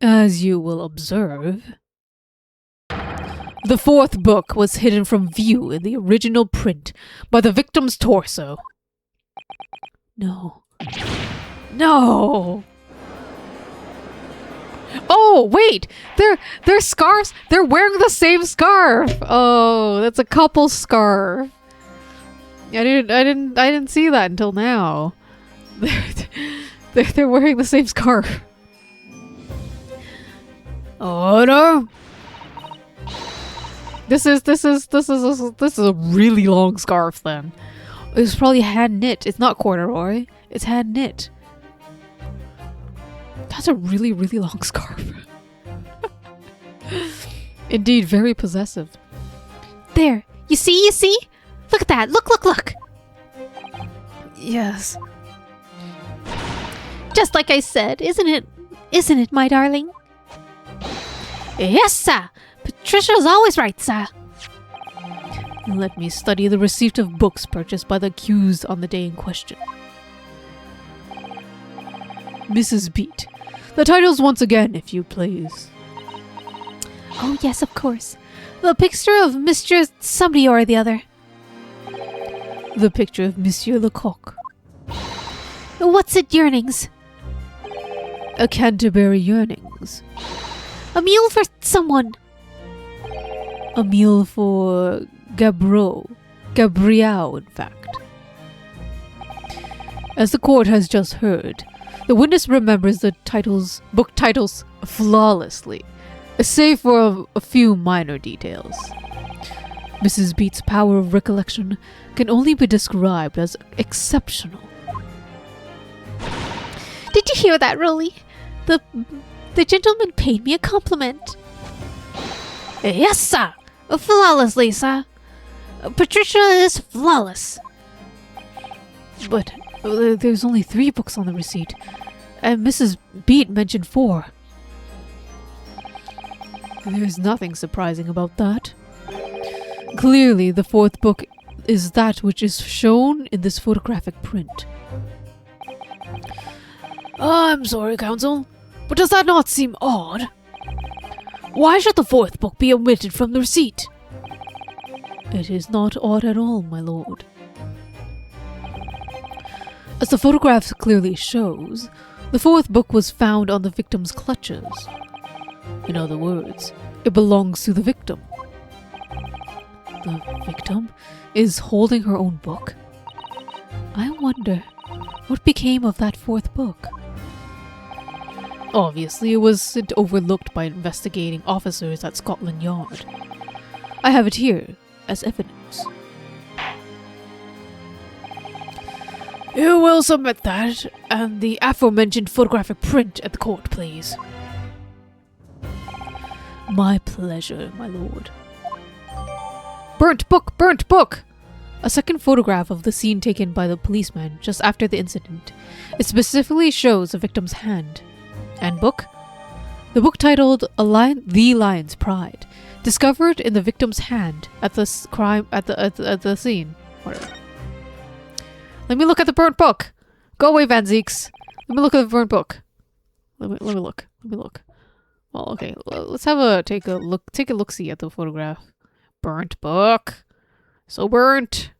As you will observe, the 4th book was hidden from view in the original print by the victim's torso. No. No. Oh, wait. They're scarves. They're wearing the same scarf. Oh, that's a couple scarf. I didn't see that until now. They're wearing the same scarf. Order. This is a really long scarf then. It's probably hand knit. It's not corduroy. It's hand knit. That's a really, really long scarf. Indeed, very possessive. There. You see? Look at that. Look. Yes. Just like I said, isn't it, my darling? Yes, sir. Patricia's always right, sir. Let me study the receipt of books purchased by the accused on the day in question. Mrs. Beat. The titles once again, if you please. Oh, yes, of course. The picture of Mr. Somebody or the other. The picture of Monsieur Lecoq. What's it, yearnings? A Canterbury Yearnings. A mule for someone. A meal for Gabrielle, in fact. As the court has just heard, the witness remembers the book titles flawlessly, save for a few minor details. Mrs. Beat's power of recollection can only be described as exceptional. Did you hear that, Rolly? The gentleman paid me a compliment. Yes, sir. Flawlessly, sir. Patricia is flawless. But there's only 3 books on the receipt, and Mrs. Beat mentioned 4. There's nothing surprising about that. Clearly, the 4th book is that which is shown in this photographic print. I'm sorry, counsel, but does that not seem odd? Why should the 4th book be omitted from the receipt? It is not odd at all, my lord. As the photograph clearly shows, the 4th book was found on the victim's clutches. In other words, it belongs to the victim. The victim is holding her own book? I wonder what became of that 4th book. Obviously, it wasn't overlooked by investigating officers at Scotland Yard. I have it here as evidence. You will submit that and the aforementioned photographic print at the court, please. My pleasure, my lord. Burnt book! Burnt book! A second photograph of the scene taken by the policeman just after the incident. It specifically shows the victim's hand. And book? The book titled The Lion's Pride, discovered in the victim's hand at the crime at the scene. Whatever. Let me look at the burnt book. Go away, Van Zeeks. Let me look at the burnt book. Let me look. Well, okay. Let's take a look-see at the photograph. Burnt book. So burnt.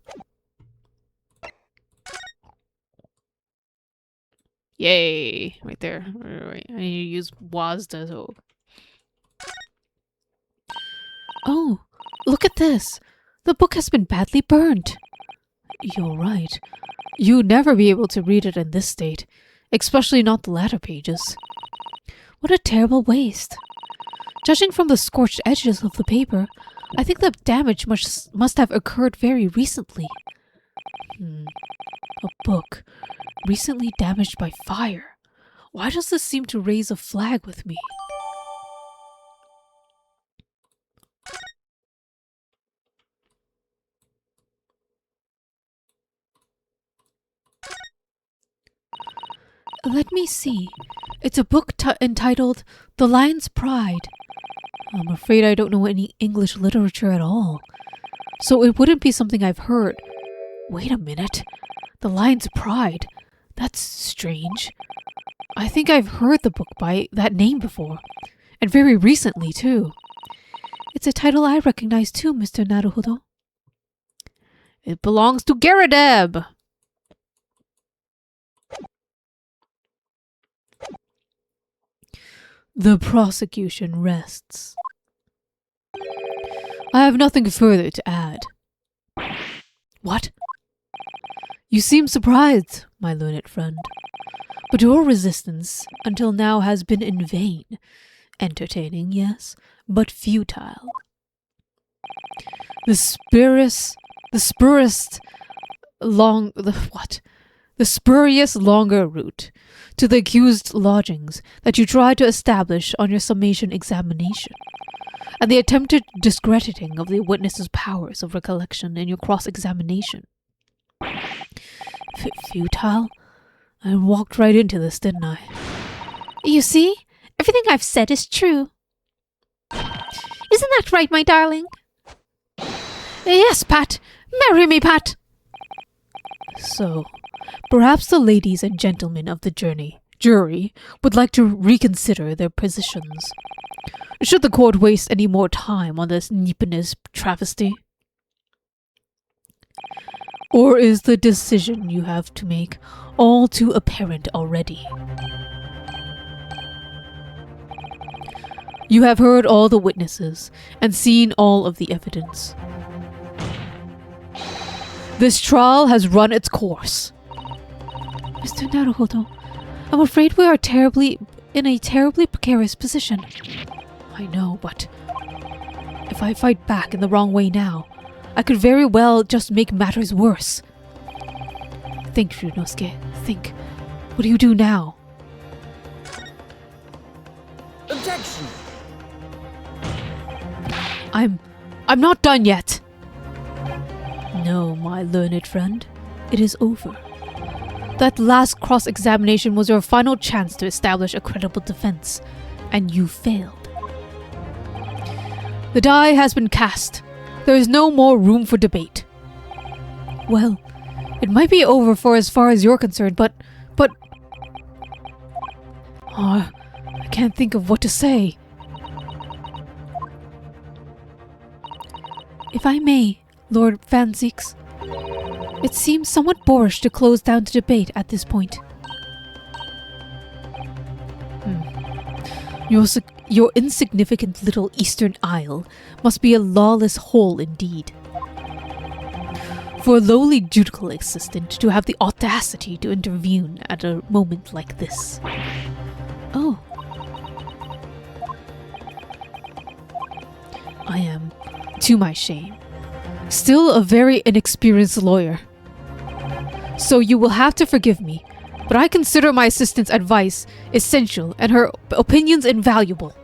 Yay. Right there. Right. I need to use WASD. So. Oh, look at this. The book has been badly burnt. You're right. You'd never be able to read it in this state, especially not the latter pages. What a terrible waste. Judging from the scorched edges of the paper, I think the damage must have occurred very recently. A book recently damaged by fire. Why does this seem to raise a flag with me? Let me see. It's a book entitled The Lion's Pride. I'm afraid I don't know any English literature at all, so it wouldn't be something I've heard. Wait a minute. The Lion's Pride? That's strange. I think I've heard the book by that name before, and very recently too. It's a title I recognize too, Mr. Naruhodo. It belongs to Garadeb! The prosecution rests. I have nothing further to add. What? You seem surprised, my learned friend. But your resistance until now has been in vain. Entertaining, yes, but futile. The spurious longer route to the accused lodgings that you tried to establish on your summation examination, and the attempted discrediting of the witness's powers of recollection in your cross-examination. Futile? I walked right into this, didn't I? You see? Everything I've said is true. Isn't that right, my darling? Yes, Pat. Marry me, Pat. So, perhaps the ladies and gentlemen of the jury would like to reconsider their positions. Should the court waste any more time on this Nipponese travesty? Or is the decision you have to make all too apparent already? You have heard all the witnesses and seen all of the evidence. This trial has run its course. Mr. Naruhodo, I'm afraid we are in a terribly precarious position. I know, but if I fight back in the wrong way now, I could very well just make matters worse. Think, Ryunosuke, think. What do you do now? Objection! I'm not done yet. No, my learned friend. It is over. That last cross-examination was your final chance to establish a credible defense, and you failed. The die has been cast. There is no more room for debate. Well, it might be over for as far as you're concerned, but... I can't think of what to say. If I may, Lord Fanzix, it seems somewhat boorish to close down the debate at this point. Your insignificant little Eastern Isle must be a lawless hole indeed. For a lowly judicial assistant to have the audacity to intervene at a moment like this. Oh. I am, to my shame, still a very inexperienced lawyer. So you will have to forgive me, but I consider my assistant's advice essential and her opinions invaluable.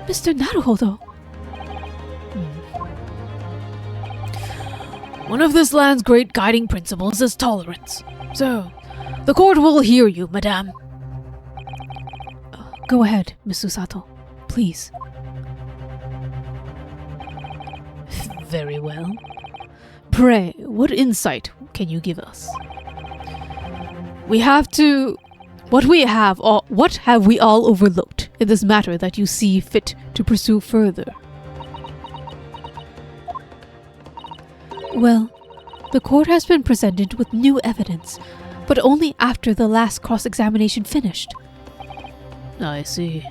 Mr. Naruhodo. One of this land's great guiding principles is tolerance. So, the court will hear you, madame. Go ahead, Miss Susato. Please. Very well. Pray, what insight can you give us? What have we all overlooked in this matter that you see fit to pursue further? Well, the court has been presented with new evidence, but only after the last cross-examination finished. I see.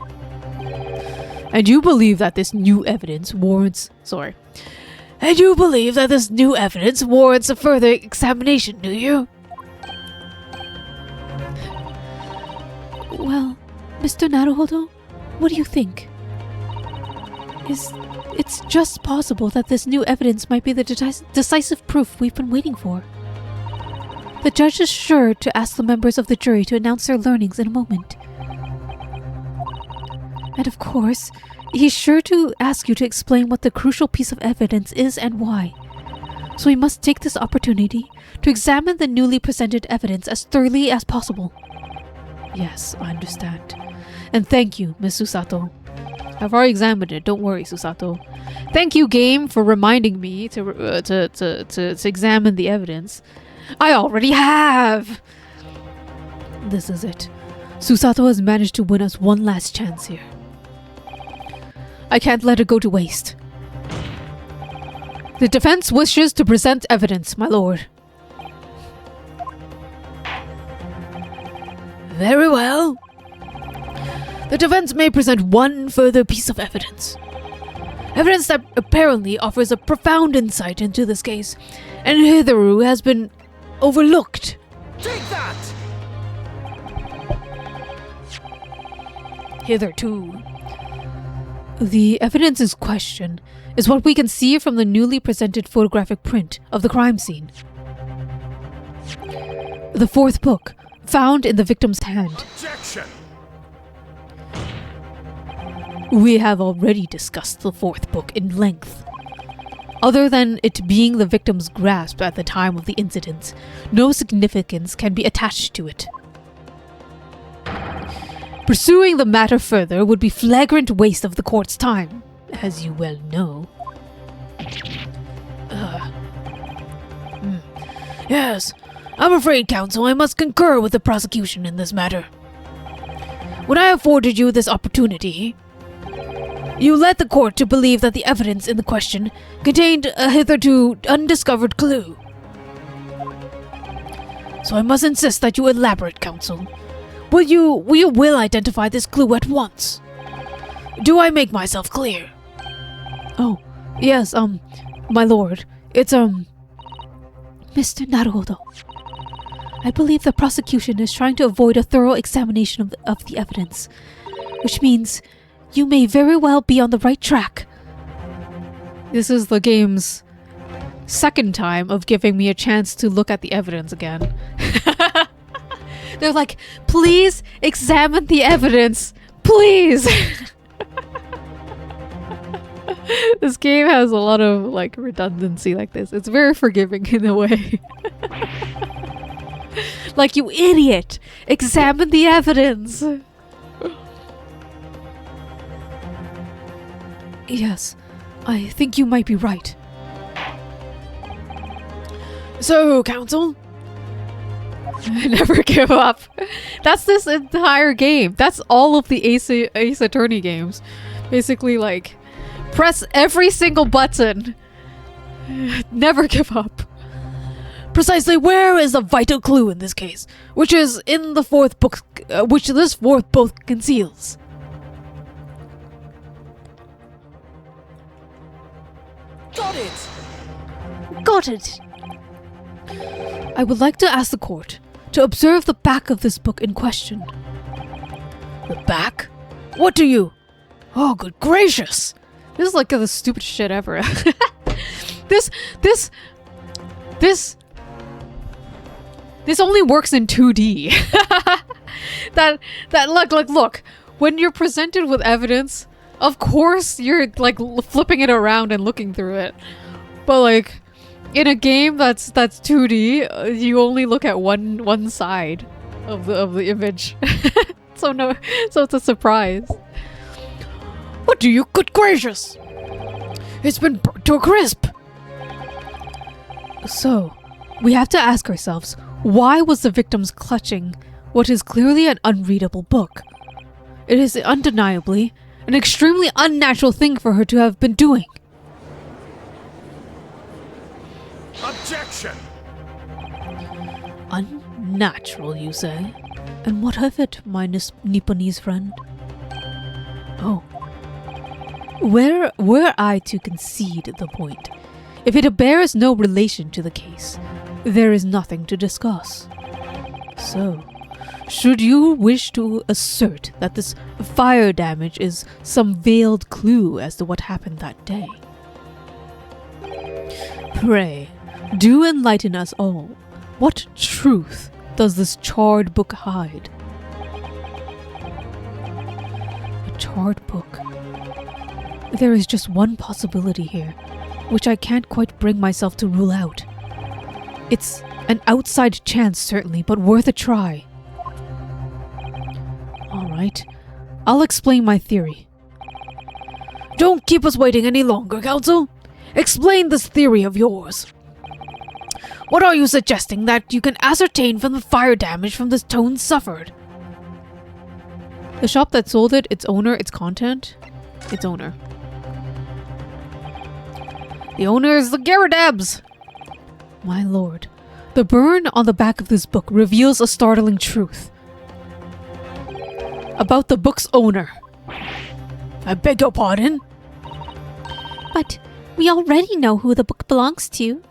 And you believe that this new evidence warrants a further examination, do you? Well, Mr. Naruhodo, what do you think? It's just possible that this new evidence might be the decisive proof we've been waiting for. The judge is sure to ask the members of the jury to announce their learnings in a moment. And of course, he's sure to ask you to explain what the crucial piece of evidence is and why. So we must take this opportunity to examine the newly presented evidence as thoroughly as possible. Yes, I understand. And thank you, Miss Susato. I've already examined it, don't worry, Susato. Thank you, game, for reminding me to examine the evidence. I already have! This is it. Susato has managed to win us one last chance here. I can't let it go to waste. The defense wishes to present evidence, my lord. Very well. the defense may present one further piece of evidence. Evidence that apparently offers a profound insight into this case, and hitherto has been overlooked. Take that! Hitherto. The evidence in question is what we can see from the newly presented photographic print of the crime scene. The fourth book, found in the victim's hand. Objection! We have already discussed the fourth book in length. Other than it being the victim's grasp at the time of the incident, no significance can be attached to it. Pursuing the matter further would be flagrant waste of the court's time, as you well know. Yes, I'm afraid, counsel, I must concur with the prosecution in this matter. When I afforded you this opportunity, you led the court to believe that the evidence in the question contained a hitherto undiscovered clue. So I must insist that you elaborate, counsel. Will you identify this clue at once? Do I make myself clear? Oh, yes, my lord. It's, Mr. Naruhodo, I believe the prosecution is trying to avoid a thorough examination of the evidence, which means you may very well be on the right track. This is the game's second time of giving me a chance to look at the evidence again. They're like, please examine the evidence. Please. This game has a lot of like redundancy like this. It's very forgiving in a way. Like, you idiot. Examine the evidence. yes, I think you might be right. So, counsel? Never give up. That's this entire game. That's all of the Ace Attorney games. Basically, like, press every single button. Never give up. Precisely where is the vital clue in this case, which is in the fourth book, which this fourth book conceals? Got it! Got it! I would like to ask the court to observe the back of this book in question. The back? What do you? Oh, good gracious! This is like the stupidest shit ever. This only works in 2D. Look. When you're presented with evidence, of course you're like flipping it around and looking through it. But like in a game that's 2D, you only look at one side of the image. So it's a surprise. What do you? Good gracious! It's been burnt to a crisp! So, we have to ask ourselves, why was the victim clutching what is clearly an unreadable book? It is undeniably an extremely unnatural thing for her to have been doing. Objection! Unnatural, you say? And what of it, my Nipponese friend? Oh. Were I to concede the point, if it bears no relation to the case, there is nothing to discuss. So, should you wish to assert that this fire damage is some veiled clue as to what happened that day? Pray, do enlighten us all. What truth does this charred book hide? A charred book. There is just one possibility here, which I can't quite bring myself to rule out. It's an outside chance, certainly, but worth a try. Alright, I'll explain my theory. Don't keep us waiting any longer, counsel. Explain this theory of yours. What are you suggesting that you can ascertain from the fire damage from the stones suffered? The shop that sold it, its owner, its content, its owner. The owner is the Gyarados! My lord, the burn on the back of this book reveals a startling truth. about the book's owner. I beg your pardon? But we already know who the book belongs to.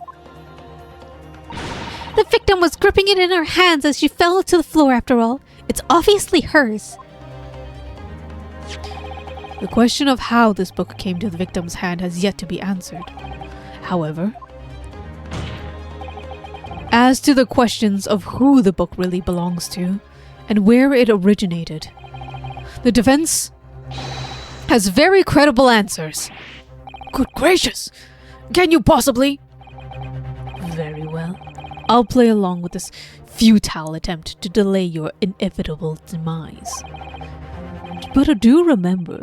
The victim was gripping it in her hands as she fell to the floor after all. It's obviously hers. The question of how this book came to the victim's hand has yet to be answered. However, as to the questions of who the book really belongs to and where it originated, the defense has very credible answers. Good gracious! Can you possibly? Very well. I'll play along with this futile attempt to delay your inevitable demise. But do remember,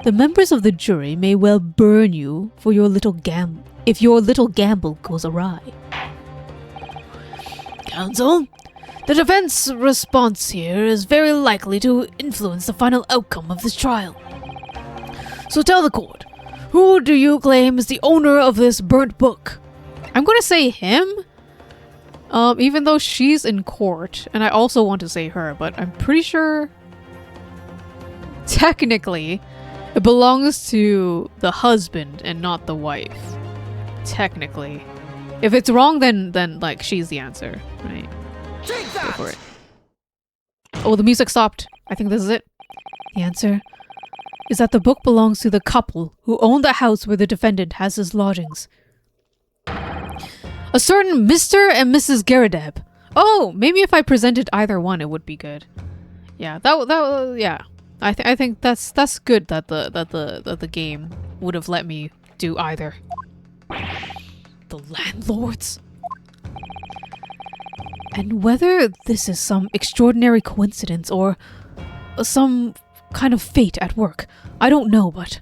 the members of the jury may well burn you for your little gamble if your little gamble goes awry. Counsel, the defense response here is very likely to influence the final outcome of this trial. So tell the court, who do you claim is the owner of this burnt book? I'm gonna say him. Even though she's in court, and I also want to say her, but I'm pretty sure technically it belongs to the husband and not the wife. Technically. If it's wrong, then like she's the answer, right? Take Go that! for it. Oh, the music stopped. I think this is it. The answer is that the book belongs to the couple who own the house where the defendant has his lodgings. A certain Mr. and Mrs. Garadeb. Oh, maybe if I presented either one, it would be good. Yeah, yeah. I think that's good that the game would have let me do either. The landlords? And whether this is some extraordinary coincidence or some kind of fate at work, I don't know, but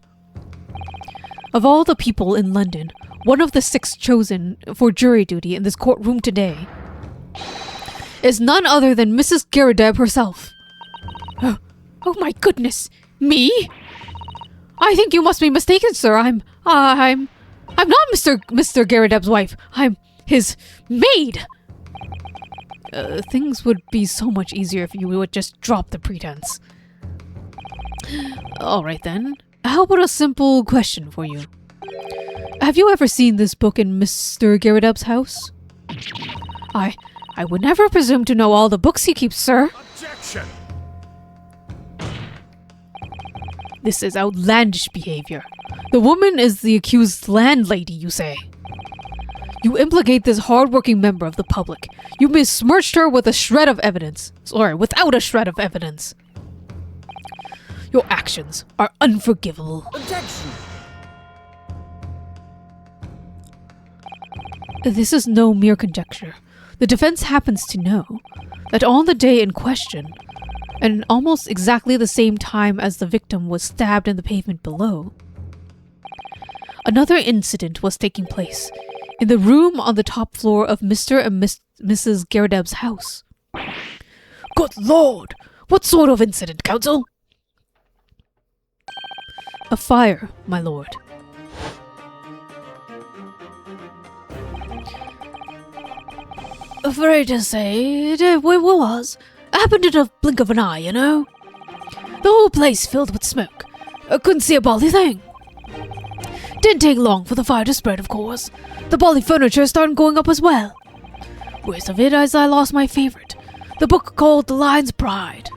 of all the people in London, one of the 6 chosen for jury duty in this courtroom today is none other than Mrs. Garadeb herself. Oh my goodness, me? I think you must be mistaken, sir. I'm not Mr. Garadeb's wife. I'm his maid. Things would be so much easier if you would just drop the pretense. Alright then, how about a simple question for you? Have you ever seen this book in Mr. Garadeb's house? I would never presume to know all the books he keeps, sir. Objection! This is outlandish behavior. The woman is the accused landlady, you say. You implicate this hard-working member of the public. You besmirched her with a shred of evidence. Sorry, without a shred of evidence. Your actions are unforgivable. Objection! This is no mere conjecture. The defense happens to know that on the day in question, and almost exactly the same time as the victim was stabbed in the pavement below, another incident was taking place in the room on the top floor of Mr. and Mrs. Garadeb's house. Good Lord! What sort of incident, counsel? A fire, my lord. Afraid to say, it was. Happened in a blink of an eye, you know. The whole place filled with smoke. I couldn't see a bally thing. Didn't take long for the fire to spread, of course. The bally furniture started going up as well. Worst of it is I lost my favorite, the book called The Lion's Pride.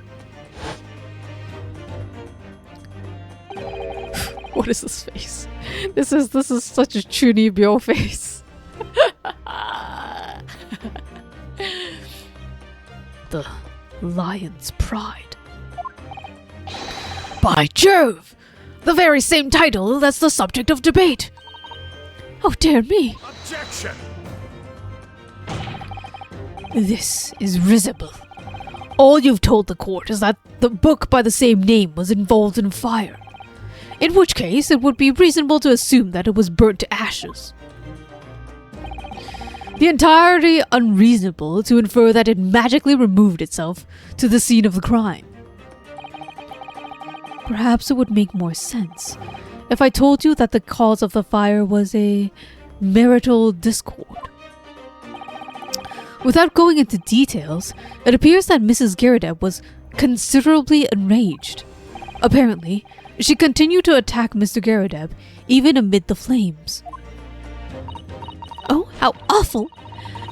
What is this face? This is such a Chunibyo face. The Lion's Pride. By Jove! The very same title that's the subject of debate. Oh dear me. Objection! This is risible. All you've told the court is that the book by the same name was involved in fire. In which case, it would be reasonable to assume that it was burnt to ashes. The entirely unreasonable to infer that it magically removed itself to the scene of the crime. Perhaps it would make more sense if I told you that the cause of the fire was a marital discord. Without going into details, it appears that Mrs. Garadeb was considerably enraged. Apparently, she continued to attack Mr. Garrideb, even amid the flames. Oh, how awful!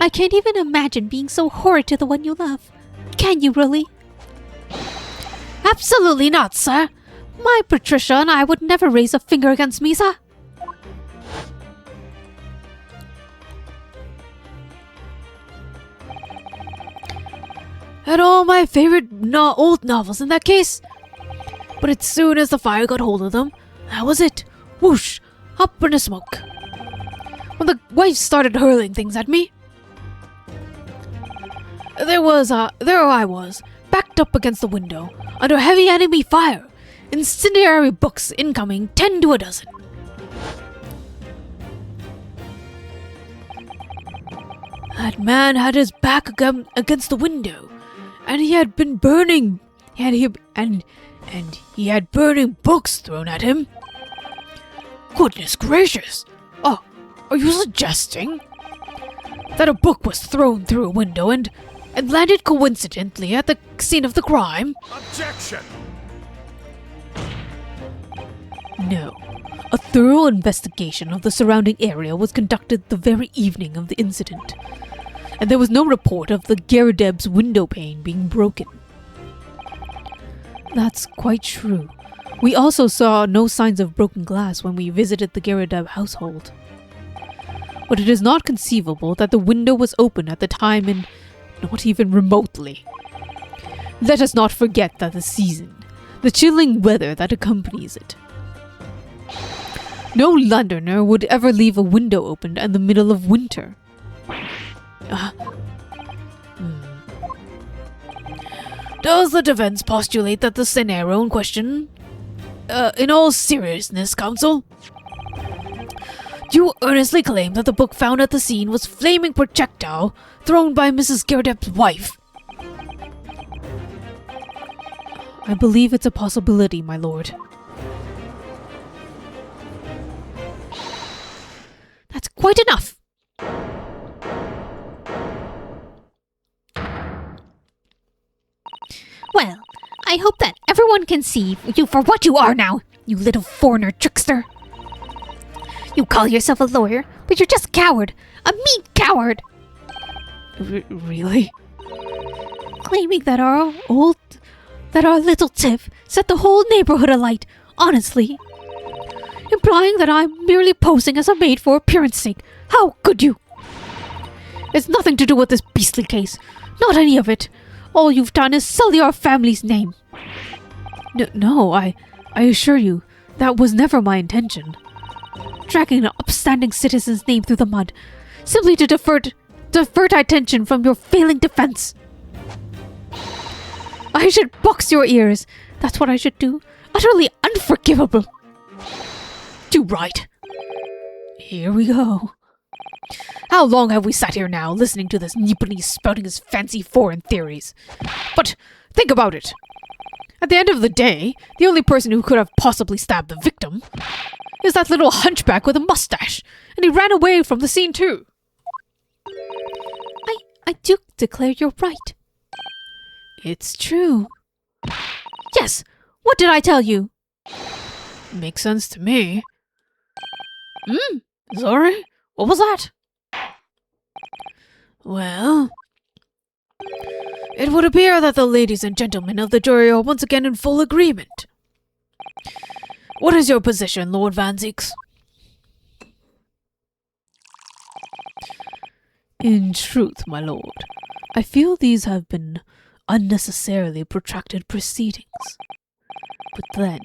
I can't even imagine being so horrid to the one you love. Can you really? Absolutely not, sir. My Patricia and I would never raise a finger against Misa. And all my favorite old novels in that case. But as soon as the fire got hold of them, that was it. Whoosh! Up in the smoke. When the wife started hurling things at me, there I was, backed up against the window, under heavy enemy fire. Incendiary books incoming, 10 to a dozen. That man had his back against the window, and he had been burning, and he had burning books thrown at him. Goodness gracious! Oh, are you suggesting that a book was thrown through a window and landed coincidentally at the scene of the crime? Objection! No. A thorough investigation of the surrounding area was conducted the very evening of the incident, and there was no report of the Garrideb's window pane being broken. That's quite true. We also saw no signs of broken glass when we visited the Garrideb household. But it is not conceivable that the window was open at the time, and not even remotely. Let us not forget that the season, the chilling weather that accompanies it. No Londoner would ever leave a window open in the middle of winter. Does the defense postulate that the scenario in question, in all seriousness, counsel, do you earnestly claim that the book found at the scene was flaming projectile thrown by Mrs. Garrideb's wife? I believe it's a possibility, my lord. That's quite enough. Well, I hope that everyone can see you for what you are now, you little foreigner trickster. You call yourself a lawyer, but you're just a coward. A mean coward! Really? Claiming that our little tiff set the whole neighborhood alight, honestly. Implying that I'm merely posing as a maid for appearance sake. How could you? It's nothing to do with this beastly case. Not any of it. All you've done is sully our family's name. No, I assure you, that was never my intention. Dragging an upstanding citizen's name through the mud, simply to divert attention from your failing defense. I should box your ears. That's what I should do. Utterly unforgivable. Too right. Here we go. How long have we sat here now, listening to this Nipponese spouting his fancy foreign theories? But think about it. At the end of the day, the only person who could have possibly stabbed the victim is that little hunchback with a mustache, and he ran away from the scene too. I do declare you're right. It's true. Yes, what did I tell you? Makes sense to me. Sorry? What was that? Well, it would appear that the ladies and gentlemen of the jury are once again in full agreement. What is your position, Lord Van Zieks? in truth, my lord, I feel these have been unnecessarily protracted proceedings. But then,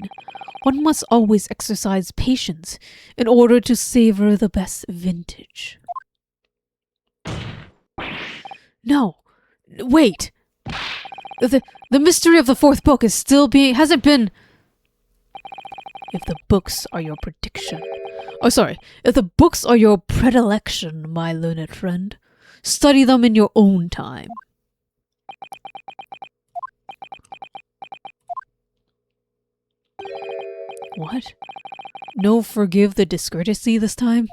one must always exercise patience in order to savor the best vintage. No, wait. The mystery of the fourth book is still hasn't been... If the books are your prediction... if the books are your predilection, my learned friend, study them in your own time. What? No forgive the discourtesy this time?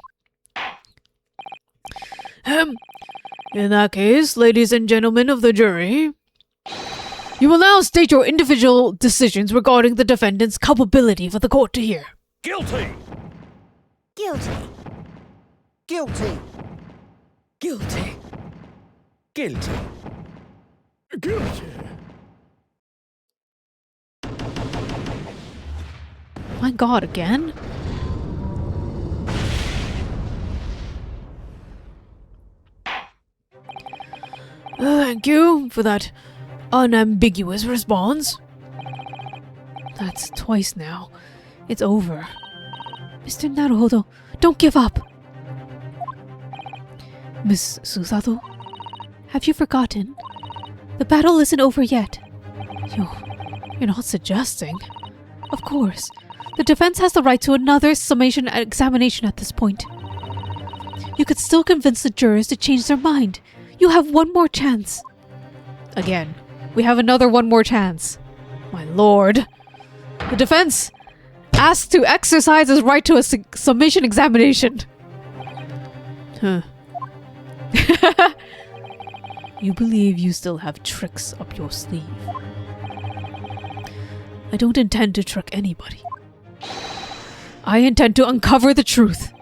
In that case, ladies and gentlemen of the jury, You will now state your individual decisions regarding the defendant's culpability for the court to hear. Guilty! Guilty. Guilty! Guilty! Guilty! Guilty! My god, again? Thank you for that unambiguous response. That's twice now. It's over. Mr. Naruhodo, don't give up. Miss Susato, have you forgotten? The battle isn't over yet. You're not suggesting? Of course. The defense has the right to another summation examination at this point. You could still convince the jurors to change their mind. You have one more chance. Again, we have another one more chance. My lord. The defense asks to exercise his right to a summation examination. Huh. You believe you still have tricks up your sleeve. I don't intend to trick anybody. I intend to uncover the truth.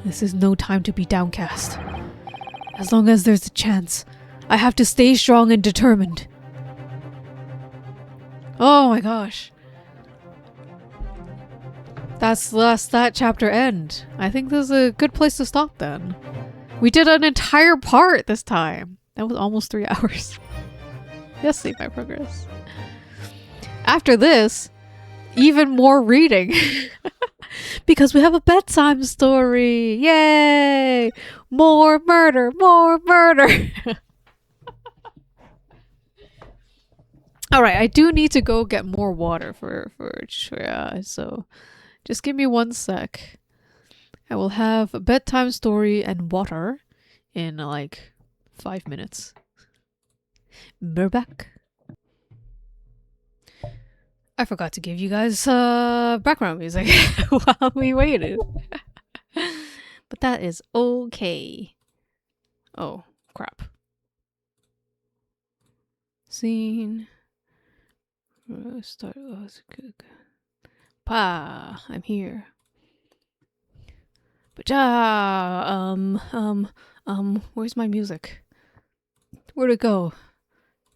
This is no time to be downcast. As long as there's a chance, I have to stay strong and determined. Oh my gosh. That's that chapter end. I think this is a good place to stop then. We did an entire part this time. That was almost 3 hours. Yes, save my progress. After this, even more reading. Because we have a bedtime story. Yay! More murder, more murder. All right, I do need to go get more water for Shreya, so just give me 1 sec. I will have a bedtime story and water in like 5 minutes. We're back. I forgot to give you guys background music while we waited. But that is okay. Oh, crap. Scene. Start. Pa, I'm here. But where's my music? Where'd it go?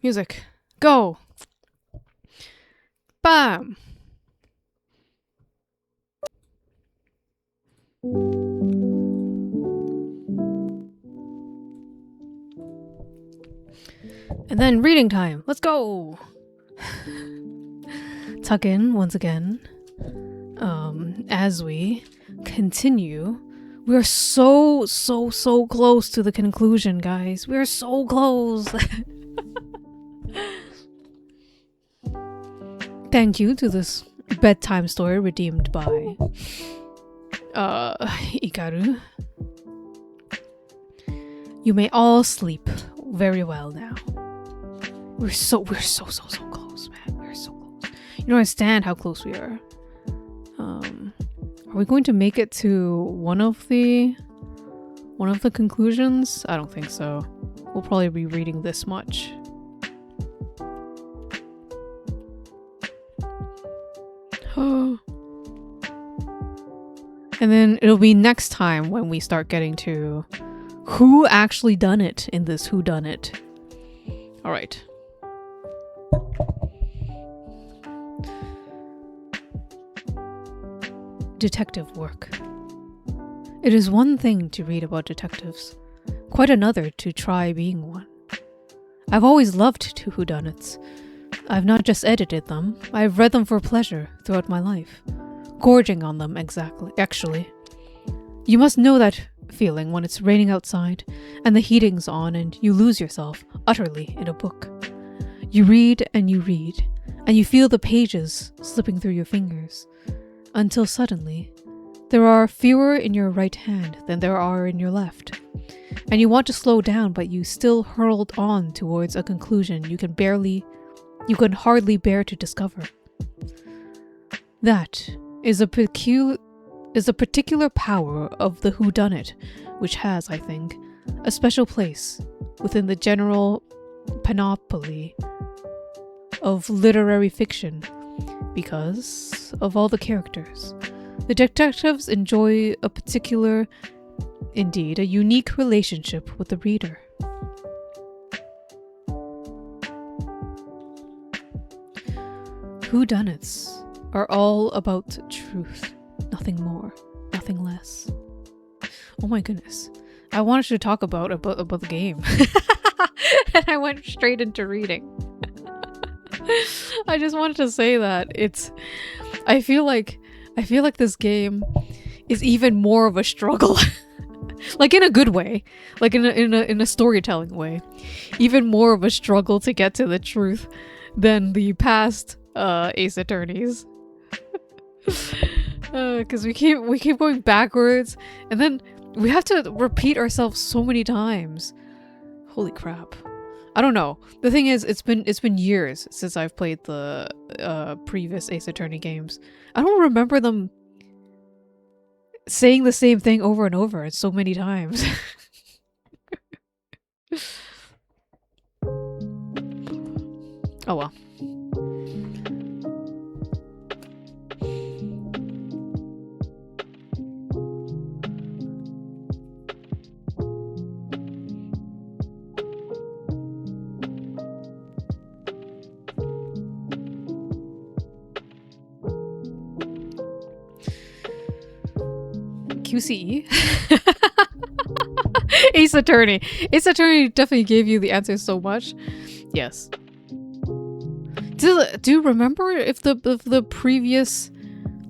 Music, go! Bam! And then reading time. Let's go! Tuck in once again. As we continue. We're so close to the conclusion, guys. We're so close. Thank you to this bedtime story redeemed by Ikaru. You may all sleep very well now. We're so close, man. We're so close. You don't understand how close we are. Are we going to make it to one of the conclusions? I don't think so. We'll probably be reading this much. And then it'll be next time when we start getting to who actually done it in this whodunit. All right. Detective work. It is one thing to read about detectives, quite another to try being one. I've always loved whodunits. I've not just edited them, I've read them for pleasure throughout my life. Gorging on them, actually. You must know that feeling when it's raining outside and the heating's on and you lose yourself utterly in a book. You read, and you feel the pages slipping through your fingers, until suddenly, there are fewer in your right hand than there are in your left. And you want to slow down, but you still hurled on towards a conclusion you can hardly bear to discover. That is a particular power of the whodunit, which has, I think, a special place within the general panoply of literary fiction because of all the characters. The detectives enjoy a particular, indeed, a unique relationship with the reader. Whodunits are all about truth, nothing more, nothing less. Oh my goodness. I wanted to talk about the game. And I went straight into reading. I just wanted to say that I feel like this game is even more of a struggle. Like in a good way, like in a storytelling way, even more of a struggle to get to the truth than the past Ace Attorneys. Because we keep going backwards, and then we have to repeat ourselves so many times. Holy crap. I don't know. The thing is, it's been years since I've played the previous Ace Attorney games. I don't remember them saying the same thing over and over so many times. Oh well. QCE? Ace Attorney. Ace Attorney definitely gave you the answer so much. Yes. Do you remember if the previous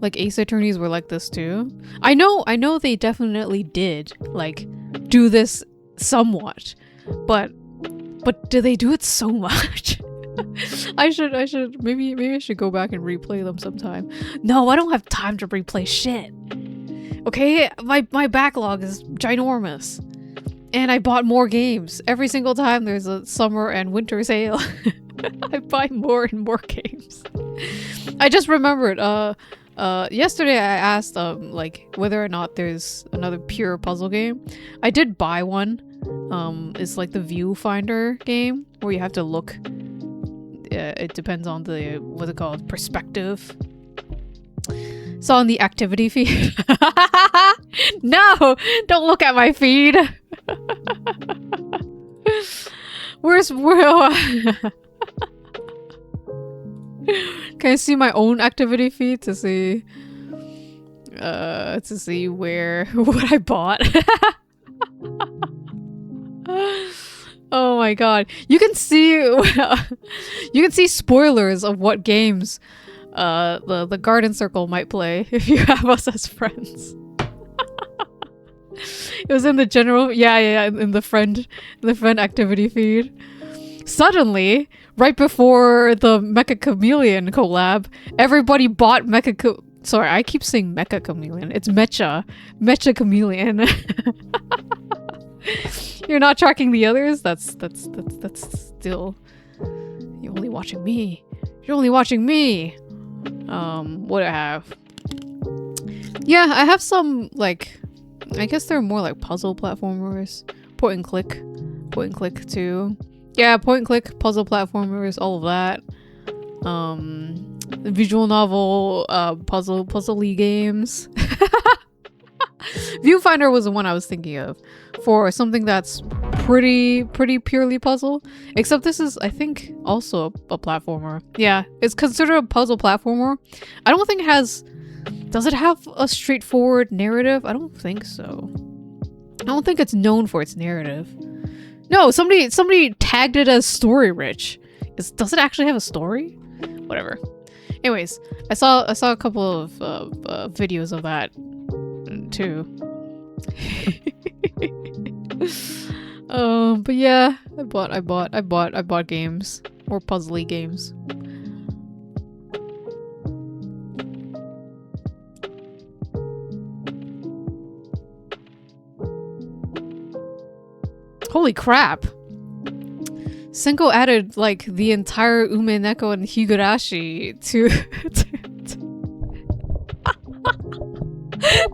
like Ace Attorneys were like this too? I know they definitely did like do this somewhat, but do they do it so much? I should maybe I should go back and replay them sometime. No, I don't have time to replay shit. Okay, my backlog is ginormous. And I bought more games. Every single time there's a summer and winter sale, I buy more and more games. I just remembered, yesterday I asked, like, whether or not there's another pure puzzle game. I did buy one. It's like the viewfinder game, where you have to look. It depends on the, what's it called, perspective. It's on the activity feed. No! Don't look at my feed! Where's... Can I see my own activity feed to see where what I bought? Oh my god. You can see spoilers of what games the Garden Circle might play if you have us as friends. It was in the general in the friend activity feed. Suddenly, right before the Mecha Chameleon collab, everybody bought sorry, I keep saying Mecha Chameleon. It's Mecha Chameleon. You're not tracking the others? That's still... You're only watching me. You're only watching me. What do I have? Yeah, I have some, like... I guess they're more like puzzle platformers. Point and click too. Yeah, point and click, puzzle platformers, all of that. Visual novel, puzzle-y games. Viewfinder was the one I was thinking of for something that's pretty purely puzzle. Except this is, I think, also a platformer. Yeah, it's considered a puzzle platformer. I don't think it has... Does it have a straightforward narrative? I don't think so. I don't think it's known for its narrative. No, somebody tagged it as story rich. Does it actually have a story? Whatever. Anyways, I saw a couple of videos of that too. But yeah, I bought games, more puzzly games. Holy crap! Senko added like the entire Umeneko and Higurashi to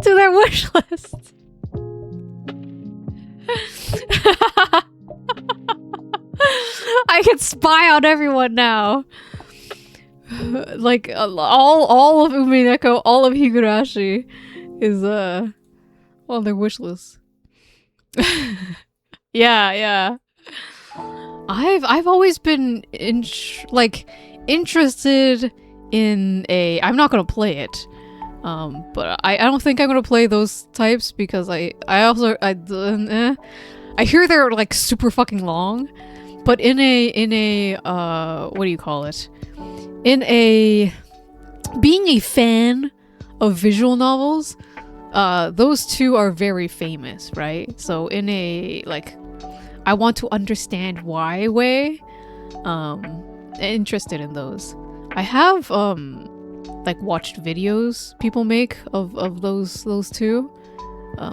to their wish list. I I can spy on everyone now. Like all of Umineko, all of Higurashi is on their wish list. Yeah. I've always been interested in a. I'm not gonna play it, but I don't think I'm gonna play those types because I hear they're like super fucking long, but in a what do you call it? In a being a fan of visual novels, those two are very famous, right? So in a like, I want to understand why way, interested in those. I have like watched videos people make of those two.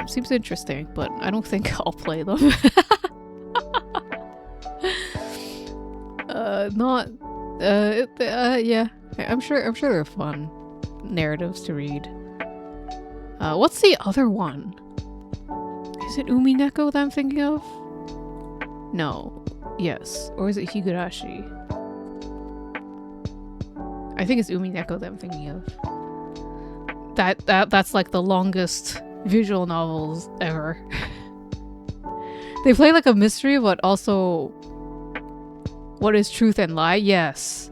Seems interesting, but I don't think I'll play them. Yeah. I'm sure they're fun narratives to read. What's the other one? Is it Umineko that I'm thinking of? No. Yes. Or is it Higurashi? I think it's Umineko that I'm thinking of. That's like the longest visual novels ever. They play like a mystery, but also what is truth and lie? Yes.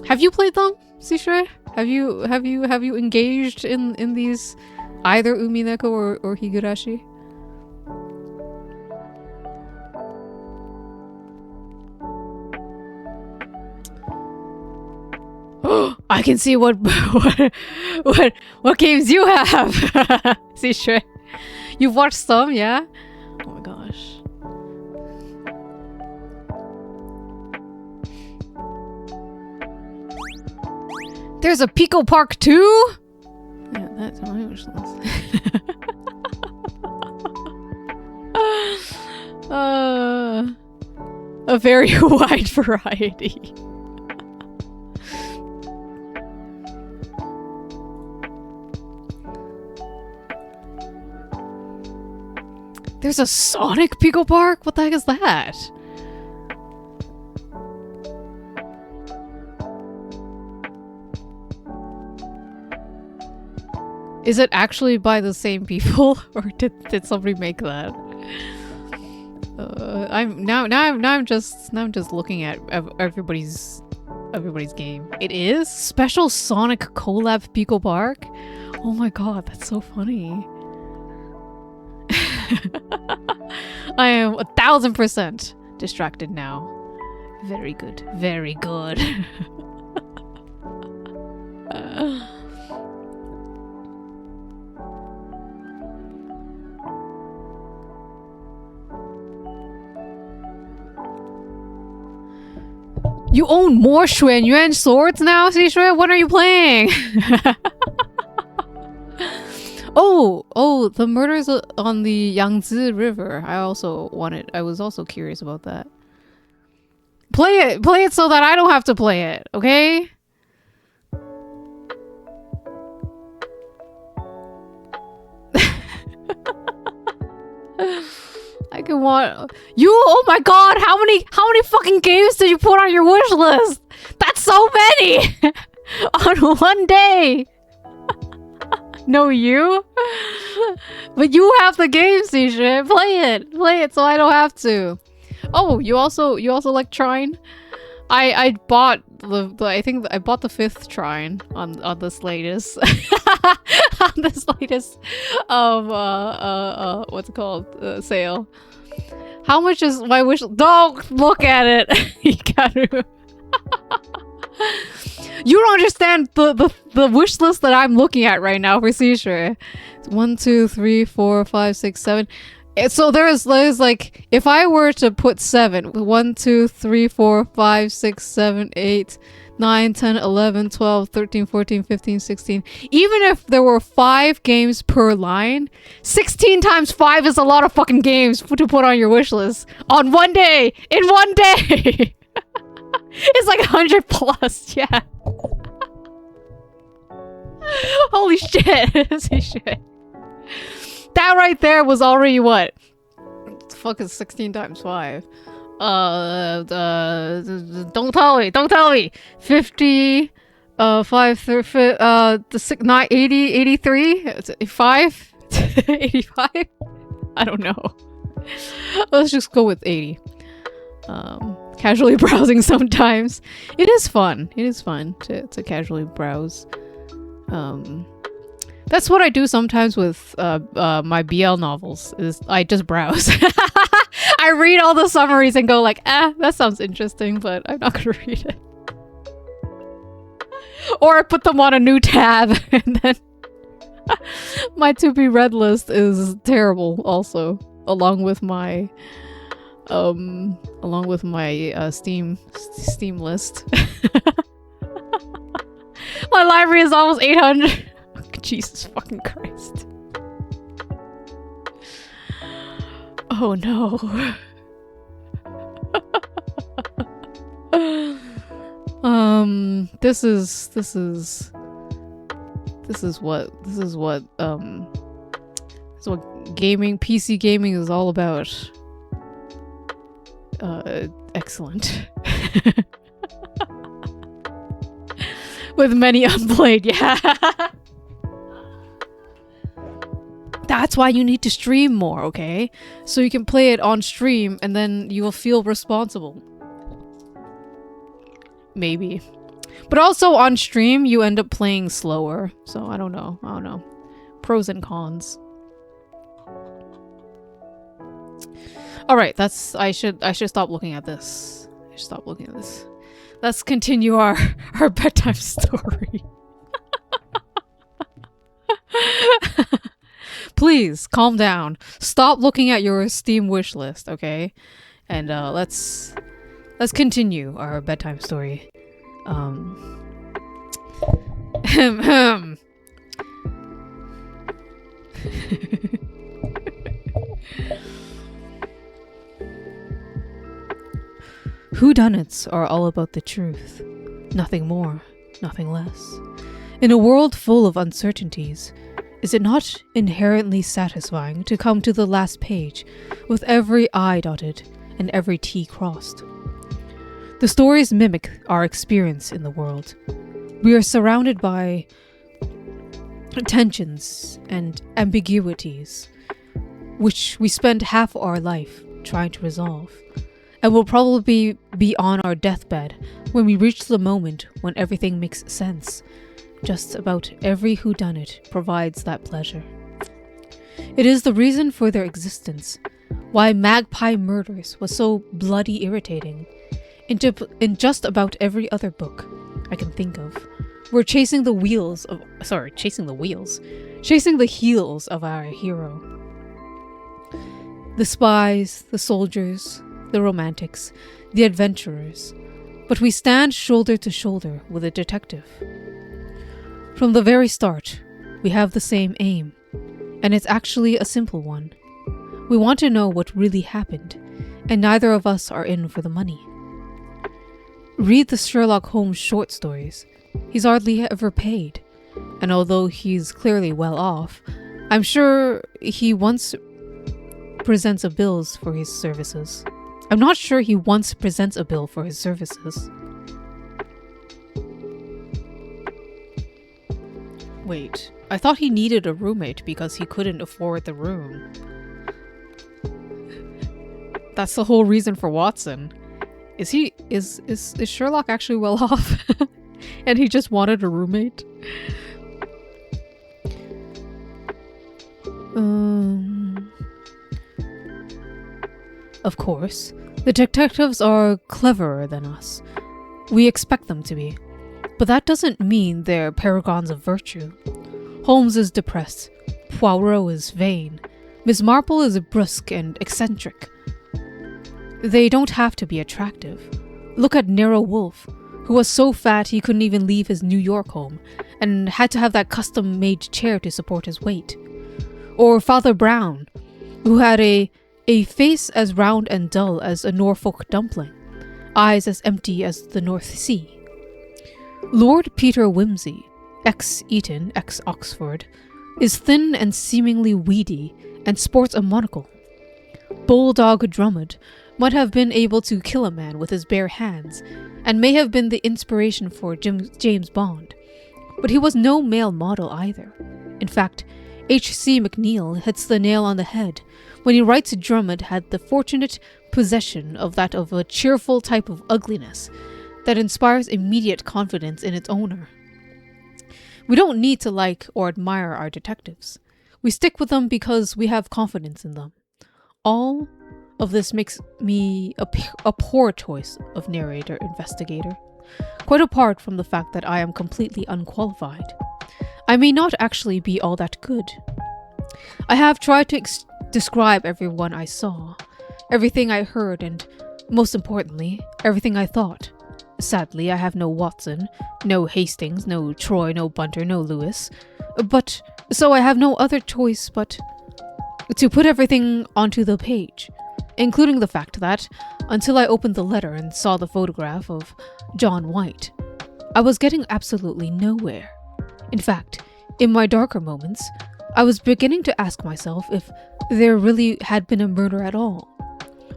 Have you played them, Sishrei? Have you engaged in these either Umineko or Higurashi? I can see what games you have. Sishrei. You've watched some, yeah? Oh my gosh. There's a Pico Park too? Yeah, that's my wish list. A very wide variety. There's a Sonic Pico Park? What the heck is that? Is it actually by the same people, or did somebody make that? I'm just looking at everybody's game. It is special Sonic collab Pico Park. Oh my god, that's so funny. I am 1000% distracted now. Very good. Very good. You own more Xuan Yuan swords now, Sishrei? What are you playing? Oh, the murders on the Yangtze River. I was also curious about that. Play it so that I don't have to play it, okay? I can want you. Oh my god, how many fucking games did you put on your wish list? That's so many on one day. No, you? But you have the game, Sisha. Play it so I don't have to. Oh, you also like Trine? I bought I think I bought the 5th Trine on this latest on this latest what's it called, sale. How much is my wish? Don't look at it. Hikaru. You don't understand the wish list that I'm looking at right now for Seashore. 1, 2, 3, 4, 5, 6, 7. So there's like, if I were to put 7, 1, 2, 3, 4, 5, 6, 7, 8, 9, 10, 11, 12, 13, 14, 15, 16. Even if there were 5 games per line, 16 times 5 is a lot of fucking games to put on your wish list. On one day! In one day! It's like 100 plus, yeah. Holy shit. Holy shit. That right there was already what? The fuck is 16 times 5? Don't tell me. 50, 5, 30, 9, 80, 83, 5, 85? I don't know. Let's just go with 80. Casually browsing sometimes. It is fun. It is fun to casually browse. That's what I do sometimes with my BL novels, is I just browse. I read all the summaries and go like, that sounds interesting, but I'm not gonna read it. Or I put them on a new tab, and then my to be read list is terrible also, along with my Steam list. My library is almost 800. Jesus fucking Christ. Oh no. This is what PC gaming is all about. Excellent. With many unplayed, yeah. That's why you need to stream more, okay? So you can play it on stream and then you will feel responsible. Maybe. But also on stream, you end up playing slower. So I don't know. Pros and cons. Alright, I should stop looking at this. Let's continue our bedtime story. Please, calm down. Stop looking at your Steam wish list, okay? And let's continue our bedtime story. Whodunits are all about the truth. Nothing more, nothing less. In a world full of uncertainties, is it not inherently satisfying to come to the last page with every I dotted and every T crossed? The stories mimic our experience in the world. We are surrounded by tensions and ambiguities, which we spend half our life trying to resolve, and will probably be on our deathbed when we reach the moment when everything makes sense. Just about every whodunit provides that pleasure. It is the reason for their existence, why Magpie Murders was so bloody irritating. In just about every other book I can think of, we're chasing the heels of our hero. The spies, the soldiers, the romantics, the adventurers, but we stand shoulder to shoulder with a detective. From the very start, we have the same aim, and it's actually a simple one. We want to know what really happened, and neither of us are in for the money. Read the Sherlock Holmes short stories. He's hardly ever paid, and although he's clearly well off, I'm sure he once presents a bill for his services. Wait, I thought he needed a roommate because he couldn't afford the room. That's the whole reason for Watson. Is Sherlock actually well off? And he just wanted a roommate? Of course, the detectives are cleverer than us. We expect them to be. But that doesn't mean they're paragons of virtue. Holmes is depressed. Poirot is vain. Miss Marple is brusque and eccentric. They don't have to be attractive. Look at Nero Wolfe, who was so fat he couldn't even leave his New York home, and had to have that custom-made chair to support his weight. Or Father Brown, who had a face as round and dull as a Norfolk dumpling, eyes as empty as the North Sea. Lord Peter Wimsey, ex-Eton, ex-Oxford, is thin and seemingly weedy and sports a monocle. Bulldog Drummond might have been able to kill a man with his bare hands and may have been the inspiration for James Bond, but he was no male model either. In fact, H.C. McNeil hits the nail on the head when he writes Drummond had the fortunate possession of that of a cheerful type of ugliness that inspires immediate confidence in its owner. We don't need to like or admire our detectives. We stick with them because we have confidence in them. All of this makes me a poor choice of narrator-investigator, quite apart from the fact that I am completely unqualified. I may not actually be all that good. I have tried to describe everyone I saw, everything I heard, and, most importantly, everything I thought. Sadly, I have no Watson, no Hastings, no Troy, no Bunter, no Lewis, so I have no other choice but to put everything onto the page, including the fact that, until I opened the letter and saw the photograph of John White, I was getting absolutely nowhere. In fact, in my darker moments, I was beginning to ask myself if there really had been a murder at all.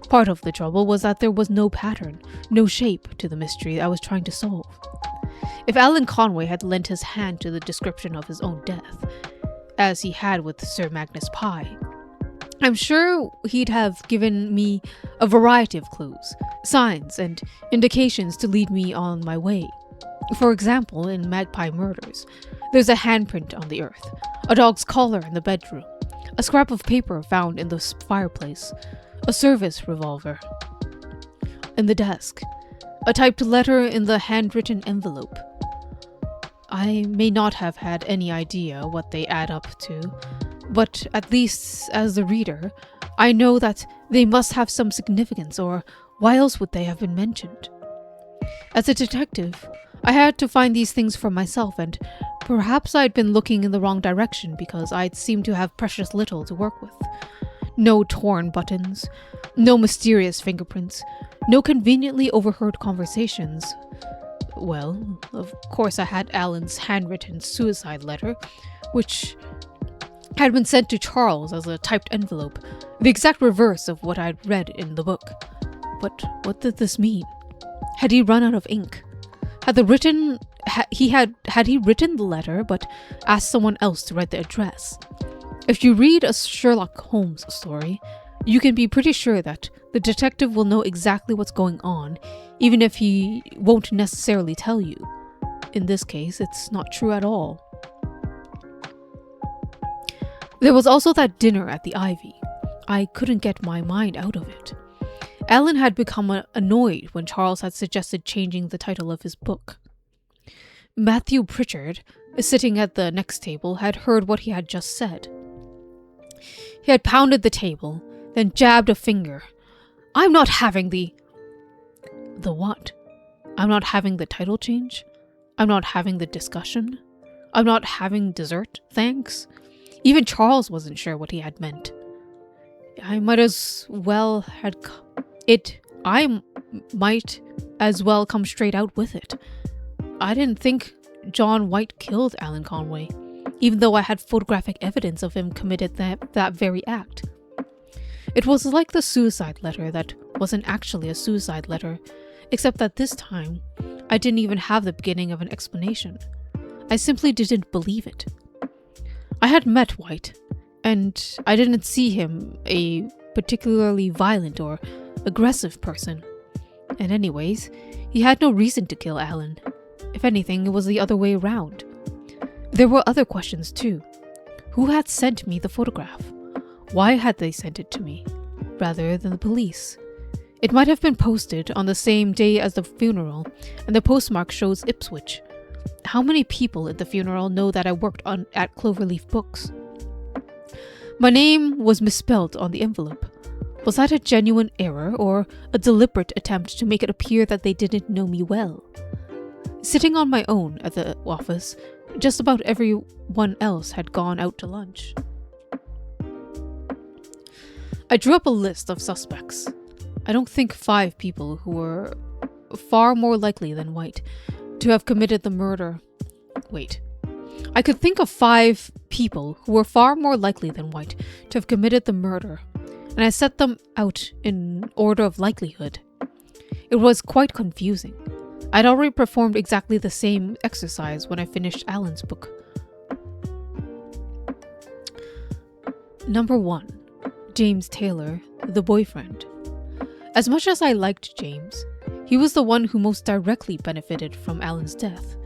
Part of the trouble was that there was no pattern, no shape to the mystery I was trying to solve. If Alan Conway had lent his hand to the description of his own death, as he had with Sir Magnus Pye, I'm sure he'd have given me a variety of clues, signs, and indications to lead me on my way. For example, in Magpie Murders, there's a handprint on the earth, a dog's collar in the bedroom, a scrap of paper found in the fireplace, a service revolver in the desk, a typed letter in the handwritten envelope. I may not have had any idea what they add up to, but at least as the reader, I know that they must have some significance, or why else would they have been mentioned? As a detective, I had to find these things for myself, and perhaps I'd been looking in the wrong direction because I'd seemed to have precious little to work with. No torn buttons, no mysterious fingerprints, no conveniently overheard conversations. Well, of course I had Alan's handwritten suicide letter, which had been sent to Charles as a typed envelope, the exact reverse of what I'd read in the book. But what did this mean? Had he run out of ink? Had he written the letter but asked someone else to write the address? If you read a Sherlock Holmes story, you can be pretty sure that the detective will know exactly what's going on, even if he won't necessarily tell you. In this case, it's not true at all. There was also that dinner at the Ivy. I couldn't get my mind out of it. Alan had become annoyed when Charles had suggested changing the title of his book. Matthew Pritchard, sitting at the next table, had heard what he had just said. He had pounded the table, then jabbed a finger. I'm not having the what? I'm not having the title change? I'm not having the discussion? I'm not having dessert, thanks? Even Charles wasn't sure what he had meant. I might as well come straight out with it. I didn't think John White killed Alan Conway, even though I had photographic evidence of him committed that very act. It was like the suicide letter that wasn't actually a suicide letter, except that this time, I didn't even have the beginning of an explanation. I simply didn't believe it. I had met White, and I didn't see him a particularly violent or aggressive person. And anyways, he had no reason to kill Alan. If anything, it was the other way around. There were other questions too. Who had sent me the photograph? Why had they sent it to me, rather than the police? It might have been posted on the same day as the funeral, and the postmark shows Ipswich. How many people at the funeral know that I worked at Cloverleaf Books? My name was misspelled on the envelope. Was that a genuine error, or a deliberate attempt to make it appear that they didn't know me well? Sitting on my own at the office, just about everyone else had gone out to lunch. I drew up a list of suspects. I don't think 5 people who were far more likely than White to have committed the murder. Wait. I could think of 5 people who were far more likely than White to have committed the murder, and I set them out in order of likelihood. It was quite confusing. I'd already performed exactly the same exercise when I finished Alan's book. Number 1. James Taylor, the boyfriend. As much as I liked James, he was the one who most directly benefited from Alan's death.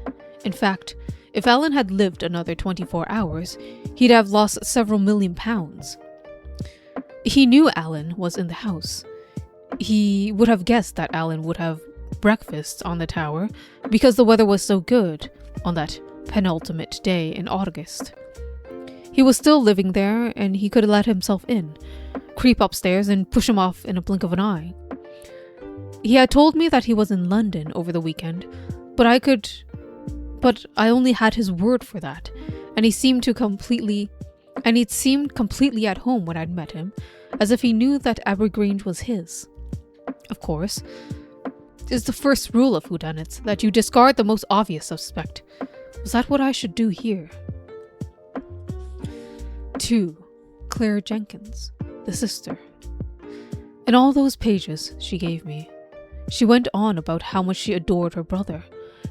In fact, if Alan had lived another 24 hours, he'd have lost several million pounds. He knew Alan was in the house. He would have guessed that Alan would have breakfast on the tower because the weather was so good on that penultimate day in August. He was still living there, and he could let himself in, creep upstairs and push him off in a blink of an eye. He had told me that he was in London over the weekend, but I only had his word for that, and he'd seemed completely at home when I'd met him, as if he knew that Abergrange was his. Of course, it's the first rule of whodunits that you discard the most obvious suspect. Was that what I should do here? 2. Claire Jenkins, the sister. In all those pages she gave me, she went on about how much she adored her brother,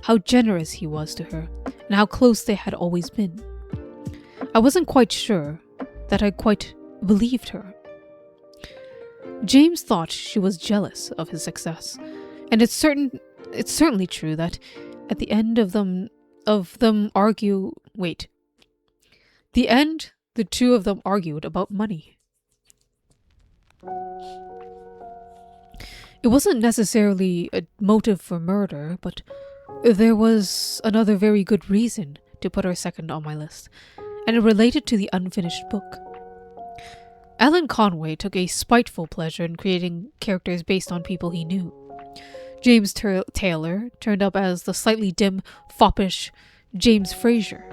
how generous he was to her, and how close they had always been. I wasn't quite sure that I quite believed her. James thought she was jealous of his success, and it's certainly true that at the end the two of them argued about money. It wasn't necessarily a motive for murder, but there was another very good reason to put her second on my list, and it related to the unfinished book. Alan Conway took a spiteful pleasure in creating characters based on people he knew. James Taylor turned up as the slightly dim, foppish James Fraser.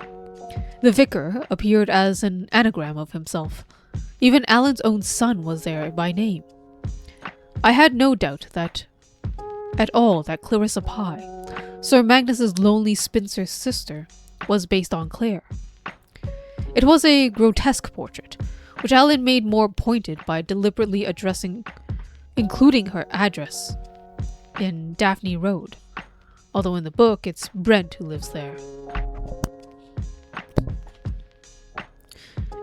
The vicar appeared as an anagram of himself. Even Alan's own son was there by name. I had no doubt that Clarissa Pye, Sir Magnus's lonely spinster sister, was based on Claire. It was a grotesque portrait, which Alan made more pointed by deliberately including her address in Daphne Road, although in the book it's Brent who lives there.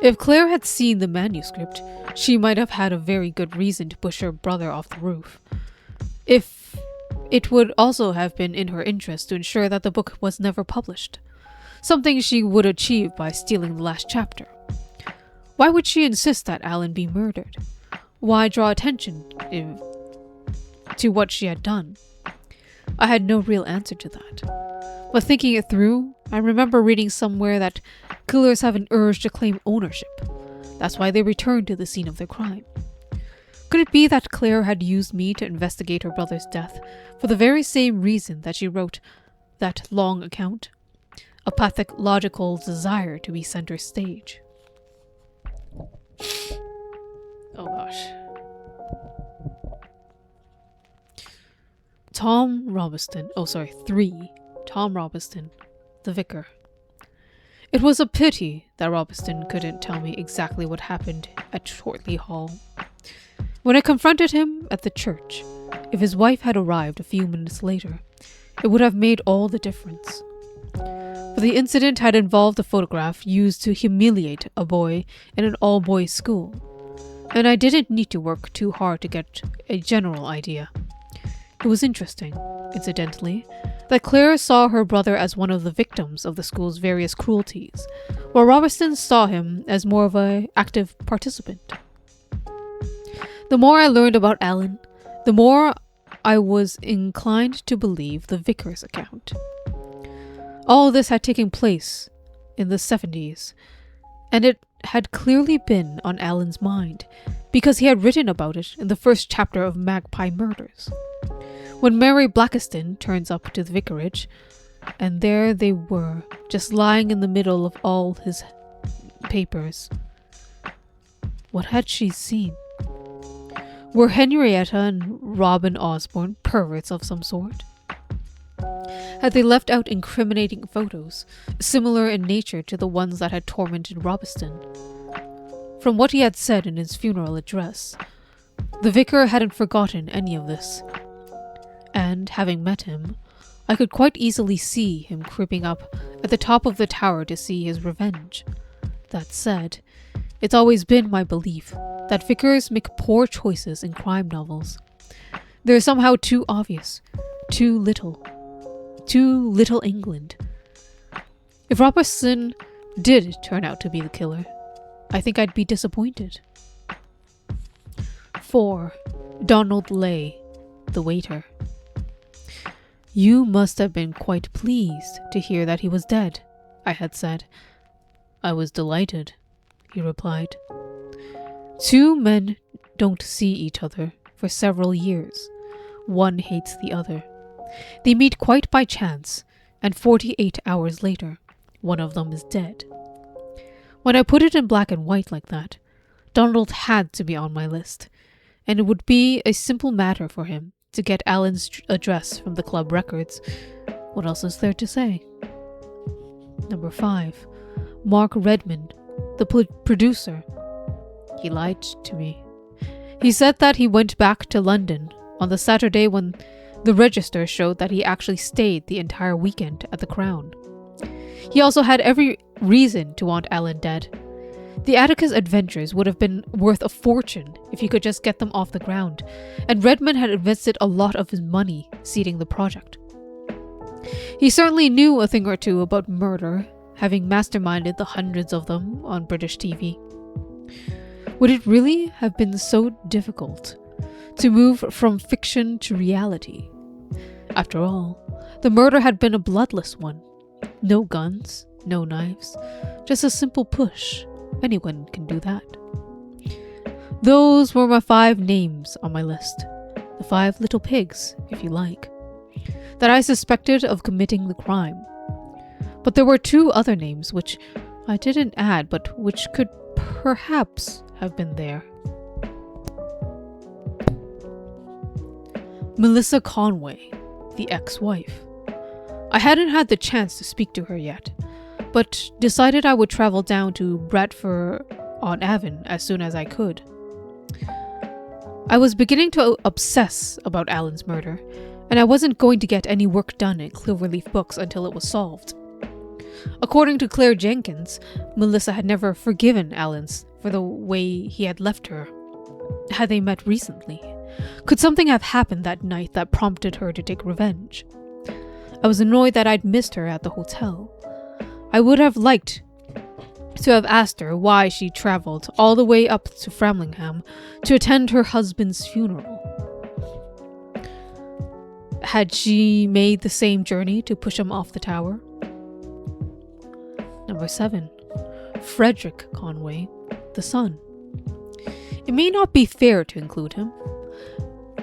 If Claire had seen the manuscript, she might have had a very good reason to push her brother off the roof. If it would also have been in her interest to ensure that the book was never published, something she would achieve by stealing the last chapter. Why would she insist that Alan be murdered? Why draw attention to what she had done? I had no real answer to that. But thinking it through, I remember reading somewhere that killers have an urge to claim ownership. That's why they return to the scene of their crime. Could it be that Claire had used me to investigate her brother's death for the very same reason that she wrote that long account? A pathological desire to be center stage. Oh gosh. Tom Robeston, the vicar. It was a pity that Robeston couldn't tell me exactly what happened at Shortley Hall. When I confronted him at the church, if his wife had arrived a few minutes later, it would have made all the difference. But the incident had involved a photograph used to humiliate a boy in an all-boys school, and I didn't need to work too hard to get a general idea. It was interesting, incidentally, that Claire saw her brother as one of the victims of the school's various cruelties, while Robertson saw him as more of an active participant. The more I learned about Alan, the more I was inclined to believe the vicar's account. All this had taken place in the 70s, and it had clearly been on Alan's mind, because he had written about it in the first chapter of Magpie Murders. When Mary Blackiston turns up to the vicarage, and there they were, just lying in the middle of all his papers. What had she seen? Were Henrietta and Robin Osborne perverts of some sort? Had they left out incriminating photos, similar in nature to the ones that had tormented Robeston? From what he had said in his funeral address, the vicar hadn't forgotten any of this. And, having met him, I could quite easily see him creeping up at the top of the tower to see his revenge. That said, it's always been my belief that vicars make poor choices in crime novels. They're somehow too obvious, too little England. If Robertson did turn out to be the killer, I think I'd be disappointed. 4. Donald Lay, the waiter. You must have been quite pleased to hear that he was dead, I had said. I was delighted, he replied. 2 men don't see each other for several years. One hates the other. They meet quite by chance, and 48 hours later, one of them is dead. When I put it in black and white like that, Donald had to be on my list, and it would be a simple matter for him to get Alan's address from the club records. What else is there to say? Number 5. Mark Redmond, the producer. He lied to me. He said that he went back to London on the Saturday when the register showed that he actually stayed the entire weekend at the Crown. He also had every reason to want Alan dead. The Atticus adventures would have been worth a fortune if he could just get them off the ground, and Redmond had invested a lot of his money seeding the project. He certainly knew a thing or two about murder, having masterminded the hundreds of them on British TV. Would it really have been so difficult to move from fiction to reality? After all, the murder had been a bloodless one. No guns, no knives, just a simple push. Anyone can do that. Those were my 5 names on my list. The 5 little pigs, if you like, that I suspected of committing the crime. But there were 2 other names which I didn't add, but which could perhaps have been there. Melissa Conway, the ex-wife. I hadn't had the chance to speak to her yet, but decided I would travel down to Bradford-on-Avon as soon as I could. I was beginning to obsess about Alan's murder, and I wasn't going to get any work done in Cloverleaf Books until it was solved. According to Claire Jenkins, Melissa had never forgiven Alan for the way he had left her. Had they met recently? Could something have happened that night that prompted her to take revenge? I was annoyed that I'd missed her at the hotel. I would have liked to have asked her why she travelled all the way up to Framlingham to attend her husband's funeral. Had she made the same journey to push him off the tower? Number 7. Frederick Conway, the son. It may not be fair to include him.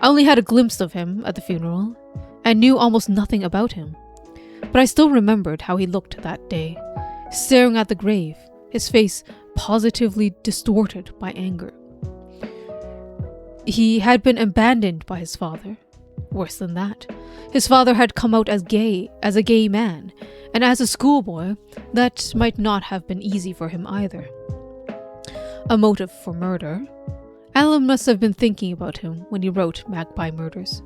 I only had a glimpse of him at the funeral, and knew almost nothing about him. But I still remembered how he looked that day, staring at the grave, his face positively distorted by anger. He had been abandoned by his father. Worse than that, his father had come out as a gay man, and as a schoolboy, that might not have been easy for him either. A motive for murder. Alan must have been thinking about him when he wrote Magpie Murders.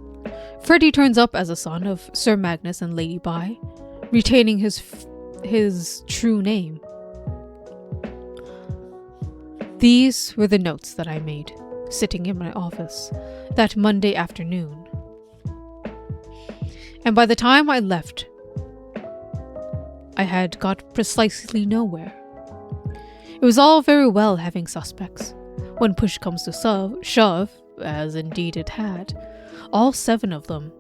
Freddie turns up as a son of Sir Magnus and Lady Bye, retaining his true name. These were the notes that I made, sitting in my office, that Monday afternoon. And by the time I left, I had got precisely nowhere. It was all very well having suspects. When push comes to shove, as indeed it had, all 7 of them,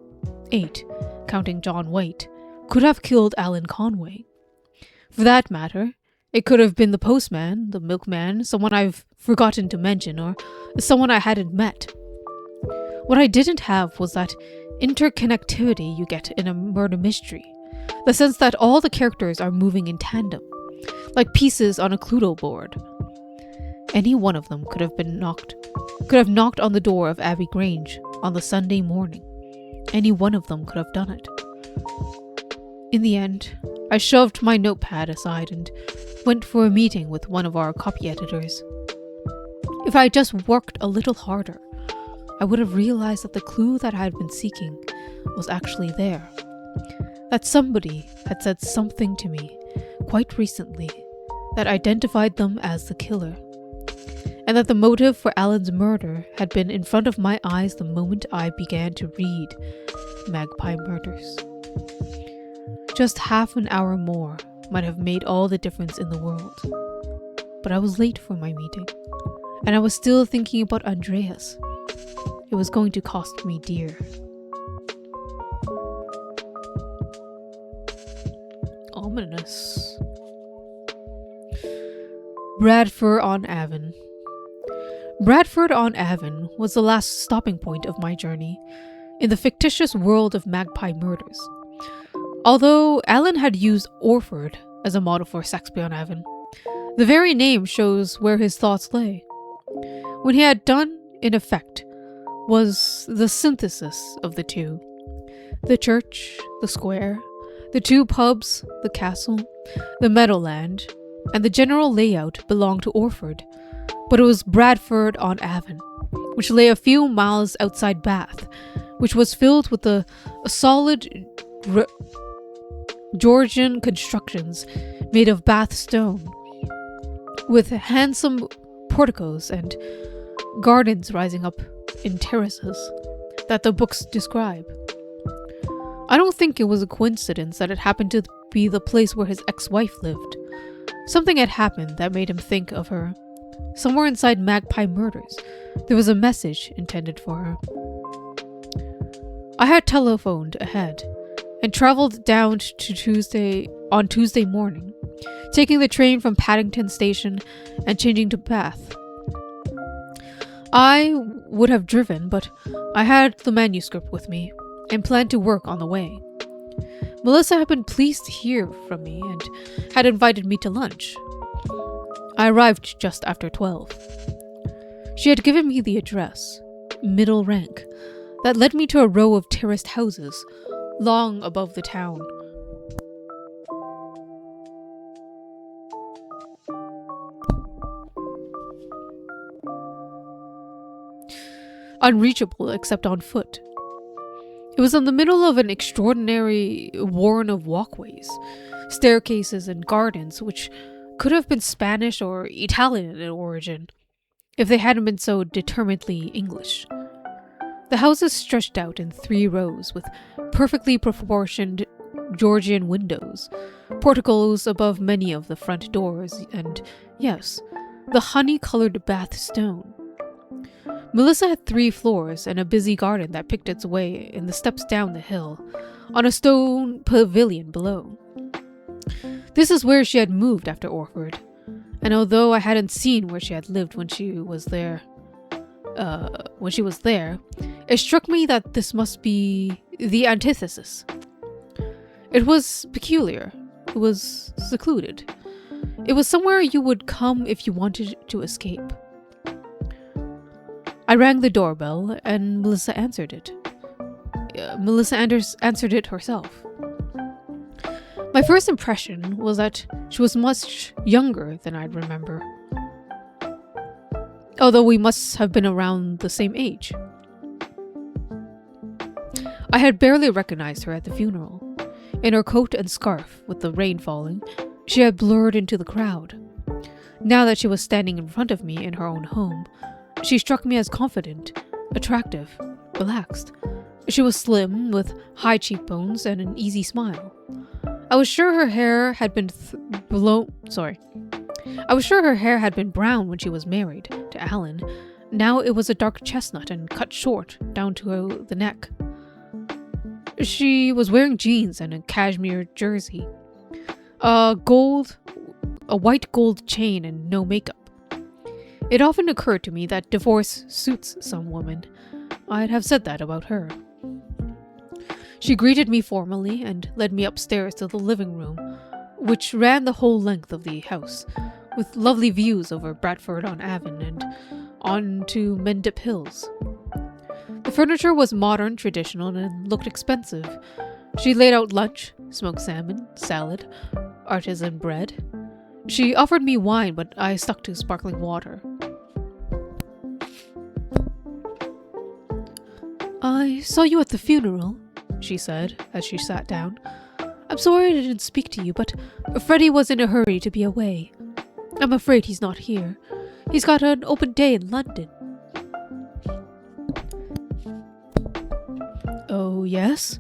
8, counting John White, could have killed Alan Conway. For that matter, it could have been the postman, the milkman, someone I've forgotten to mention, or someone I hadn't met. What I didn't have was that interconnectivity you get in a murder mystery. The sense that all the characters are moving in tandem, like pieces on a Cluedo board. Any one of them could have knocked on the door of Abbey Grange on the Sunday morning. Any one of them could have done it. In the end, I shoved my notepad aside and went for a meeting with one of our copy editors. If I had just worked a little harder, I would have realized that the clue that I had been seeking was actually there. That somebody had said something to me quite recently that identified them as the killer, and that the motive for Alan's murder had been in front of my eyes the moment I began to read Magpie Murders. Just half an hour more might have made all the difference in the world. But I was late for my meeting, and I was still thinking about Andreas. It was going to cost me dear. Ominous. Bradford-on-Avon. Bradford-on-Avon was the last stopping point of my journey in the fictitious world of Magpie Murders. Although Alan had used Orford as a model for Saxby-on-Avon, the very name shows where his thoughts lay. What he had done, in effect, was the synthesis of the two. The church, the square, the two pubs, the castle, the meadowland, and the general layout belonged to Orford, but it was Bradford-on-Avon, which lay a few miles outside Bath, which was filled with a solid Georgian constructions made of Bath stone, with handsome porticos and gardens rising up in terraces that the books describe. I don't think it was a coincidence that it happened to be the place where his ex-wife lived. Something had happened that made him think of her. Somewhere inside Magpie Murders, there was a message intended for her. I had telephoned ahead and traveled down to Tuesday morning, taking the train from Paddington Station and changing to Bath. I would have driven, but I had the manuscript with me and planned to work on the way. Melissa had been pleased to hear from me and had invited me to lunch. I arrived just after 12. She had given me the address, middle rank, that led me to a row of terraced houses, long above the town. Unreachable except on foot. It was in the middle of an extraordinary warren of walkways, staircases, and gardens which could have been Spanish or Italian in origin, if they hadn't been so determinedly English. The houses stretched out in 3 rows with perfectly proportioned Georgian windows, porticos above many of the front doors, and, yes, the honey-colored Bath stone. Melissa had 3 floors and a busy garden that picked its way in the steps down the hill, on a stone pavilion below. This is where she had moved after Orford, and although I hadn't seen where she had lived when she was there, it struck me that this must be the antithesis. It was peculiar. It was secluded. It was somewhere you would come if you wanted to escape. I rang the doorbell, and Melissa answered it. Answered it herself. My first impression was that she was much younger than I'd remember, although we must have been around the same age. I had barely recognized her at the funeral. In her coat and scarf, with the rain falling, she had blurred into the crowd. Now that she was standing in front of me in her own home, she struck me as confident, attractive, relaxed. She was slim, with high cheekbones and an easy smile. I was sure her hair had been brown when she was married to Alan. Now it was a dark chestnut and cut short down to the neck. She was wearing jeans and a cashmere jersey, a white gold chain, and no makeup. It often occurred to me that divorce suits some women. I'd have said that about her. She greeted me formally and led me upstairs to the living room, which ran the whole length of the house, with lovely views over Bradford-on-Avon and on to Mendip Hills. The furniture was modern, traditional, and looked expensive. She laid out lunch, smoked salmon, salad, artisan bread. She offered me wine, but I stuck to sparkling water. I saw you at the funeral, she said as she sat down. I'm sorry I didn't speak to you, but Freddie was in a hurry to be away. I'm afraid he's not here. He's got an open day in London. Oh, yes?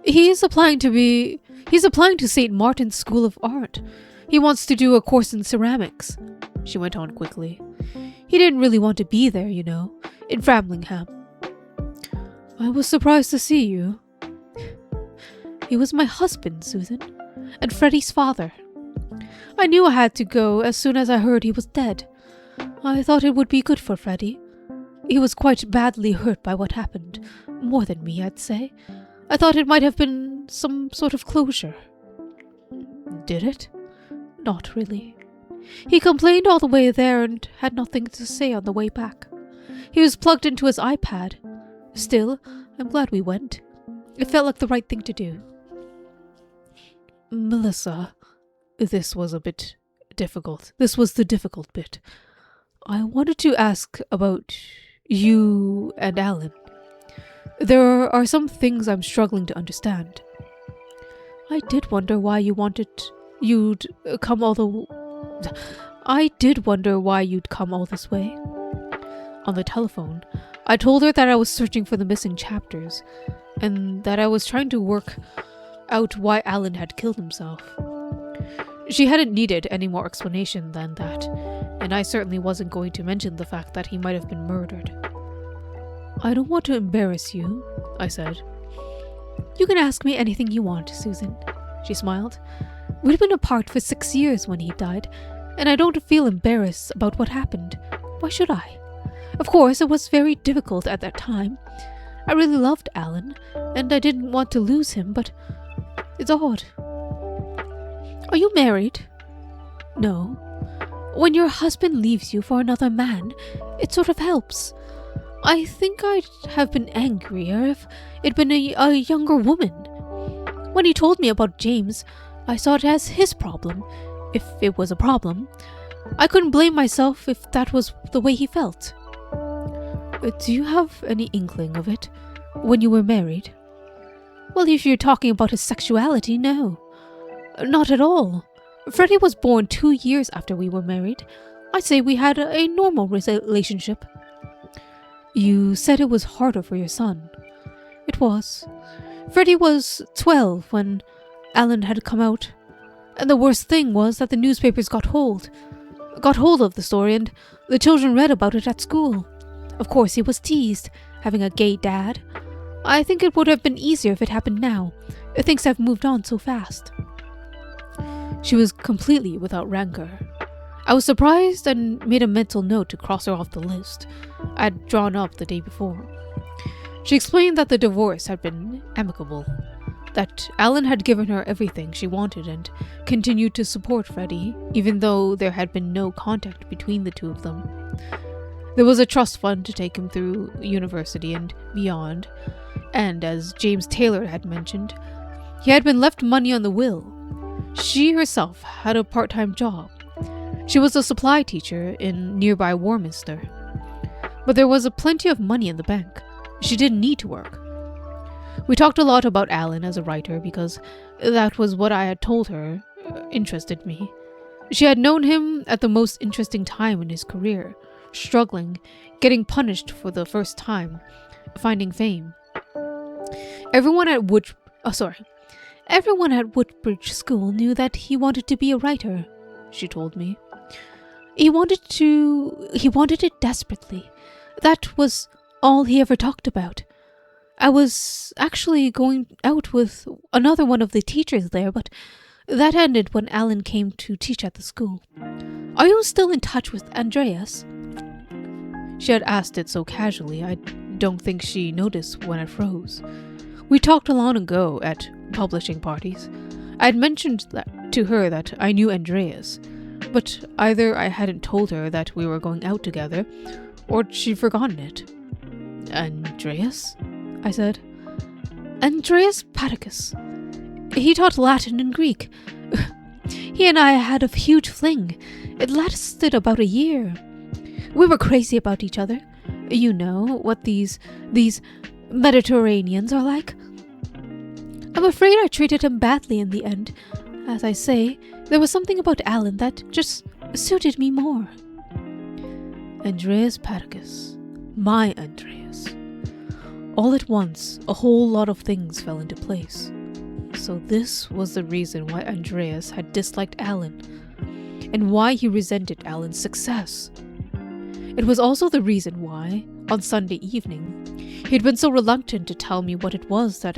He's applying to St. Martin's School of Art. He wants to do a course in ceramics, she went on quickly. He didn't really want to be there, you know, in Framlingham. I was surprised to see you. He was my husband, Susan, and Freddie's father. I knew I had to go as soon as I heard he was dead. I thought it would be good for Freddie. He was quite badly hurt by what happened, more than me, I'd say. I thought it might have been some sort of closure. Did it? Not really. He complained all the way there and had nothing to say on the way back. He was plugged into his iPad. Still, I'm glad we went. It felt like the right thing to do. Melissa, this was a bit difficult. This was the difficult bit. I wanted to ask about you and Alan. There are some things I'm struggling to understand. I did wonder why you'd come all this way. On the telephone, I told her that I was searching for the missing chapters, and that I was trying to work out why Alan had killed himself. She hadn't needed any more explanation than that, and I certainly wasn't going to mention the fact that he might have been murdered. I don't want to embarrass you, I said. You can ask me anything you want, Susan, she smiled. We'd been apart for 6 years when he died, and I don't feel embarrassed about what happened. Why should I? Of course, it was very difficult at that time. I really loved Alan, and I didn't want to lose him, but it's odd. Are you married? No. When your husband leaves you for another man, it sort of helps. I think I'd have been angrier if it'd been a younger woman. When he told me about James, I saw it as his problem, if it was a problem. I couldn't blame myself if that was the way he felt. Do you have any inkling of it when you were married? Well, if you're talking about his sexuality, no. Not at all. Freddie was born 2 years after we were married. I'd say we had a normal relationship. You said it was harder for your son. It was. Freddie was 12 when Alan had come out. And the worst thing was that the newspapers got hold of the story, and the children read about it at school. Of course, he was teased, having a gay dad. I think it would have been easier if it happened now. Things have moved on so fast. She was completely without rancor. I was surprised and made a mental note to cross her off the list I'd drawn up the day before. She explained that the divorce had been amicable, that Alan had given her everything she wanted and continued to support Freddie, even though there had been no contact between the two of them. There was a trust fund to take him through university and beyond, and as James Taylor had mentioned, he had been left money on the will. She herself had a part-time job. She was a supply teacher in nearby Warminster. But there was plenty of money in the bank. She didn't need to work. We talked a lot about Alan as a writer because that was what I had told her interested me. She had known him at the most interesting time in his career, struggling, getting punished for the first time, finding fame. Everyone at Woodbridge School knew that he wanted to be a writer, she told me. He wanted it desperately. That was all he ever talked about. I was actually going out with another one of the teachers there, but that ended when Alan came to teach at the school. Are you still in touch with Andreas? She had asked it so casually, I don't think she noticed when I froze. We talked long ago at publishing parties. I had mentioned that to her that I knew Andreas, but either I hadn't told her that we were going out together, or she'd forgotten it. Andreas? I said. Andreas Paticus. He taught Latin and Greek. He and I had a huge fling. It lasted about a year. We were crazy about each other. You know what these Mediterraneans are like. I'm afraid I treated him badly in the end. As I say, there was something about Alan that just suited me more. Andreas Paticus. My Andreas. All at once, a whole lot of things fell into place. So this was the reason why Andreas had disliked Alan, and why he resented Alan's success. It was also the reason why, on Sunday evening, he'd been so reluctant to tell me what it was that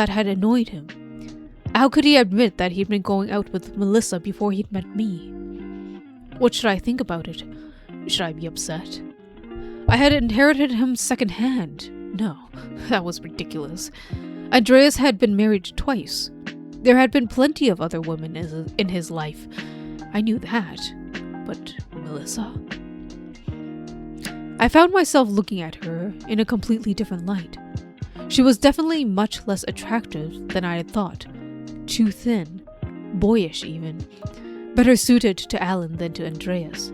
had annoyed him. How could he admit that he'd been going out with Melissa before he'd met me? What should I think about it? Should I be upset? I had inherited him secondhand. No, that was ridiculous. Andreas had been married twice. There had been plenty of other women in his life. I knew that. But Melissa? I found myself looking at her in a completely different light. She was definitely much less attractive than I had thought. Too thin, boyish even. Better suited to Alan than to Andreas.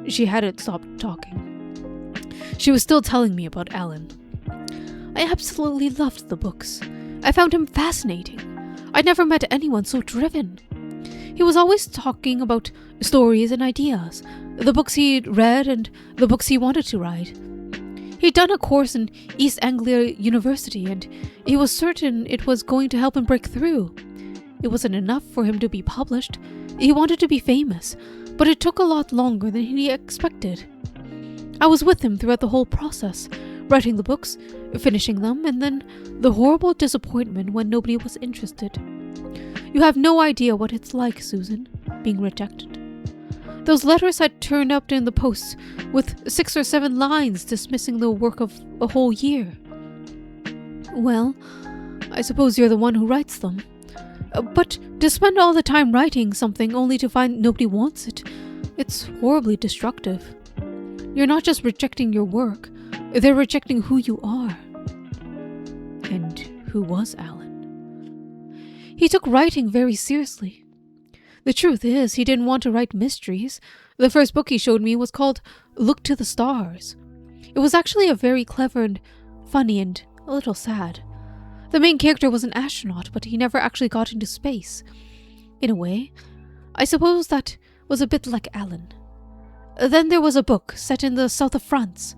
She hadn't stopped talking. She was still telling me about Alan. I absolutely loved the books. I found him fascinating. I'd never met anyone so driven. He was always talking about stories and ideas, the books he'd read and the books he wanted to write. He'd done a course in East Anglia University, and he was certain it was going to help him break through. It wasn't enough for him to be published. He wanted to be famous, but it took a lot longer than he expected. I was with him throughout the whole process, writing the books, finishing them, and then the horrible disappointment when nobody was interested. You have no idea what it's like, Susan, being rejected. Those letters had turned up in the post with 6 or 7 lines dismissing the work of a whole year. Well, I suppose you're the one who writes them. But to spend all the time writing something only to find nobody wants it, it's horribly destructive. You're not just rejecting your work, they're rejecting who you are. And who was Alan? He took writing very seriously. The truth is, he didn't want to write mysteries. The first book he showed me was called Look to the Stars. It was actually a very clever and funny and a little sad. The main character was an astronaut, but he never actually got into space. In a way, I suppose that was a bit like Alan. Then there was a book set in the south of France.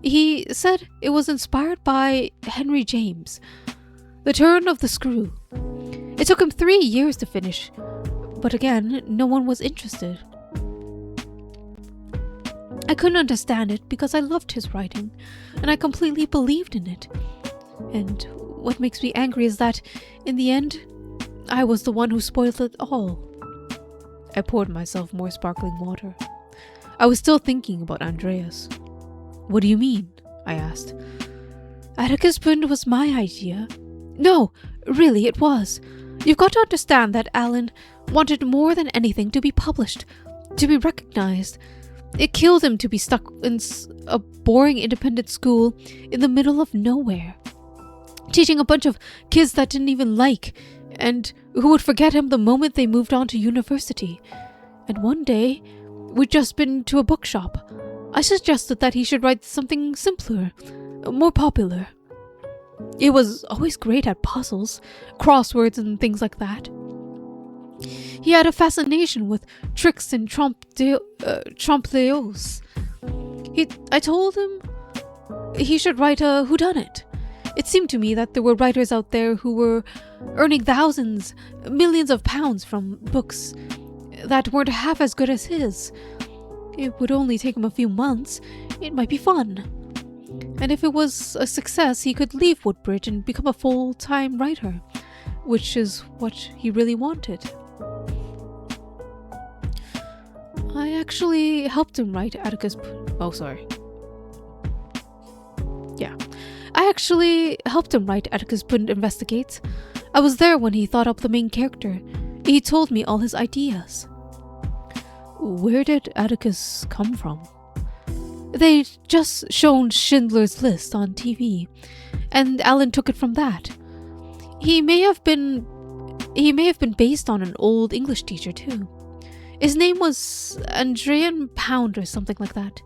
He said it was inspired by Henry James, The Turn of the Screw. It took him 3 years to finish, but again, no one was interested. I couldn't understand it because I loved his writing, and I completely believed in it. And what makes me angry is that, in the end, I was the one who spoiled it all. I poured myself more sparkling water. I was still thinking about Andreas. What do you mean? I asked. Atticus Pund was my idea. No, really, it was. You've got to understand that Alan wanted more than anything to be published, to be recognized. It killed him to be stuck in a boring independent school in the middle of nowhere, teaching a bunch of kids that didn't even like, and who would forget him the moment they moved on to university. And one day, we'd just been to a bookshop. I suggested that he should write something simpler, more popular. He was always great at puzzles, crosswords, and things like that. He had a fascination with tricks and trompe-l'oeils. I told him he should write a whodunit. It seemed to me that there were writers out there who were earning thousands, millions of pounds from books that weren't half as good as his. It would only take him a few months. It might be fun. And if it was a success, he could leave Woodbridge and become a full-time writer, which is what he really wanted. I actually helped him write Atticus... I actually helped him write Atticus Pund Investigates. I was there when he thought up the main character. He told me all his ideas. Where did Atticus come from? They'd just shown Schindler's List on TV, and Alan took it from that. He may have been based on an old English teacher too. His name was Andrean Pound or something like that.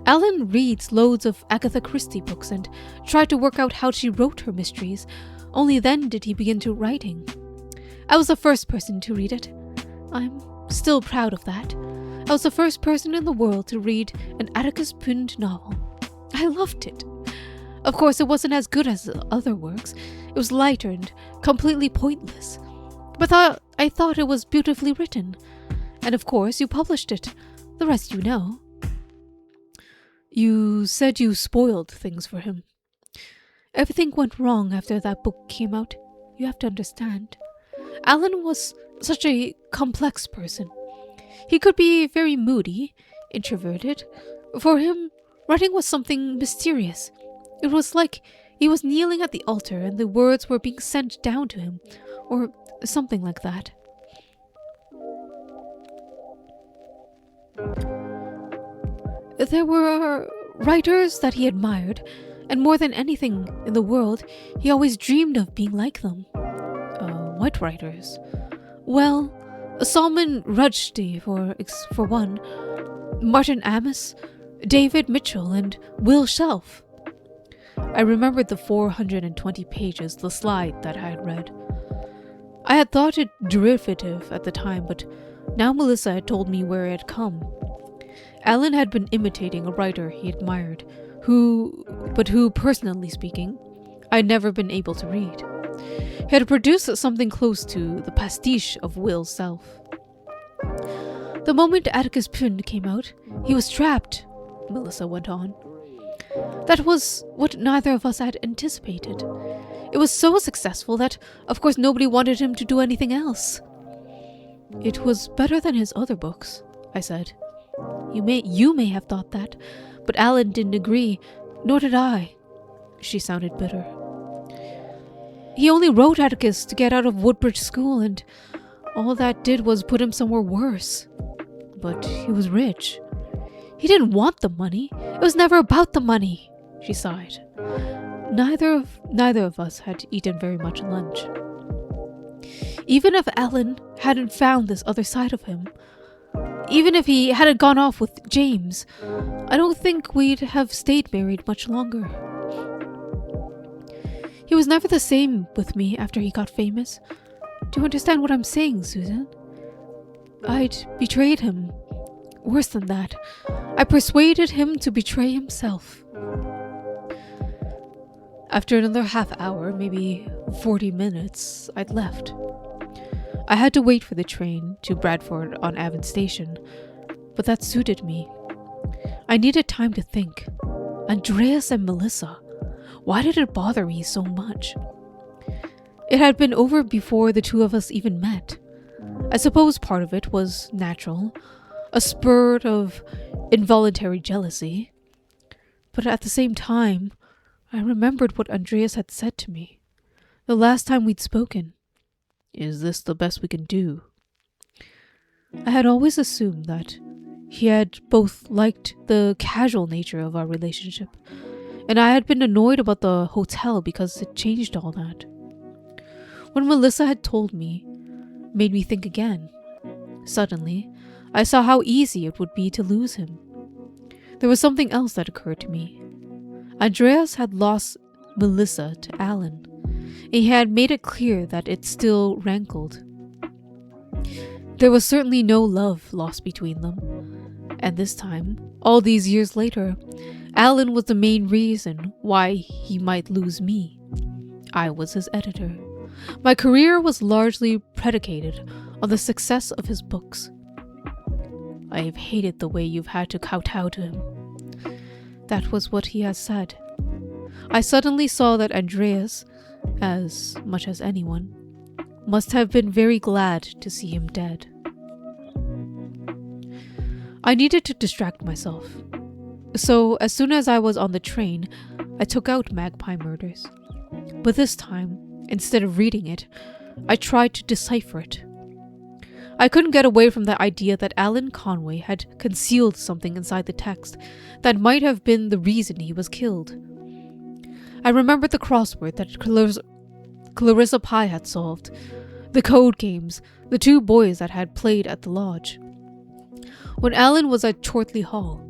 Alan reads loads of Agatha Christie books and tried to work out how she wrote her mysteries. Only then did he begin to writing. I was the first person to read it. I'm still proud of that. I was the first person in the world to read an Atticus Pund novel. I loved it. Of course, it wasn't as good as the other works. It was lighter and completely pointless. But I thought it was beautifully written. And of course, you published it. The rest you know. You said you spoiled things for him. Everything went wrong after that book came out. You have to understand. Alan was such a complex person. He could be very moody, introverted. For him, writing was something mysterious. It was like he was kneeling at the altar and the words were being sent down to him, or something like that. There were writers that he admired, and more than anything in the world, he always dreamed of being like them. What writers? Well, Salman Rushdie, for one, Martin Amis, David Mitchell, and Will Shelf. I remembered the 420 pages, the slide that I had read. I had thought it derivative at the time, but now Melissa had told me where it had come. Alan had been imitating a writer he admired, who, personally speaking, I'd never been able to read. He had produced something close to the pastiche of Will's self. The moment Atticus Pund came out, he was trapped, Melissa went on. That was what neither of us had anticipated. It was so successful that, of course, nobody wanted him to do anything else. It was better than his other books, I said. You may have thought that, but Alan didn't agree, nor did I. She sounded bitter. He only wrote Atticus to get out of Woodbridge School, and all that did was put him somewhere worse. But he was rich. He didn't want the money. It was never about the money, she sighed. Neither of us had eaten very much lunch. Even if Alan hadn't found this other side of him, even if he hadn't gone off with James, I don't think we'd have stayed married much longer. He was never the same with me after he got famous. Do you understand what I'm saying, Susan? I'd betrayed him. Worse than that, I persuaded him to betray himself. After another half hour, maybe 40 minutes, I'd left. I had to wait for the train to Bradford on Avon Station, but that suited me. I needed time to think. Andreas and Melissa. Why did it bother me so much? It had been over before the two of us even met. I suppose part of it was natural, a spurt of involuntary jealousy. But at the same time, I remembered what Andreas had said to me the last time we'd spoken. Is this the best we can do? I had always assumed that he had both liked the casual nature of our relationship, and I had been annoyed about the hotel because it changed all that. What Melissa had told me made me think again. Suddenly, I saw how easy it would be to lose him. There was something else that occurred to me. Andreas had lost Melissa to Alan. He had made it clear that it still rankled. There was certainly no love lost between them. And this time, all these years later, Alan was the main reason why he might lose me. I was his editor. My career was largely predicated on the success of his books. I have hated the way you've had to kowtow to him. That was what he has said. I suddenly saw that Andreas, as much as anyone, must have been very glad to see him dead. I needed to distract myself. So, as soon as I was on the train, I took out Magpie Murders. But this time, instead of reading it, I tried to decipher it. I couldn't get away from the idea that Alan Conway had concealed something inside the text that might have been the reason he was killed. I remembered the crossword that Clarissa Pye had solved, the code games the two boys that had played at the lodge. When Alan was at Chorley Hall,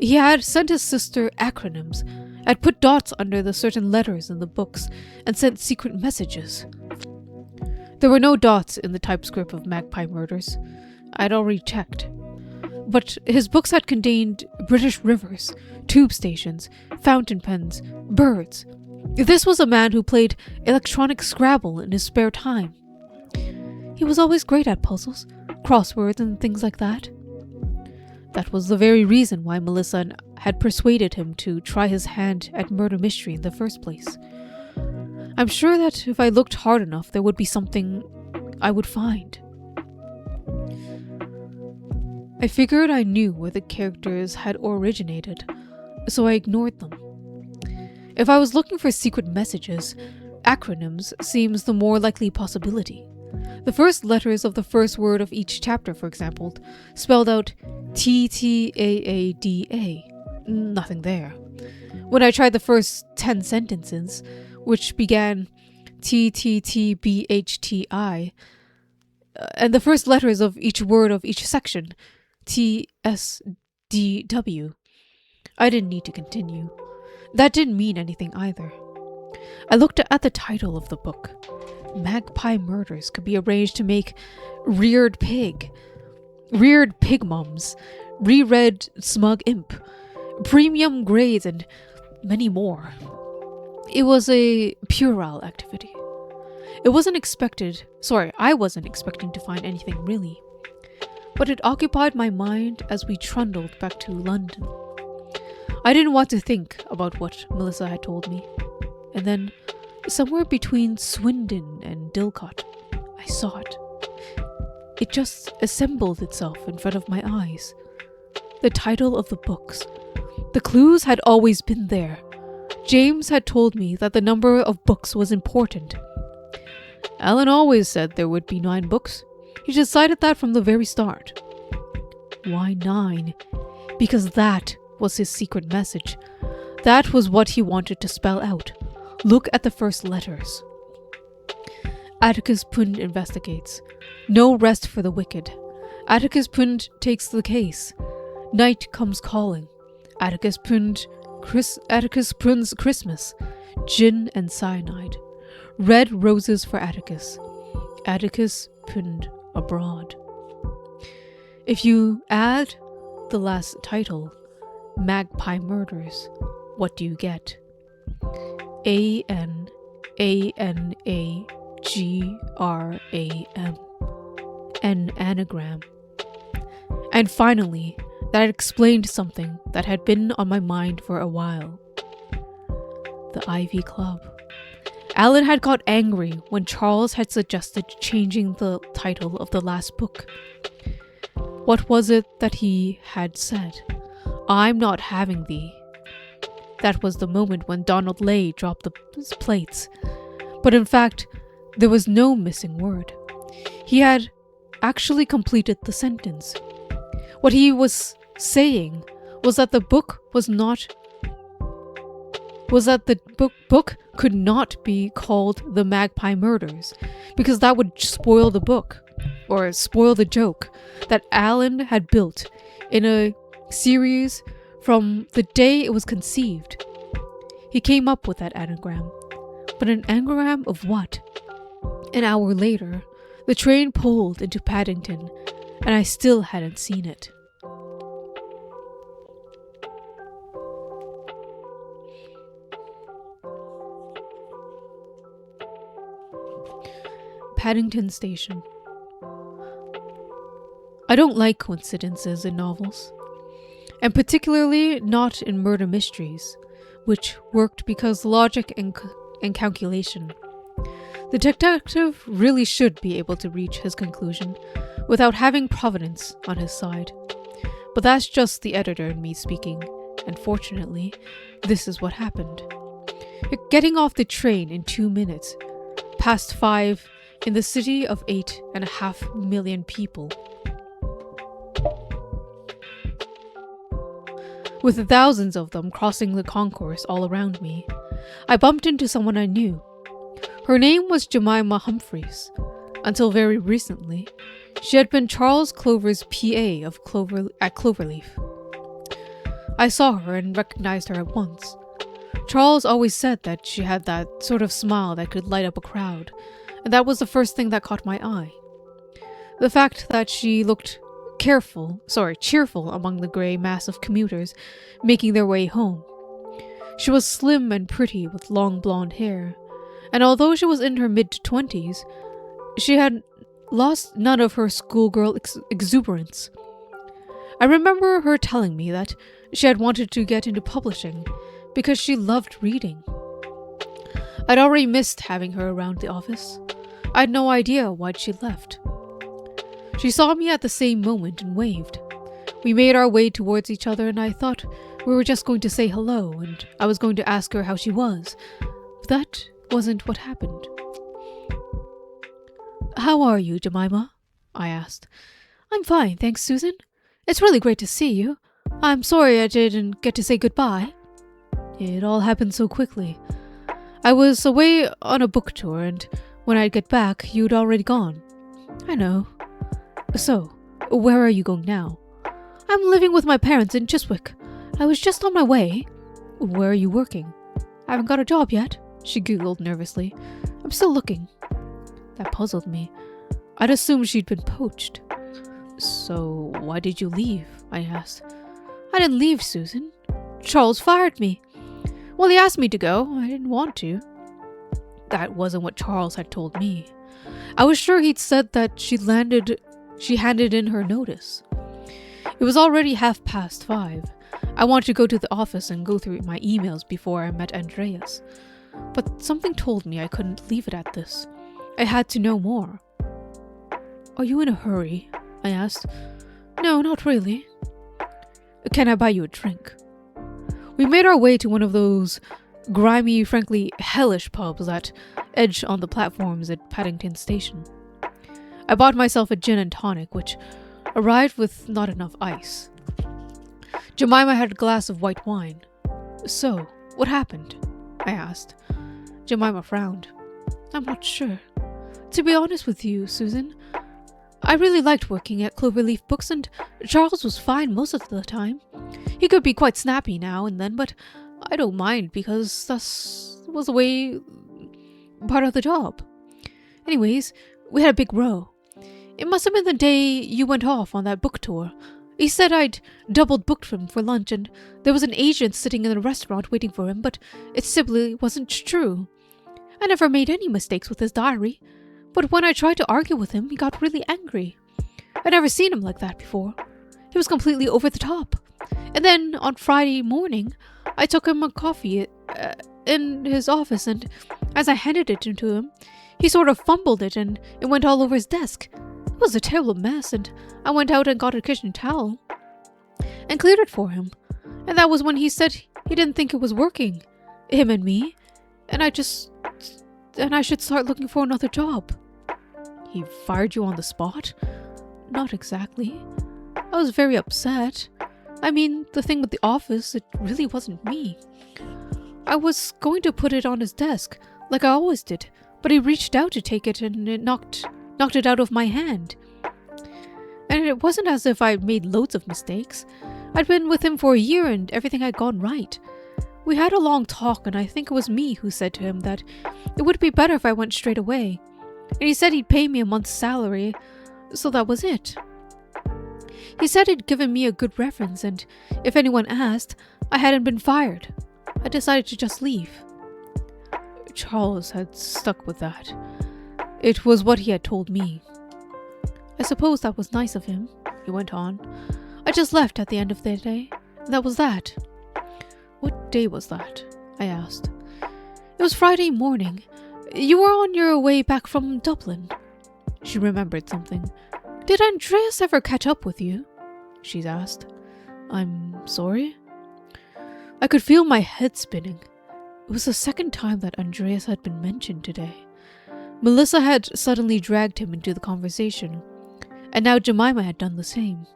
he had sent his sister acronyms, had put dots under the certain letters in the books, and sent secret messages. There were no dots in the typescript of Magpie Murders. I'd already checked. But his books had contained British rivers, tube stations, fountain pens, birds. This was a man who played electronic Scrabble in his spare time. He was always great at puzzles, crosswords, and things like that. That was the very reason why Melissa had persuaded him to try his hand at murder mystery in the first place. I'm sure that if I looked hard enough, there would be something I would find. I figured I knew where the characters had originated, so I ignored them. If I was looking for secret messages, acronyms seems the more likely possibility. The first letters of the first word of each chapter, for example, spelled out TTAADA. Nothing there. When I tried the first 10 sentences, which began TTTBHTI, and the first letters of each word of each section, TSDW, I didn't need to continue. That didn't mean anything either. I looked at the title of the book. Magpie Murders could be arranged to make Reared Pig Mums, Reread Smug Imp, Premium Grades, and many more. It was a puerile activity. I wasn't expecting to find anything really. But it occupied my mind as we trundled back to London. I didn't want to think about what Melissa had told me. And then, somewhere between Swindon and Dilcot, I saw it. It just assembled itself in front of my eyes. The title of the books. The clues had always been there. James had told me that the number of books was important. Alan always said there would be 9 books. He decided that from the very start. Why 9? Because that was his secret message. That was what he wanted to spell out. Look at the first letters. Atticus Pund investigates. No rest for the wicked. Atticus Pund takes the case. Night comes calling. Atticus Pund's Christmas. Gin and cyanide. Red roses for Atticus. Atticus Pund abroad. If you add the last title, Magpie Murders, what do you get? ANANAGRAM. An anagram. And finally, that explained something that had been on my mind for a while. The Ivy Club. Alan had got angry when Charles had suggested changing the title of the last book. What was it that he had said? I'm not having thee. That was the moment when Donald Lay dropped the plates. But in fact, there was no missing word. He had actually completed the sentence. What he was saying was that the book could not be called The Magpie Murders, because that would spoil the book, or spoil the joke that Alan had built in a series from the day it was conceived. He came up with that anagram. But an anagram of what? An hour later, the train pulled into Paddington, and I still hadn't seen it. Paddington Station. I don't like coincidences in novels, and particularly not in murder mysteries, which worked because logic and calculation. The detective really should be able to reach his conclusion without having providence on his side. But that's just the editor in me speaking, and fortunately, this is what happened. Getting off the train in 2 minutes, past 5, in the city of 8.5 million people. With thousands of them crossing the concourse all around me, I bumped into someone I knew. Her name was Jemima Humphreys. Until very recently, she had been Charles Clover's PA at Cloverleaf. I saw her and recognized her at once. Charles always said that she had that sort of smile that could light up a crowd, and that was the first thing that caught my eye. The fact that she looked cheerful among the grey mass of commuters making their way home. She was slim and pretty with long blonde hair, and although she was in her mid-20s, she had lost none of her schoolgirl exuberance. I remember her telling me that she had wanted to get into publishing because she loved reading. I'd already missed having her around the office. I had no idea why she'd left. She saw me at the same moment and waved. We made our way towards each other, and I thought we were just going to say hello and I was going to ask her how she was. But that wasn't what happened. "How are you, Jemima?" I asked. "I'm fine, thanks, Susan. It's really great to see you. I'm sorry I didn't get to say goodbye." "It all happened so quickly. I was away on a book tour, and when I'd get back, you'd already gone." "I know." "So, where are you going now?" "I'm living with my parents in Chiswick. I was just on my way." "Where are you working?" "I haven't got a job yet," she giggled nervously. "I'm still looking." That puzzled me. I'd assumed she'd been poached. "So, why did you leave?" I asked. "I didn't leave, Susan. Charles fired me. Well, he asked me to go. I didn't want to." That wasn't what Charles had told me. I was sure he'd said that she handed in her notice. It was already 5:30. I wanted to go to the office and go through my emails before I met Andreas. But something told me I couldn't leave it at this. I had to know more. "Are you in a hurry?" I asked. "No, not really." "Can I buy you a drink?" We made our way to one of those grimy, frankly hellish pubs that edge on the platforms at Paddington Station. I bought myself a gin and tonic, which arrived with not enough ice. Jemima had a glass of white wine. "So, what happened?" I asked. Jemima frowned. "I'm not sure. To be honest with you, Susan, I really liked working at Cloverleaf Books, and Charles was fine most of the time. He could be quite snappy now and then, but I don't mind because that was the way part of the job. Anyways, we had a big row. It must have been the day you went off on that book tour. He said I'd doubled booked him for lunch, and there was an agent sitting in the restaurant waiting for him, but it simply wasn't true. I never made any mistakes with his diary, but when I tried to argue with him, he got really angry. I'd never seen him like that before. He was completely over the top. And then on Friday morning, I took him a coffee in his office, and as I handed it to him, he sort of fumbled it and it went all over his desk. It was a terrible mess, and I went out and got a kitchen towel and cleared it for him. And that was when he said he didn't think it was working, him and me, and I should start looking for another job." "He fired you on the spot?" "Not exactly. I was very upset. I mean, the thing with the office, it really wasn't me. I was going to put it on his desk, like I always did, but he reached out to take it and it knocked it out of my hand. And it wasn't as if I'd made loads of mistakes. I'd been with him for a year and everything had gone right. We had a long talk, and I think it was me who said to him that it would be better if I went straight away. And he said he'd pay me a month's salary, so that was it. He said he'd given me a good reference, and if anyone asked, I hadn't been fired. I decided to just leave." Charles had stuck with that. It was what he had told me. "I suppose that was nice of him," he went on. "I just left at the end of the day. That was that." "What day was that?" I asked. "It was Friday morning. You were on your way back from Dublin." She remembered something. "Did Andreas ever catch up with you?" she asked. "I'm sorry?" I could feel my head spinning. It was the second time that Andreas had been mentioned today. Melissa had suddenly dragged him into the conversation, and now Jemima had done the same.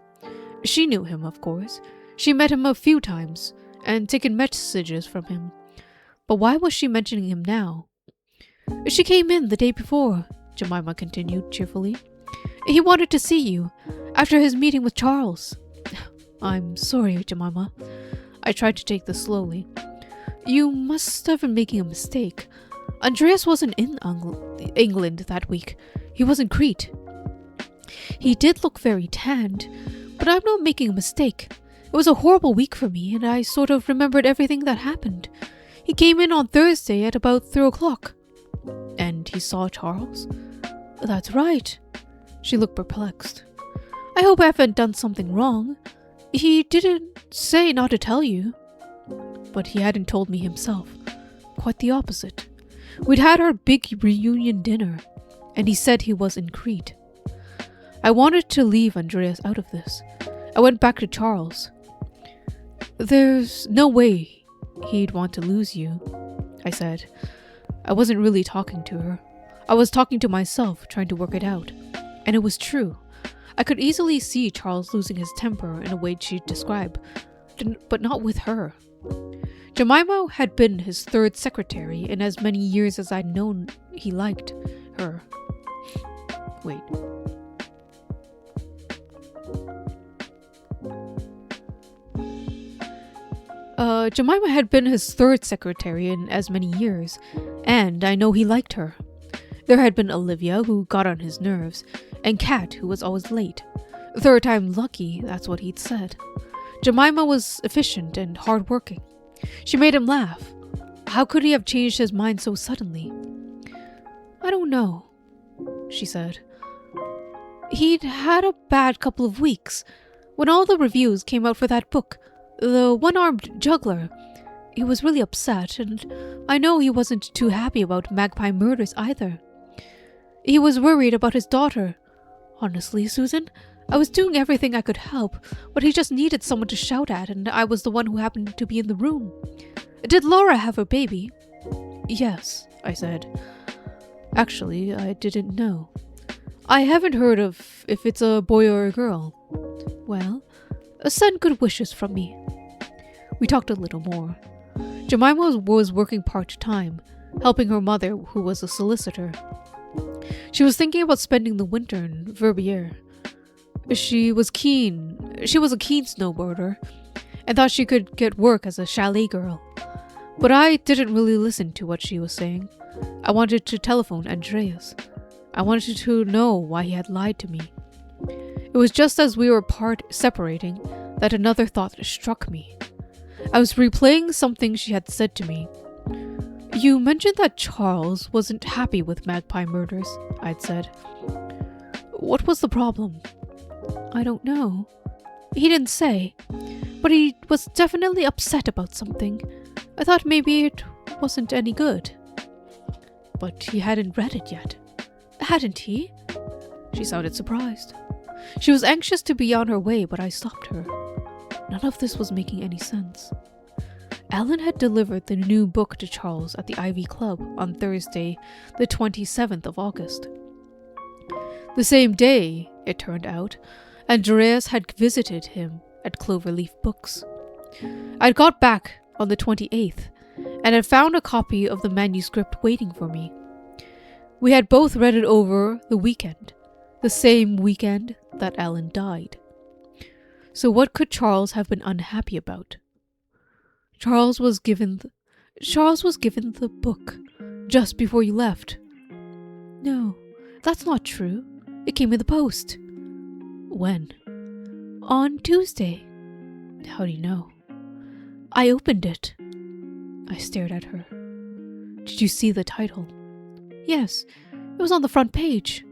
She knew him, of course. She met him a few times and taken messages from him. But why was she mentioning him now? She came in the day before, Jemima continued cheerfully. He wanted to see you, after his meeting with Charles. I'm sorry, Jemima. I tried to take this slowly. You must have been making a mistake. Andreas wasn't in England that week. He was in Crete. He did look very tanned, but I'm not making a mistake. It was a horrible week for me, and I sort of remembered everything that happened. He came in on Thursday at about 3 o'clock. And he saw Charles? That's right. She looked perplexed. I hope I haven't done something wrong. He didn't say not to tell you. But he hadn't told me himself. Quite the opposite. We'd had our big reunion dinner, and he said he was in Crete. I wanted to leave Andreas out of this. I went back to Charles. There's no way he'd want to lose you, I said. I wasn't really talking to her. I was talking to myself, trying to work it out. And it was true. I could easily see Charles losing his temper in a way she'd describe, but not with her. Jemima had been his third secretary in as many years as I'd known he liked her. Wait. Jemima had been his third secretary in as many years, and I know he liked her. There had been Olivia, who got on his nerves, and Kat, who was always late. Third time lucky, that's what he'd said. Jemima was efficient and hard-working. She made him laugh. How could he have changed his mind so suddenly? I don't know, she said. He'd had a bad couple of weeks. When all the reviews came out for that book, The One-Armed Juggler, he was really upset, and I know he wasn't too happy about Magpie Murders either. He was worried about his daughter. Honestly, Susan, I was doing everything I could help, but he just needed someone to shout at, and I was the one who happened to be in the room. Did Laura have her baby? Yes, I said. Actually, I didn't know. I haven't heard of if it's a boy or a girl. Well, send good wishes from me. We talked a little more. Jemima was working part-time, helping her mother, who was a solicitor. She was thinking about spending the winter in Verbier. She was a keen snowboarder, and thought she could get work as a chalet girl. But I didn't really listen to what she was saying. I wanted to telephone Andreas. I wanted to know why he had lied to me. It was just as we were separating that another thought struck me. I was replaying something she had said to me. You mentioned that Charles wasn't happy with Magpie Murders, I'd said. What was the problem? I don't know. He didn't say, but he was definitely upset about something. I thought maybe it wasn't any good. But he hadn't read it yet. Hadn't he? She sounded surprised. She was anxious to be on her way, but I stopped her. None of this was making any sense. Ellen had delivered the new book to Charles at the Ivy Club on Thursday, the 27th of August. The same day, it turned out, Andreas had visited him at Cloverleaf Books. I'd got back on the 28th and had found a copy of the manuscript waiting for me. We had both read it over the weekend, the same weekend that Ellen died. So what could Charles have been unhappy about? Charles was given the book just before you left. No, that's not true. It came in the post. When? On Tuesday. How do you know? I opened it. I stared at her. Did you see the title? Yes, it was on the front page.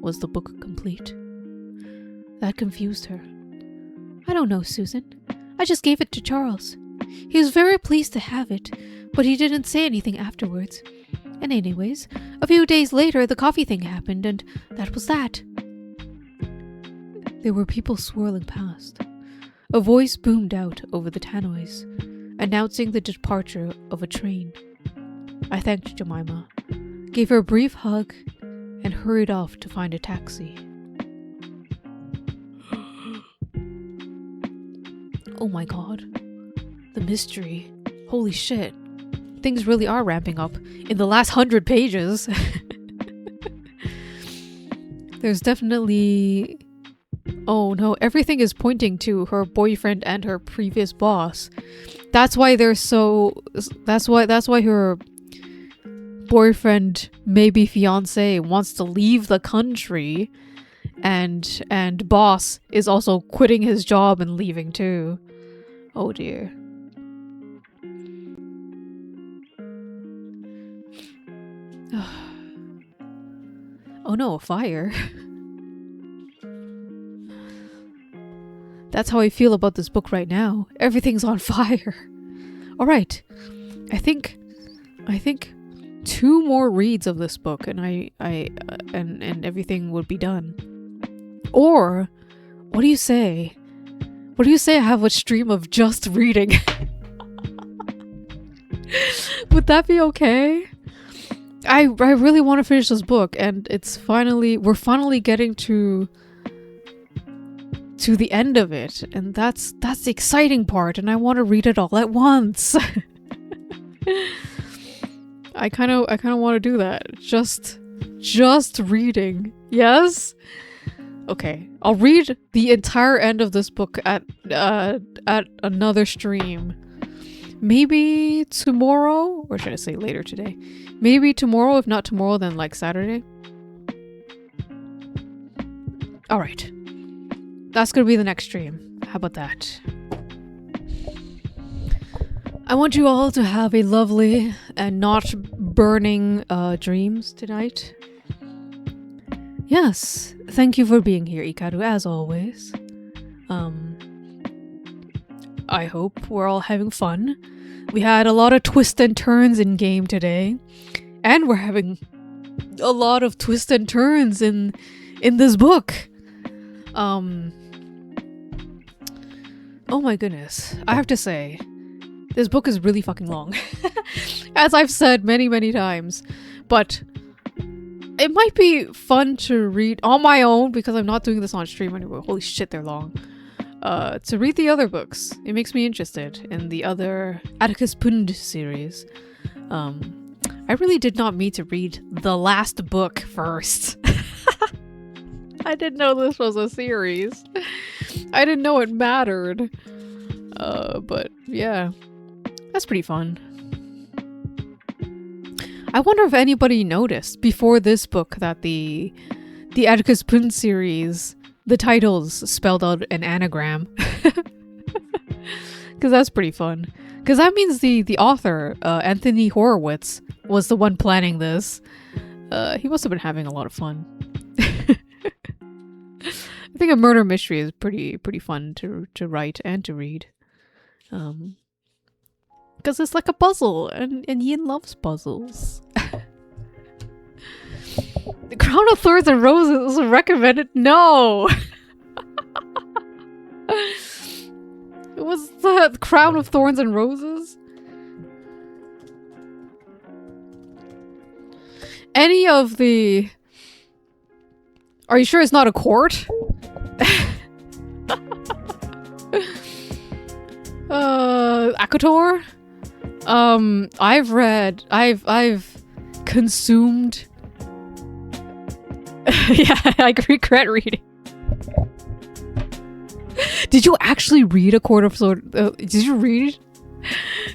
Was the book complete? That confused her. I don't know, Susan. I just gave it to Charles. He was very pleased to have it, but he didn't say anything afterwards. And anyways, a few days later the coffee thing happened, and that was that. There were people swirling past. A voice boomed out over the tannoys, announcing the departure of a train. I thanked Jemima, gave her a brief hug, and hurried off to find a taxi. Oh my god. The mystery. Holy shit. things really are ramping up in the last 100 pages. There's definitely... Oh no, everything is pointing to her boyfriend and her previous boss. That's why they're so... That's why her boyfriend, maybe fiance, wants to leave the country, and boss is also quitting his job and leaving too. Oh dear. Oh no, a fire. That's how I feel about this book right now. Everything's on fire. Alright. I think 2 more reads of this book and and everything would be done. Or what do you say? What do you say I have a stream of just reading? Would that be okay? I really want to finish this book, and we're finally getting to the end of it, and that's the exciting part, and I want to read it all at once. I kind of want to do that. Just reading. Yes? Okay. I'll read the entire end of this book at another stream. Maybe tomorrow, or should I say later today? Maybe tomorrow, if not tomorrow, then like Saturday. Alright. That's gonna be the next stream. How about that? I want you all to have a lovely and not burning dreams tonight. Yes, thank you for being here, Ikaru, as always. I hope we're all having fun. We had a lot of twists and turns in game today, and we're having a lot of twists and turns in this book. Oh my goodness, I have to say, this book is really fucking long. As I've said many times, but it might be fun to read on my own because I'm not doing this on stream anymore. Holy shit, they're long. To read the other books. It makes me interested in the other Atticus Pund series. I really did not mean to read the last book first. I didn't know this was a series. I didn't know it mattered. But yeah, that's pretty fun. I wonder if anybody noticed before this book that the Atticus Pund series, the titles spelled out an anagram. Because that's pretty fun. Because that means the author, Anthony Horowitz, was the one planning this. He must have been having a lot of fun. I think a murder mystery is pretty fun to write and to read. Because it's like a puzzle, and Yin loves puzzles. The Crown of Thorns and Roses recommended? No! It was the Crown of Thorns and Roses? Any of the... Are you sure it's not a court? Akator? I've consumed... Yeah, I regret reading. Did you actually read A Court of Sword? Did you read?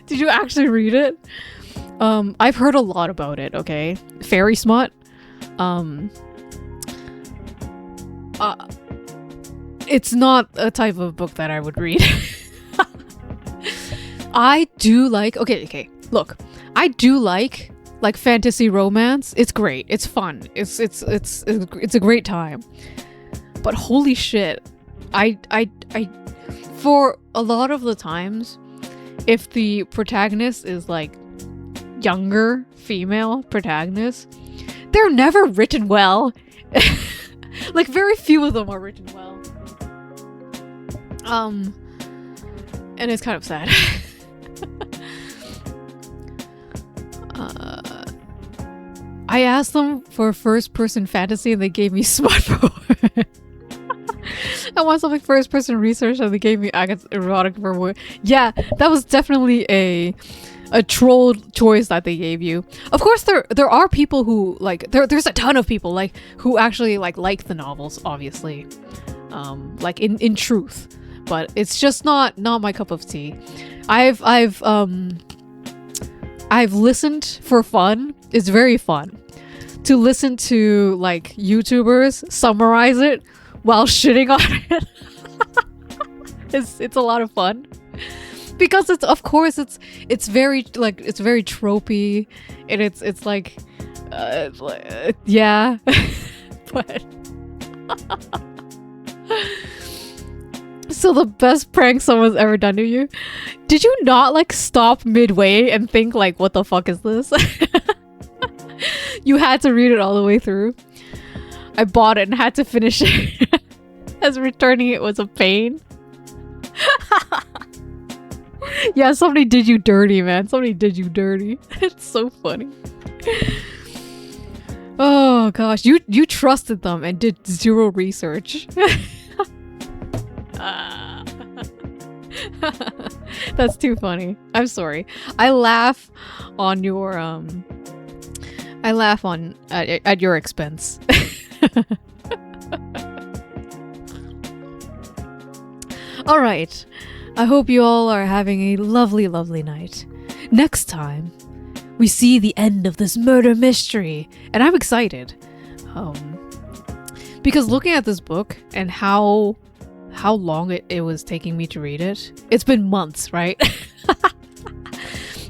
Did you actually read it? I've heard a lot about it, okay? Fairy smut. It's not a type of book that I would read. I do like... Okay, look. I do like fantasy romance. It's great. It's fun. It's a great time. But holy shit. I for a lot of the times, if the protagonist is like younger female protagonist, they're never written well. Like very few of them are written well. And it's kind of sad. I asked them for first-person fantasy and they gave me smut for I want something first-person research and they gave me erotic for. Yeah, that was definitely a a troll choice that they gave you. Of course, there are people who like there's a ton of people like who actually like the novels, obviously, like in truth, but it's just not my cup of tea. I've listened for fun. It's very fun to listen to like YouTubers summarize it while shitting on it. It's a lot of fun. Because it's very like it's very tropey, and it's like yeah. But so the best prank someone's ever done to you, did you not like stop midway and think like, what the fuck is this? You had to read it all the way through. I bought it and had to finish it as returning it was a pain. Yeah, somebody did you dirty, man. Somebody did you dirty. It's so funny. Oh gosh, you trusted them and did zero research. That's too funny. I'm sorry. I laugh on your at your expense. All right. I hope you all are having a lovely, lovely night. Next time, we see the end of this murder mystery, and I'm excited. Because looking at this book and how long it was taking me to read it, it's been months, right?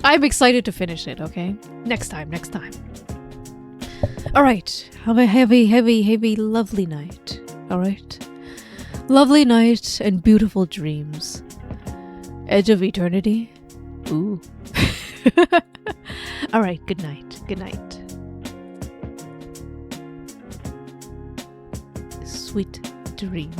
I'm excited to finish it, okay? Next time. All right, have a heavy, lovely night, all right? Lovely night and beautiful dreams. Edge of eternity? Ooh. Alright, good night. Good night. Sweet dreams.